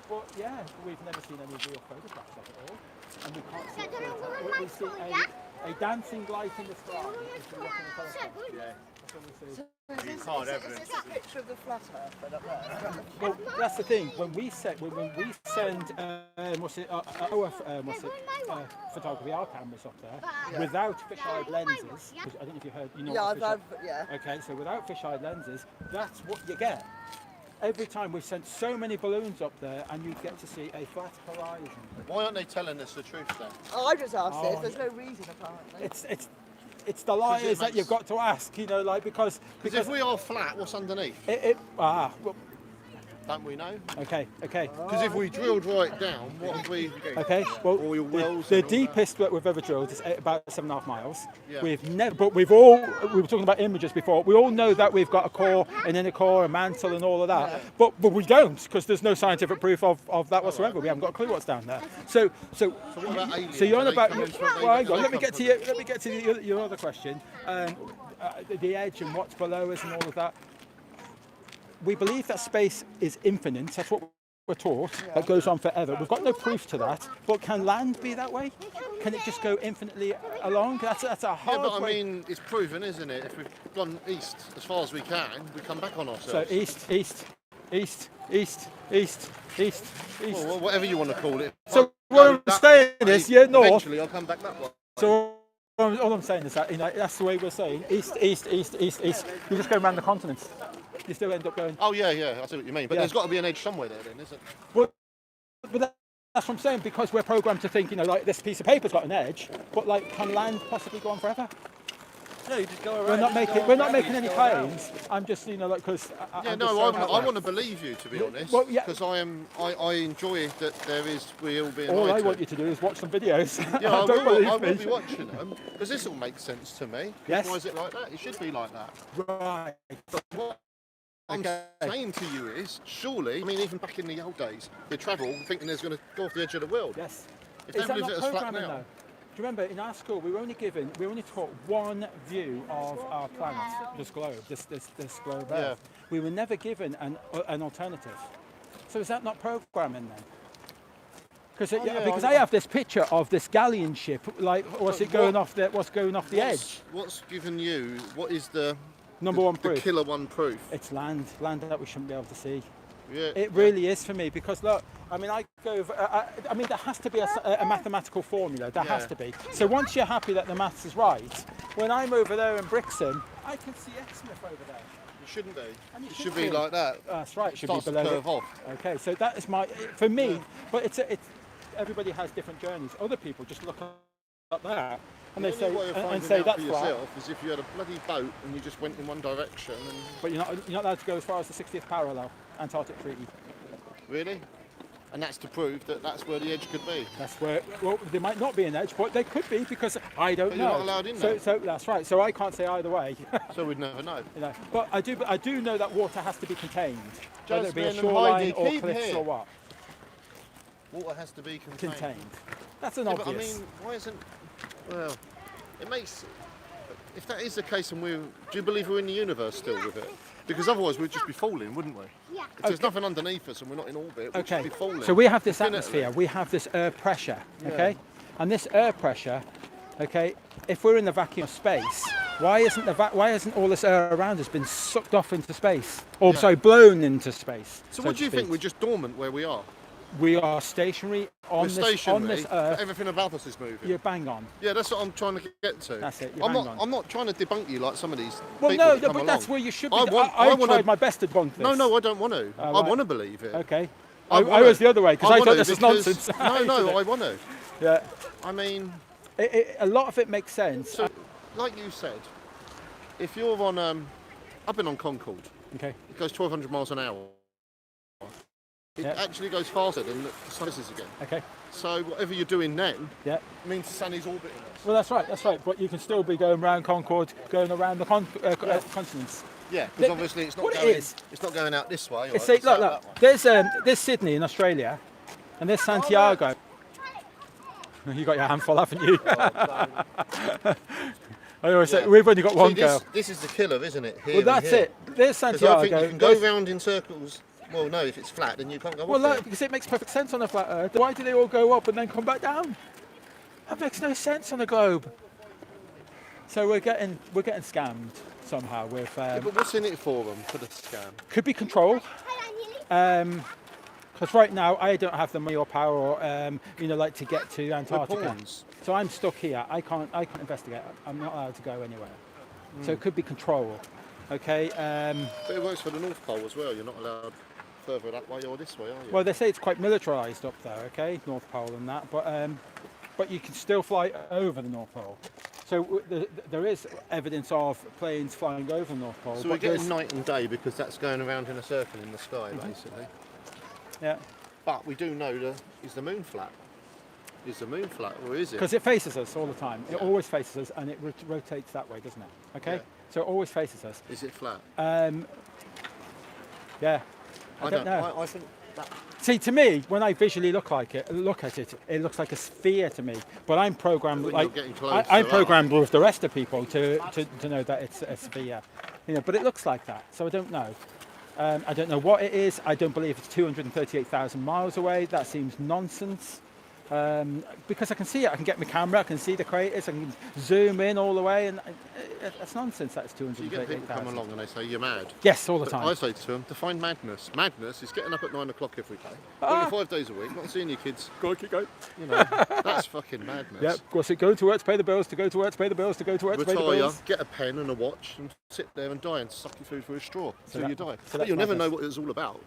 but yeah, we've never seen any real photographs of it all, and we can't see it. We see a dancing light in the sky as we look in the telescope. Yeah, that's what we see. It's hard evidence. Is this a picture of the flat Earth up there? Well, that's the thing. When we send photography, our cameras up there, without fisheye lenses, which I don't know if you heard. Yeah, I've heard. Yeah. Okay, so without fisheye lenses, that's what you get. every time we've sent so many balloons up there, and you get to see a flat horizon. Why aren't they telling us the truth then? Oh, I just asked Oh, this. There's no reason apparently. It's the liars that you've got to ask, you know, like because if we are flat, what's underneath? Well, don't we know? Okay. Because if we drilled right down, what have we? Okay. Well, oil wells. the deepest that we've ever drilled is about 7.5 miles. Yeah. We've never, but we were talking about images before. We all know that we've got a core, an inner core, a mantle, and all of that. Yeah. But we don't, because there's no scientific proof of that whatsoever. We haven't got a clue what's down there. So what about aliens? you're on Are they about. coming from- Well, hang on. Let me get to your other question. The edge and what's below us and all of that. We believe that space is infinite. That's what we're taught. That goes on forever. We've got no proof to that. But can land be that way? Can it just go infinitely along? That's a hard Yeah, but way. I mean, it's proven, isn't it? If we've gone east as far as we can, we come back on So ourselves. east. Well, whatever you want to call it. So what I'm saying is, yeah, north. Eventually, I'll come back that way. So all I'm saying is that, you know, that's the way we're saying east. You just go around the continent. You still end up going. Oh yeah, I see what you mean. But there's got to be an edge somewhere there, then, isn't there? Well, but that's what I'm saying, because we're programmed to think, you know, like this piece of paper's got an edge, but like, can land possibly go on forever? No, you just go around. We're not making any claims. I'm just, you know, like, because. I want to believe you, to be honest. Well, yeah. Because I enjoy that there is real being. All I want you to do is watch some videos. Yeah, I will be watching them, because this all makes sense to me. Yes. Why is it like that? It should be like that. Right. But what I'm saying to you is, surely, I mean, even back in the old days, they travel thinking there's going to go off the edge of the world. Yes. If Is they that believe not it as flat programming now. though? Do you remember in our school we were only taught one view of our planet, this globe, this globe Earth. We were never given an alternative. So is that not programming then? Because I have this picture of this galleon ship, like what's going off the edge? What's given you? What is the number one proof? The killer one proof. It's land that we shouldn't be able to see. Yeah, it really is for me, because look, I mean, I mean, there has to be a mathematical formula. There has to be. So once you're happy that the maths is right, when I'm over there in Brixham, I can see Exmouth over there. It shouldn't be. And it should be like that. That's right. It should starts be below. to curve off. Okay, so that is for me. But it's everybody has different journeys. Other people just look at that and they say that's for flat. yourself is if you had a bloody boat and you just went in one direction. But you're not allowed to go as far as the 60th parallel, Antarctic Treaty. Really? And that's to prove that that's where the edge could be. That's where. Well, there might not be an edge, but they could be, because I don't know. You're not allowed in there. So that's right. So I can't say either way. So we'd never know. You know, but I do know that water has to be contained, whether it be a Jasmine and shoreline Heidi, or keep cliffs here. or what. Water has to be contained. That's an yeah, obvious. But I mean, why isn't? Well, it makes. If that is the case, and do you believe we're in the universe still with it? Because otherwise we'd just be falling, wouldn't we? Yeah. If there's nothing underneath us and we're not in orbit, we'd just be falling. So we have this infinitely. atmosphere, we have this air pressure, okay? And this air pressure, okay, if we're in the vacuum of space, why hasn't all this air around us been sucked off into space? Or blown into space? So what do you think? We're just dormant where we are? We are stationary on this Earth. But everything about us is moving. You're bang on. Yeah, that's what I'm trying to get to. That's it. I'm not trying to debunk you like some of these. Well, people no, that come but along. that's where you should be. I tried my best to debunk this. No, I don't want to. I want to believe it. Okay. I was the other way, because I thought this was nonsense. No, I want to. Yeah. I mean, a lot of it makes sense. So, like you said, if you're on, I've been on Concorde. Okay. It goes 1,200 miles an hour. It actually goes faster than the sun is again. Okay. So whatever you're doing then means the sun is orbiting us. Well, that's right. But you can still be going around Concorde, going around the continents. Yeah, because obviously it's not going. It's not going out this way. It's look. There's Sydney in Australia, and there's Santiago. You got your handful, haven't you? I always say we've only got one girl. This is the killer, isn't it? Here well, that's it. There's Santiago. I think you can go round in circles. Well, no, if it's flat, then you can't go up. Because it makes perfect sense on a flat Earth. Why do they all go up and then come back down? That makes no sense on a globe. So we're getting scammed somehow with. But what's in it for them for the scam? Could be control. Because right now I don't have the money or power, or like to get to Antarctica. So I'm stuck here. I can't investigate. I'm not allowed to go anywhere. So it could be control. Okay. But it works for the North Pole as well. You're not allowed further that way or this way, are you? Well, they say it's quite militarised up there. Okay, North Pole and that, but you can still fly over the North Pole. So there is evidence of planes flying over the North Pole. So we're getting night and day because that's going around in a circle in the sky, basically. Yeah. But we do know is the moon flat? Is the moon flat, or is it? Because it faces us all the time. It always faces us, and it rotates that way, doesn't it? Okay. Yeah. So it always faces us. Is it flat? Yeah. I don't know. I think that. See, to me, when I visually look at it, it looks like a sphere to me. But I'm programmed I'm programmed with the rest of people to know that it's a sphere. You know, but it looks like that, so I don't know. I don't know what it is. I don't believe it's 238,000 miles away. That seems nonsense. Because I can see it, I can get my camera, I can see the craters, I can zoom in all the way, and that's nonsense. That's So you get people come 238,000. along and they say you're mad. Yes, all the But time. I say to them, define madness. Madness is getting up at 9 o'clock every day, Ah. working 5 days a week, not seeing your kids. Go on, keep going. You know, that's fucking madness. Yeah, of course, going to work to pay the bills, to go to work to pay the bills, to go to work to pay the Retire, bills. get a pen and a watch, and sit there and die and suck your food through a straw So until you that- die. so But that's you'll never madness. know what it's all about.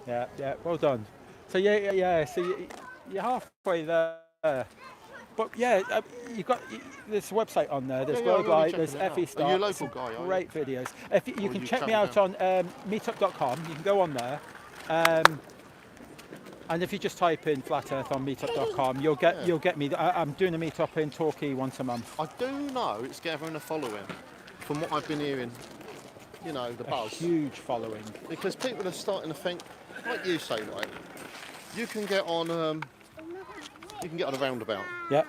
Yeah. Well done. So yeah. So you're halfway there. But yeah, you've got there's a website on there. There's Yeah, I'm Globe really Light, there's checking it FE out. Star. Are you a local some guy, are you? Great videos. If you Or can you check me travel out on meetup.com. You can go on there. And if you just type in Flat Earth on meetup.com, you'll get me. I'm doing a meetup in Torquay once a month. I do know it's gathering a following, from what I've been hearing. You know, the buzz. Huge following. Because people are starting to think, like you say, like you can get on a roundabout,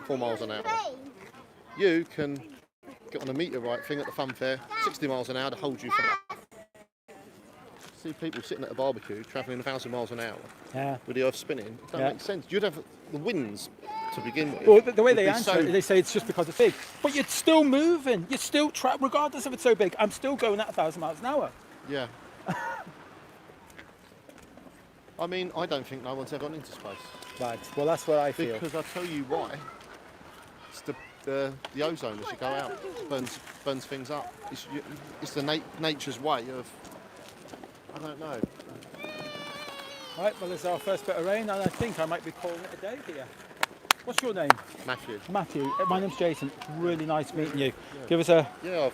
4 miles an hour. You can get on a meteorite thing at the fun fair, 60 miles an hour to hold you from that. See people sitting at a barbecue travelling 1,000 miles an hour with the earth spinning. It don't make sense. You'd have the winds to begin with. Well, the way would they be answer so- it, they say it's just because it's big. But you're still moving. You're still regardless if it's so big. I'm still going at 1,000 miles an hour. Yeah. I mean, I don't think no one's ever gone into space. Right. Well, that's what I feel. Because I'll tell you why. It's the ozone as you go out burns things up. It's the nature's way of. I don't know. Right. Well, there's our first bit of rain, and I think I might be calling it a day here. What's your name? Matthew. Matthew. My name's Jason. Really nice meeting you. Give us a. Yeah,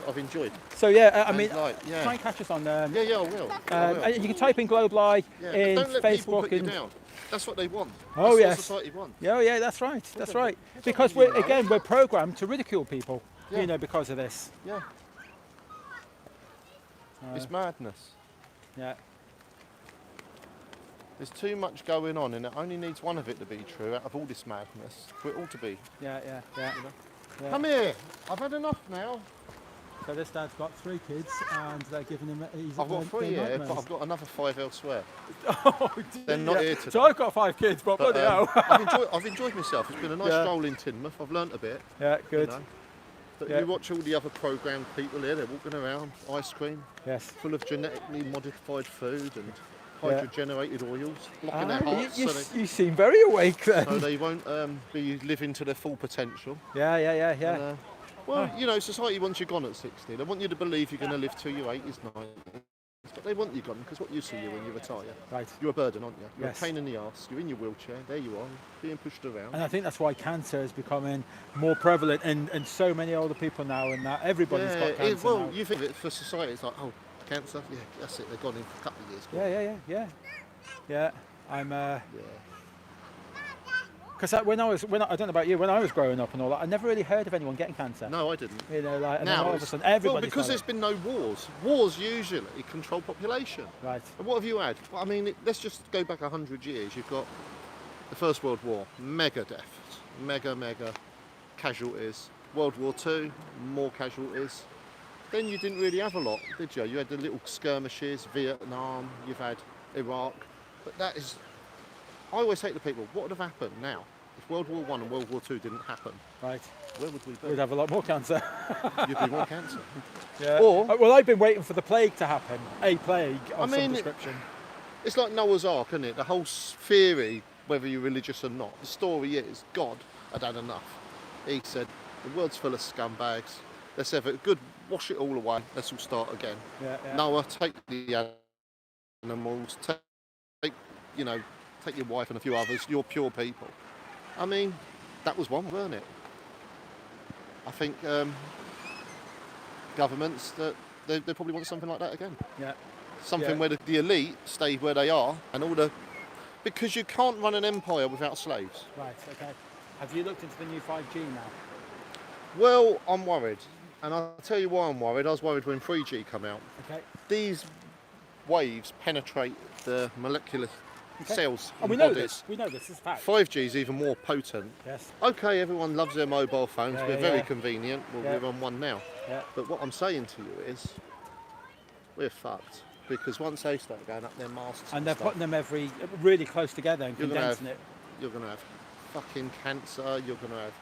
I've enjoyed. So yeah, I And mean, like, yeah. try and catch us on. Yeah, I will. And you can type in Globe Light in Don't let people Facebook put you and. down. That's what they want. Oh That's yes. what society wants. Yeah, that's right. That's right. Because you know. we're programmed to ridicule people. Yeah. You know, because of this. Yeah. It's madness. Yeah. There's too much going on, and it only needs one of it to be true out of all this madness for it all to be. Yeah. Yeah. Come here. I've had enough now. So this dad's got 3 kids, and they're giving him. I've got 3 here, but I've got another 5 elsewhere. Oh, dear. They're not here today. So I've got 5 kids, but bloody hell. I've enjoyed myself. It's been a nice stroll in Teignmouth. I've learnt a bit. Yeah, good. You know. But Yeah. you watch all the other programmed people here, they're walking around, ice cream, full of genetically modified food and hydrogenated oils, blocking their hearts. You seem very awake then. So they won't be living to their full potential. Yeah. And, well, you know, society wants you gone at 60. They want you to believe you're going to live till your 80s, 90s. But they want you gone because what use are you when you retire? Right. You're a burden, aren't you? You're Yes. a pain in the arse. You're in your wheelchair. There you are, being pushed around. And I think that's why cancer is becoming more prevalent in so many older people now, and that everybody's got cancer well, now. you think of it for society, it's like, oh, cancer? Yeah, that's it. They're gone in for a couple of years. Yeah. I'm. Because when I don't know about you, when I was growing up and all that, I never really heard of anyone getting cancer. No, I didn't. You know, like and now then all of a sudden everybody. well, because there's been no wars. Wars usually control population. Right. And what have you had? Well, I mean, let's just go back 100 years. You've got the First World War, mega deaths, mega casualties. World War II, more casualties. Then you didn't really have a lot, did you? You had the little skirmishes, Vietnam, you've had Iraq. But that is, I always say to people, what would have happened now if World War I and World War II didn't happen? Right. Where would we be? We'd have a lot more cancer. You'd be more cancer. Yeah. Or, well, I've been waiting for the plague to happen. A plague of some description. It's like Noah's Ark, isn't it? The whole theory, whether you're religious or not, the story is God had had enough. He said, the world's full of scumbags. Let's have a good wash it all away. Let's all start again. Yeah, yeah. Noah, take the animals. Take your wife and a few others. You're pure people. I mean, that was one, weren't it? I think governments that they probably want something like that again. Yeah. Something where the elite stay where they are, and all the because you can't run an empire without slaves. Right. Okay. Have you looked into the new 5G now? Well, I'm worried, and I'll tell you why I'm worried. I was worried when 3G come out. Okay. These waves penetrate the molecular cells And in we know bodies. this. We know this is fact. 5G is even more potent. Yes. Okay, everyone loves their mobile phones. Yeah, We're very yeah. convenient. Well, Yeah. we're on one now. Yeah. But what I'm saying to you is, we're fucked. Because once they start going up their masts And they're stuff, putting them really close together and you're gonna condensing have, it. You're going to have fucking cancer. You're going to have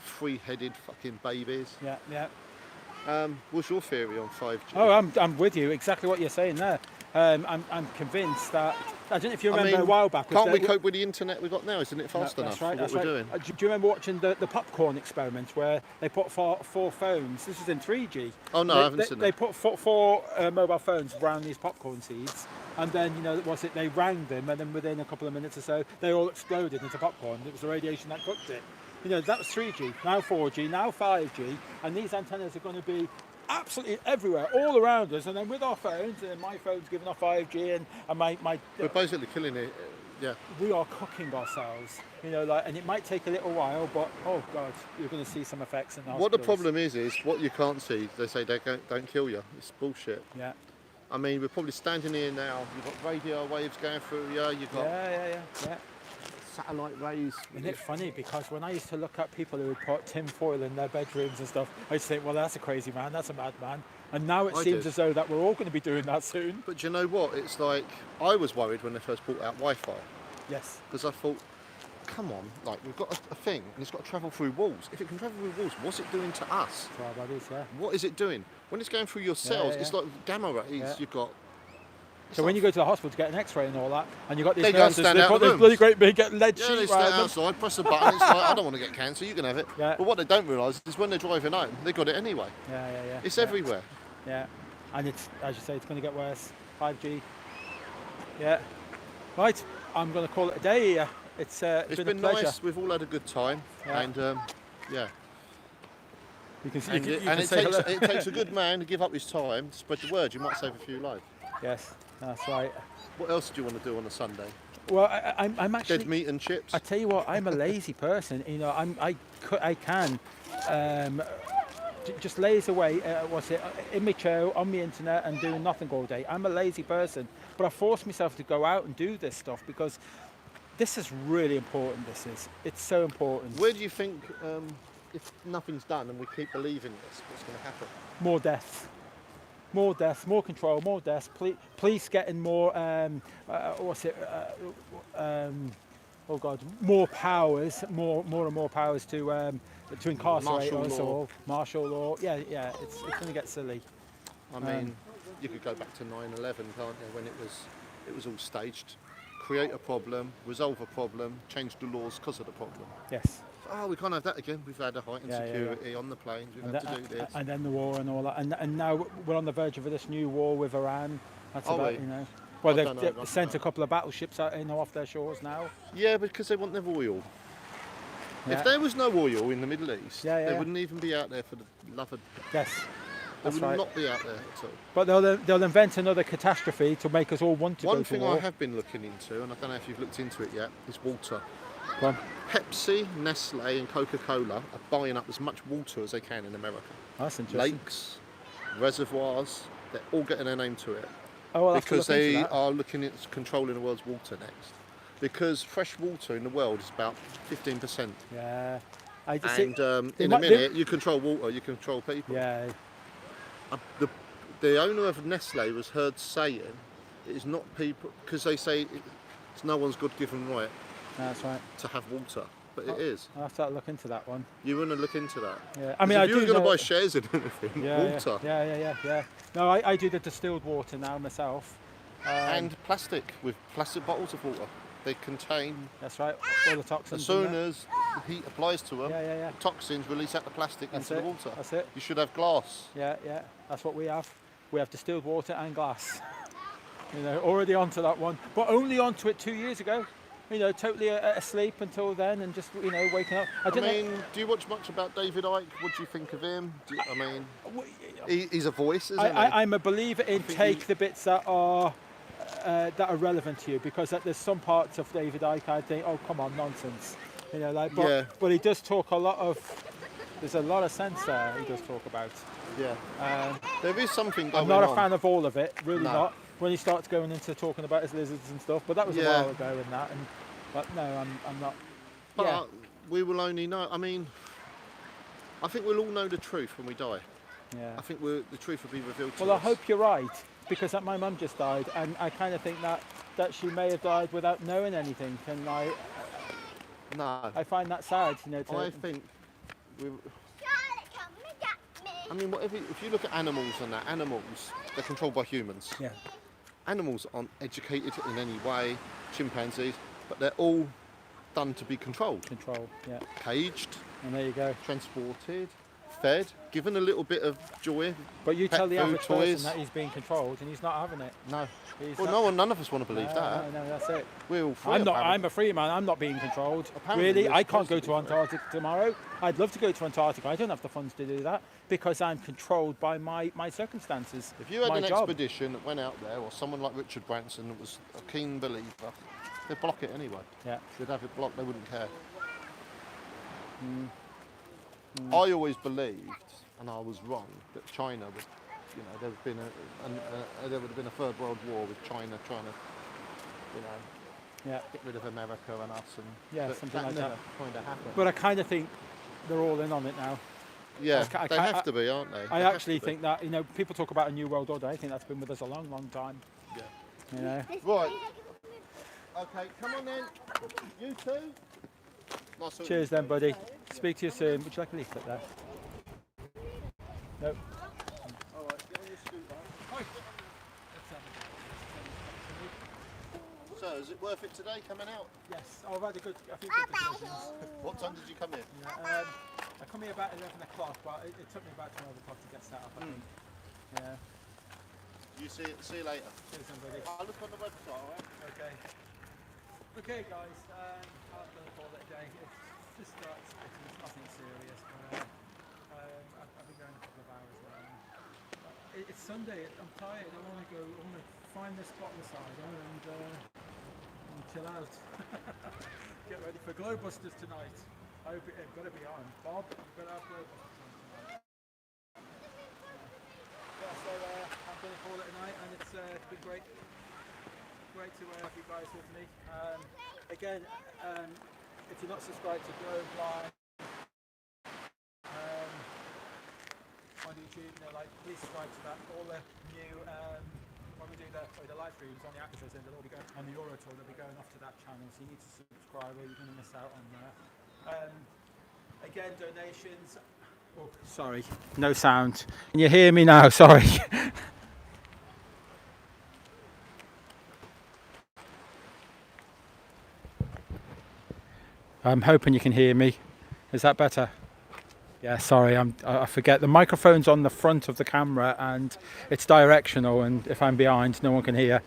three-headed fucking babies. Yeah, yeah. What's your theory on 5G? Oh, I'm with you. Exactly what you're saying there. I'm convinced that. I don't know if you remember a while back. Can't we cope with the internet we've got now? Isn't it fast enough That's right. for what That's we're right. doing? Do you remember watching the popcorn experiment where they put four phones? This was in 3G. Oh no, I haven't seen They that. put four mobile phones around these popcorn seeds, and then they rang them, and then within a couple of minutes or so, they all exploded into popcorn. It was the radiation that cooked it. That was 3G. Now 4G. Now 5G, and these antennas are going to be absolutely everywhere, all around us, and then with our phones, and my phone's giving off 5G, and my We're basically killing it. Yeah. we are cooking ourselves, and it might take a little while, but oh god, you're going to see some effects in our What the hospitals. problem is what you can't see. They say they don't kill you. It's bullshit. Yeah. I mean, we're probably standing here now. You've got radio waves going through you. You've got Yeah. satellite rays. Isn't it funny, because when I used to look at people who would put tin foil in their bedrooms and stuff, I used to think, well, that's a crazy man, that's a madman. And now it I seems did. as though that we're all going to be doing that soon. But you know what? It's like I was worried when they first brought out Wi-Fi. Yes. Because I thought, come on, like we've got a thing and it's got to travel through walls. If it can travel through walls, what's it doing to us? To our bodies, yeah. What is it doing? When it's going through your cells, yeah. it's like gamma rays. Yeah. You've got. So when you go to the hospital to get an X-ray and all that, and you've got these They go and nurses, stand they've out got the this bloody rooms. great big lead Yeah, sheet they right stand on them. outside, press the button. It's like I don't want to get cancer. You can have it. Yeah. But what they don't realise is when they're driving home, they got it anyway. Yeah. It's yeah. everywhere. Yeah, and it's, as you say, it's going to get worse. 5G. Yeah. Right, I'm going to call it a day here. It's It's been a pleasure. nice. We've all had a good time, Yeah. and yeah. You can, And, you it, can and it, say takes, hello. it takes a good man to give up his time to spread the word. You might save a few lives. Yes, that's right. What else do you want to do on a Sunday? Well, I'm actually. Dead meat and chips. I tell you what, I'm a lazy person. I can just laze away. In my chair on the internet and doing nothing all day. I'm a lazy person, but I force myself to go out and do this stuff because this is really important. It's so important. Where do you think, if nothing's done and we keep believing this, what's going to happen? More deaths. More deaths, more control, more deaths. Police getting more, more powers, more and more powers to incarcerate Martial us law. all. Martial law. Yeah, it's going to get silly. I mean, you could go back to 9/11, can't you? When it was all staged. Create a problem, resolve a problem, change the laws because of the problem. Yes. Oh, we can't have that again. We've had a heightened Yeah, yeah, security on the planes. We've And, had to do this. and then the war and all that, and now we're on the verge of this new war with Iran. That's Are about, we? Well, I don't know, I they've don't sent know. a couple of battleships out, off their shores now. Yeah, because they want their oil. Yeah. If there was no oil in the Middle East, Yeah, they yeah. wouldn't even be out there for the love of. Yes. They That's would right. not be out there at all. But they'll invent another catastrophe to make us all want to go One to thing war. I have been looking into, and I don't know if you've looked into it yet, is water. Go on. Pepsi, Nestle and Coca-Cola are buying up as much water as they can in America. That's interesting. Lakes, reservoirs, they're all getting their name to it. Oh, I'll have to because look into they that. are looking at controlling the world's water next. Because fresh water in the world is about 15%. Yeah. And they in a might- minute, you control water, you control people. Yeah. The owner of Nestle was heard saying it is not people, because they say it's no one's God-given right That's right. to have water, but it is. I'll have to look into that one. You want to look into that? Yeah. I mean, I if you were do going to know- buy shares in anything, water. Yeah. No, I do the distilled water now myself. And plastic, with plastic bottles of water. They contain. That's right. All the toxins. As soon in there. as the heat applies to them. Yeah. The toxins release out the plastic That's into it. the water. That's it. You should have glass. Yeah. That's what we have. We have distilled water and glass. Already onto that one, but only onto it 2 years ago. Totally asleep until then, and just waking up. I mean, do you watch much about David Icke? What do you think of him? He's a voice, isn't he? I'm a believer in take the bits that are relevant to you, because there's some parts of David Icke I think, oh come on, nonsense. But he does talk a lot of. There's a lot of sense there. He does talk about. Yeah. There is something going I'm not on. a fan of all of it, really No. not. When he starts going into talking about his lizards and stuff, but that was a while ago and that. But no, I'm not. But we will only know. I mean, I think we'll all know the truth when we die. Yeah. I think the truth will be revealed to us. Well, I hope you're right, because my mum just died, and I kind of think that she may have died without knowing anything, and I find that sad. I think I mean, if you look at animals and that, animals, they're controlled by humans. Yeah. Animals aren't educated in any way, chimpanzees, but they're all done to be controlled. Yeah. Caged. And there you go. Transported, fed, given a little bit of joy. But you tell the average toys. person that he's being controlled, and he's not having it. No. Well, none of us want to believe that. No, that's it. We're all free. I'm a free man. I'm not being controlled. Apparently Really, we're I can't supposed go to Antarctica tomorrow. I'd love to go to Antarctica. I don't have the funds to do that because I'm controlled by my circumstances. If you had an job. expedition that went out there, or someone like Richard Branson that was a keen believer, they'd block it anyway. Yeah. They'd have it blocked. They wouldn't care. I always believed, and I was wrong, that China would, there would have been a third world war with China trying to, get rid of America and us, and something like never that. kind of happened. But I kind of think they're all in on it now. Yeah, they have to be, aren't they? I actually think that people talk about a new world order. I think that's been with us a long, long time. Yeah. Right. Okay, come on then. You two. Nice talking Cheers to you. then, buddy. Speak to you soon. Would you like a leaflet there? No. All right, get on your scooter. So, is it worth it today coming out? Yes, I've had a few good decisions. What time did you come in? I come here about 11 o'clock, but it took me about 12 o'clock to get set up, I think. Yeah. See you later. Cheers, everybody. I'll look on the website, all right? Okay. Okay, guys, I'm going to call it a day. It's just it's nothing serious, but I've been going a couple of hours now. It's Sunday, I'm tired, I want to find this spot on the side and chill out. Get ready for Glowbusters tonight. I hope it's got to be on. Bob, you've got to have Glowbusters on tonight. Yeah, so I'm going to call it a night, and it's been great to have you guys with me. Again, if you're not subscribed to Globe Live on YouTube, please subscribe to that. All the new when we do the live streams on the activism, they'll all be going on the Euro Tour. They'll be going off to that channel, so you need to subscribe, or you're going to miss out on there. Again, donations. Oh, sorry, no sound. Can you hear me now? Sorry. I'm hoping you can hear me. Is that better? Yeah, sorry, I forget. The microphone's on the front of the camera and it's directional, and if I'm behind, no one can hear.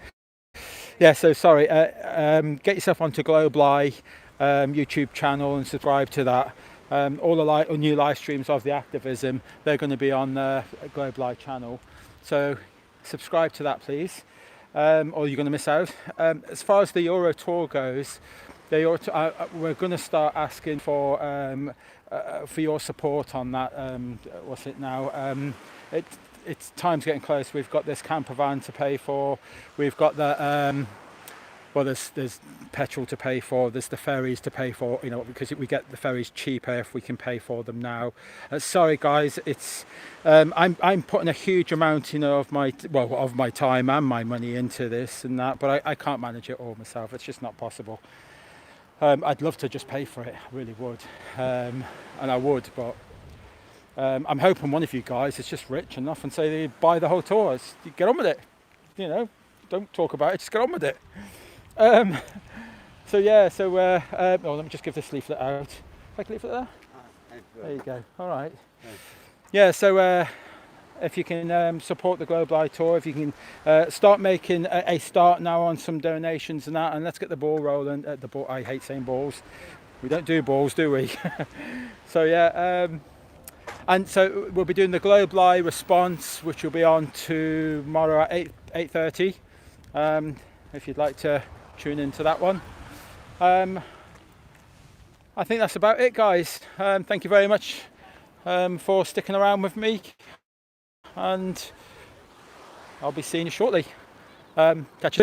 Yeah, so sorry. Get yourself onto Globe Live YouTube channel and subscribe to that. All the new live streams of the activism, they're going to be on the Globe Live channel. So subscribe to that, please, or you're going to miss out. As far as the Euro Tour goes, we're going to start asking for your support on that. What's it now? It's time's getting close. We've got this camper van to pay for. We've got the there's petrol to pay for. There's the ferries to pay for. Because we get the ferries cheaper if we can pay for them now. Sorry guys, it's I'm putting a huge amount of my time and my money into this and that, but I can't manage it all myself. It's just not possible. I'd love to just pay for it, I really would, and I would, but I'm hoping one of you guys is just rich enough and say they buy the whole tour. Get on with it, don't talk about it, just get on with it. Let me just give this leaflet out. Take a leaf there. There you go. All right. Yeah. So if you can support the Globe Eye Tour, if you can start making a start now on some donations and that, and let's get the ball rolling. The ball. I hate saying balls. We don't do balls, do we? So yeah. And so we'll be doing the Globe Eye response, which will be on tomorrow at 8:30. If you'd like to tune into that one. I think that's about it, guys. Thank you very much for sticking around with me, and I'll be seeing you shortly. Catch you.